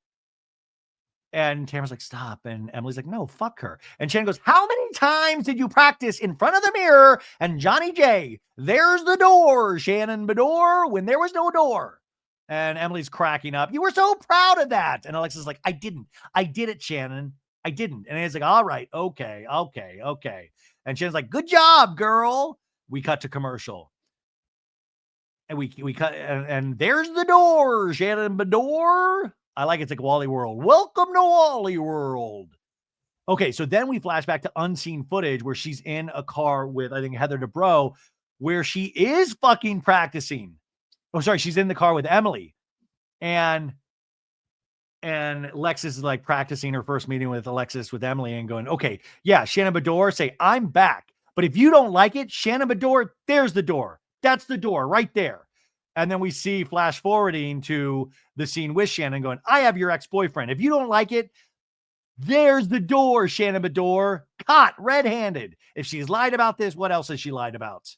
And Tamra's like, stop. And Emily's like, no, fuck her. And Shannon goes, how many times did you practice in front of the mirror? And Johnny J, there's the door, Shannon Bedore, when there was no door. And Emily's cracking up. You were so proud of that. And Alexis is like, I didn't. I did it, Shannon. I didn't. And he's like, all right, okay. And Shannon's like, good job, girl. We cut to commercial. And we cut, and there's the door, Shannon Bedore. I like it's like Wally World. Welcome to Wally World. Okay, so then we flash back to unseen footage where she's in a car with, I think, Heather Dubrow, where she is fucking practicing. Oh, sorry, she's in the car with Emily. And Lexis is like practicing her first meeting with Alexis with Emily and going, okay, yeah, Shannon Bedore, say, I'm back. But if you don't like it, Shannon Bedore, there's the door. That's the door right there. And then we see flash forwarding to the scene with Shannon going, I have your ex-boyfriend. If you don't like it, there's the door, Shannon Bedore. Caught red-handed. If she's lied about this, what else has she lied about?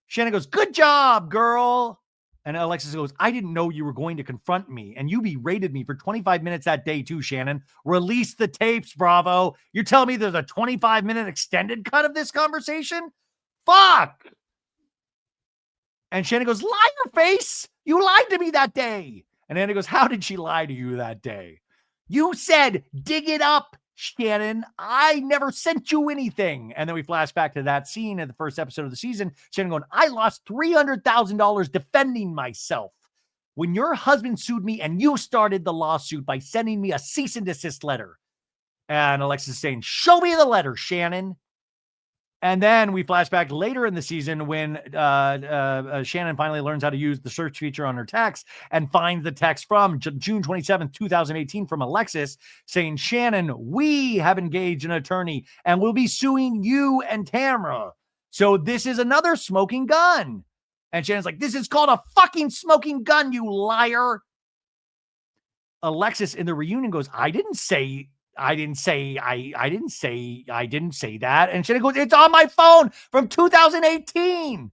Shannon goes, good job, girl. And Alexis goes, I didn't know you were going to confront me. And you berated me for 25 minutes that day too, Shannon. Release the tapes, Bravo. You're telling me there's a 25-minute extended cut of this conversation? Fuck. And Shannon goes, liar face. You lied to me that day. And Andy goes, how did she lie to you that day? You said, dig it up, Shannon, I never sent you anything. And then we flash back to that scene in the first episode of the season. Shannon going, I lost $300,000 defending myself when your husband sued me and you started the lawsuit by sending me a cease and desist letter. And Alexis saying, show me the letter, Shannon. And then we flash back later in the season when Shannon finally learns how to use the search feature on her text and finds the text from June 27th, 2018 from Alexis saying, Shannon, we have engaged an attorney and we'll be suing you and Tamra. So this is another smoking gun. And Shannon's like, this is called a fucking smoking gun, you liar. Alexis in the reunion goes, I didn't say that. And Shannon goes, it's on my phone from 2018.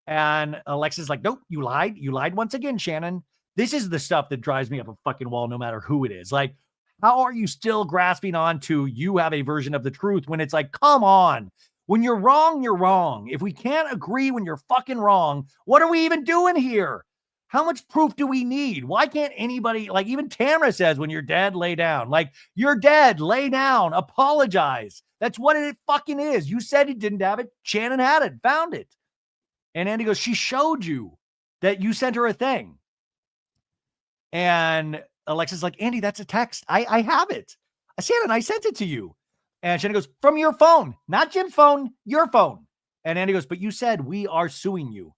And Alexis is like, nope, you lied. You lied once again, Shannon. This is the stuff that drives me up a fucking wall, no matter who it is. Like, how are you still grasping on to you have a version of the truth when it's like, come on, when you're wrong, you're wrong. If we can't agree when you're fucking wrong, what are we even doing here? How much proof do we need? Why can't anybody, like even Tamra says, when you're dead, lay down. Like, you're dead, lay down, apologize. That's what it fucking is. You said you didn't have it. Shannon had it, found it. And Andy goes, she showed you that you sent her a thing. And Alexis like, Andy, that's a text. I have it. Shannon, I sent it to you. And Shannon goes, from your phone, not Jim's phone, your phone. And Andy goes, but you said we are suing you.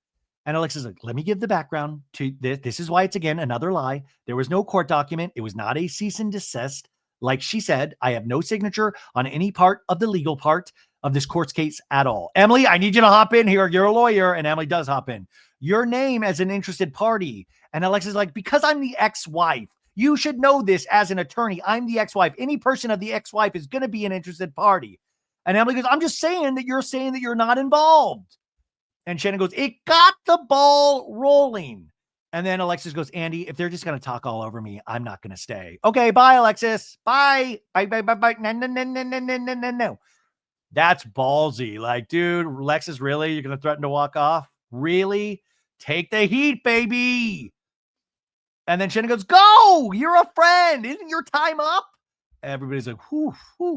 And Alexis is like, let me give the background to this. This is why it's, again, another lie. There was no court document. It was not a cease and desist. Like she said, I have no signature on any part of the legal part of this court's case at all. Emily, I need you to hop in here. You're a lawyer. And Emily does hop in. Your name as an interested party. And Alexis is like, because I'm the ex-wife. You should know this as an attorney. I'm the ex-wife. Any person of the ex-wife is going to be an interested party. And Emily goes, I'm just saying that you're not involved. And Shannon goes, it got the ball rolling. And then Alexis goes, Andy, if they're just going to talk all over me, I'm not going to stay. Okay, bye, Alexis. Bye. Bye. No. That's ballsy. Like, dude, Alexis, really? You're going to threaten to walk off? Really? Take the heat, baby. And then Shannon goes, go. You're a friend. Isn't your time up? Everybody's like, whoo.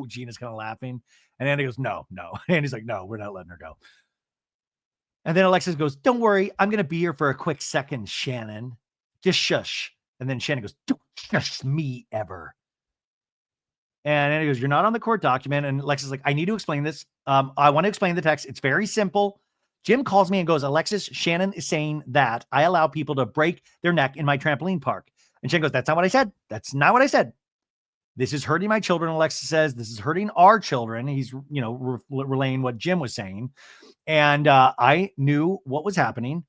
Gina's kind of laughing. And Andy goes, no. Andy's like, no, we're not letting her go. And then Alexis goes, don't worry, I'm going to be here for a quick second, Shannon. Just shush. And then Shannon goes, don't shush me ever. And Andy goes, you're not on the court document. And Alexis is like, I need to explain this. I want to explain the text. It's very simple. Jim calls me and goes, Alexis, Shannon is saying that I allow people to break their neck in my trampoline park. And Shannon goes, that's not what I said. That's not what I said. This is hurting my children, Alexis says. This is hurting our children. He's, relaying what Jim was saying. And I knew what was happening.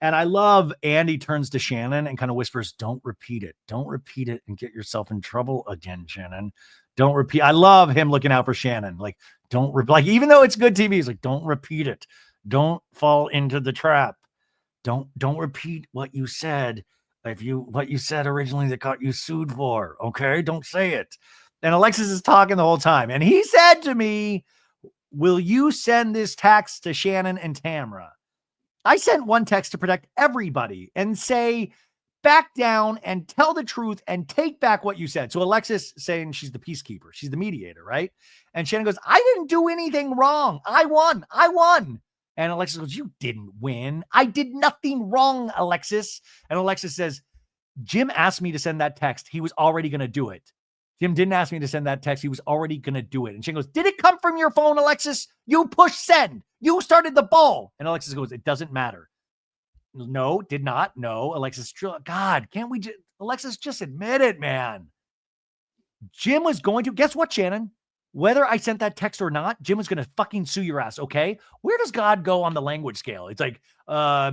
And I love Andy turns to Shannon and kind of whispers, don't repeat it. Don't repeat it and get yourself in trouble again, Shannon. Don't repeat. I love him looking out for Shannon. Like, even though it's good TV, he's like, don't repeat it. Don't fall into the trap. Don't repeat what you said. What you said originally that got you sued for. Okay. Don't say it. And Alexis is talking the whole time. And he said to me, will you send this text to Shannon and Tamra? I sent one text to protect everybody and say, back down and tell the truth and take back what you said. So Alexis saying she's the peacekeeper. She's the mediator, right? And Shannon goes, I didn't do anything wrong. I won. And Alexis goes, you didn't win. I did nothing wrong, Alexis. And Alexis says, Jim asked me to send that text. He was already going to do it. Jim didn't ask me to send that text. He was already going to do it. And Shannon goes, did it come from your phone, Alexis? You pushed send. You started the ball. And Alexis goes, it doesn't matter. No, did not. No, Alexis. God, can't we just, Alexis, just admit it, man. Jim was going to, guess what, Shannon? Whether I sent that text or not, Jim was going to fucking sue your ass, okay? Where does God go on the language scale? It's like,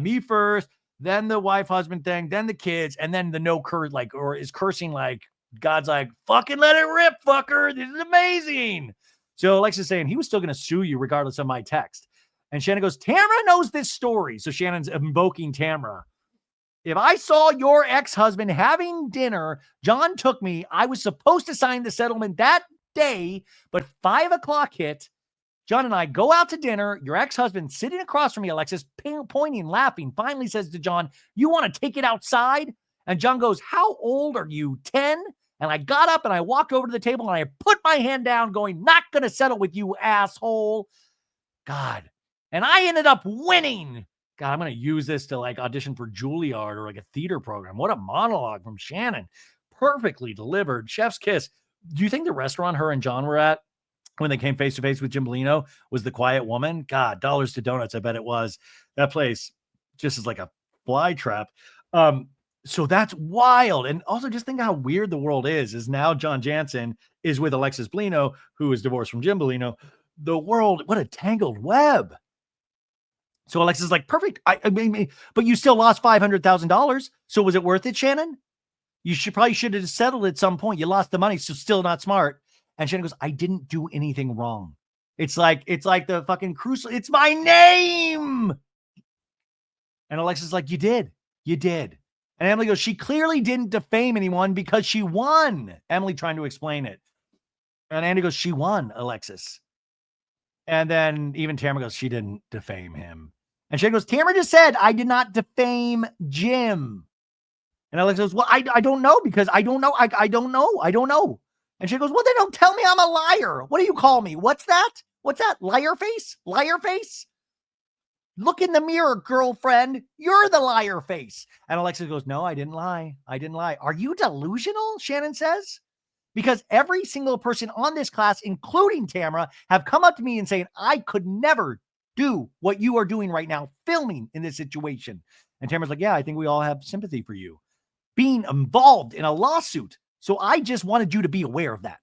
me first, then the wife, husband thing, then the kids, and then the no curse, like, or is cursing like, God's like, fucking let it rip, fucker. This is amazing. So Alexis saying he was still going to sue you regardless of my text. And Shannon goes, Tamra knows this story. So Shannon's invoking Tamra. If I saw your ex-husband having dinner, John took me. I was supposed to sign the settlement that day, but 5 o'clock hit. John and I go out to dinner. Your ex-husband sitting across from me, Alexis, pointing, laughing, finally says to John, you want to take it outside? And John goes, how old are you, 10? And I got up and I walked over to the table and I put my hand down going, not going to settle with you, asshole. God. And I ended up winning. God, I'm going to use this to like audition for Juilliard or like a theater program. What a monologue from Shannon. Perfectly delivered. Chef's kiss. Do you think the restaurant her and John were at when they came face to face with Jim Bellino was the Quiet Woman? God, dollars to donuts. I bet it was. That place just is like a fly trap. So that's wild. And also just think how weird the world is now John Jansen is with Alexis Bellino, who is divorced from Jim Bellino. The world, what a tangled web. So Alexis is like, perfect. I mean, but you still lost $500,000. So was it worth it, Shannon? You probably should have settled at some point. You lost the money, so still not smart. And Shannon goes, I didn't do anything wrong. It's like the fucking crucial. It's my name. And Alexis is like, you did. And Emily goes, she clearly didn't defame anyone because she won. Emily trying to explain it. And Andy goes, she won, Alexis. And then even Tamra goes, she didn't defame him. And Shannon goes, Tamra just said, I did not defame Jim. And Alex goes, well, I don't know because I don't know. I don't know. And she goes, well, then don't tell me I'm a liar. What do you call me? What's that? Liar face? Look in the mirror, girlfriend. You're the liar face. And Alexis goes, no, I didn't lie. Are you delusional? Shannon says. Because every single person on this class, including Tamra, have come up to me and saying, I could never do what you are doing right now, filming in this situation. And Tamra's like, yeah, I think we all have sympathy for you being involved in a lawsuit. So I just wanted you to be aware of that.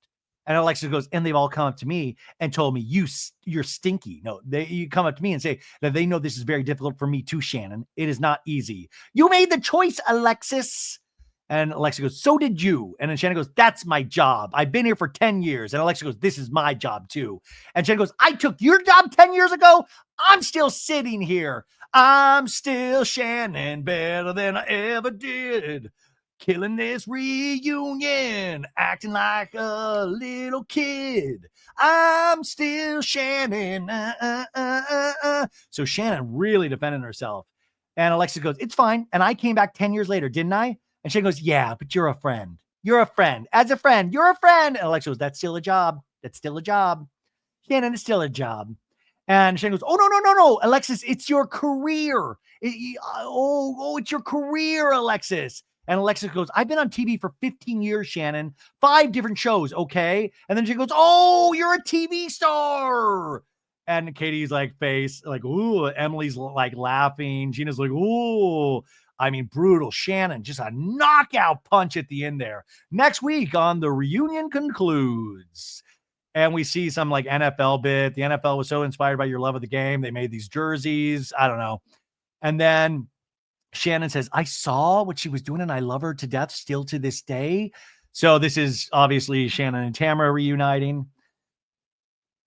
And Alexis goes, and they've all come up to me and told me you're stinky. No, you come up to me and say that they know this is very difficult for me too, Shannon. It is not easy. You made the choice, Alexis. And Alexis goes, so did you. And then Shannon goes, that's my job. I've been here for 10 years. And Alexis goes, this is my job too. And Shannon goes, I took your job 10 years ago. I'm still sitting here. I'm still Shannon, better than I ever did. Killing this reunion, acting like a little kid. I'm still Shannon. So Shannon really defending herself. And Alexis goes, it's fine. And I came back 10 years later, didn't I? And Shannon goes, yeah, but you're a friend. As a friend, you're a friend. And Alexis goes, that's still a job. Shannon, it's still a job. And Shannon goes, oh, no. Alexis, it's your career. It's your career, Alexis. And Alexis goes, I've been on TV for 15 years, Shannon. 5 different shows, okay? And then she goes, oh, you're a TV star. And Katie's like face, like, ooh. Emily's like laughing. Gina's like, ooh. I mean, brutal. Shannon, just a knockout punch at the end there. Next week on The Reunion Concludes. And we see some like NFL bit. The NFL was so inspired by your love of the game. They made these jerseys. I don't know. And then Shannon says, I saw what she was doing and I love her to death still to this day. So this is obviously Shannon and Tamra reuniting.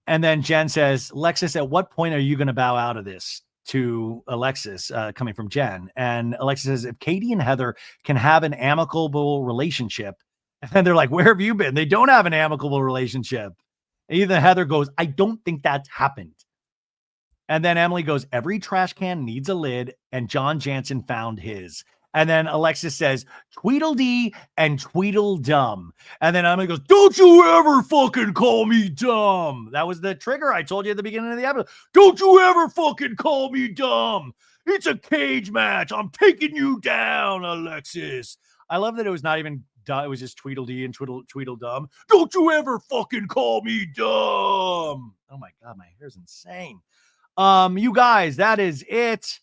And then Jen says, Alexis, at what point are you going to bow out of this? To Alexis, coming from Jen. And Alexis says, if Katie and Heather can have an amicable relationship, and they're like, where have you been? They don't have an amicable relationship. And even Heather goes, I don't think that's happened. And then Emily goes, every trash can needs a lid, and John Jansen found his. And then Alexis says, Tweedledee and Tweedledum. And then Emily goes, don't you ever fucking call me dumb. That was the trigger I told you at the beginning of the episode. Don't you ever fucking call me dumb. It's a cage match. I'm taking you down, Alexis. I love that it was not even dumb. It was just Tweedledee and Tweedledum. Don't you ever fucking call me dumb. Oh my God, my hair's insane. You guys, that is it.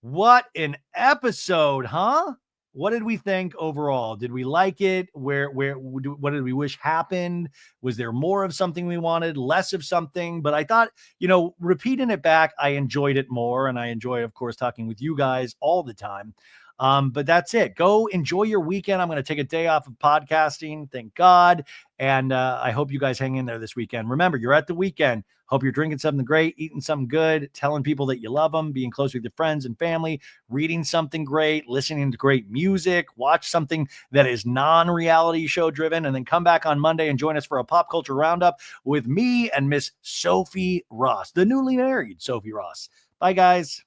What an episode, huh? What did we think overall? Did we like it? What did we wish happened? Was there more of something we wanted, less of something? But I thought, repeating it back, I enjoyed it more. And I enjoy, of course, talking with you guys all the time. But that's it. Go enjoy your weekend. I'm going to take a day off of podcasting. Thank God. And I hope you guys hang in there this weekend. Remember, you're at the weekend. Hope you're drinking something great, eating something good, telling people that you love them, being close with your friends and family, reading something great, listening to great music, watch something that is non-reality show driven, and then come back on Monday and join us for a pop culture roundup with me and Miss Sophie Ross, the newly married Sophie Ross. Bye, guys.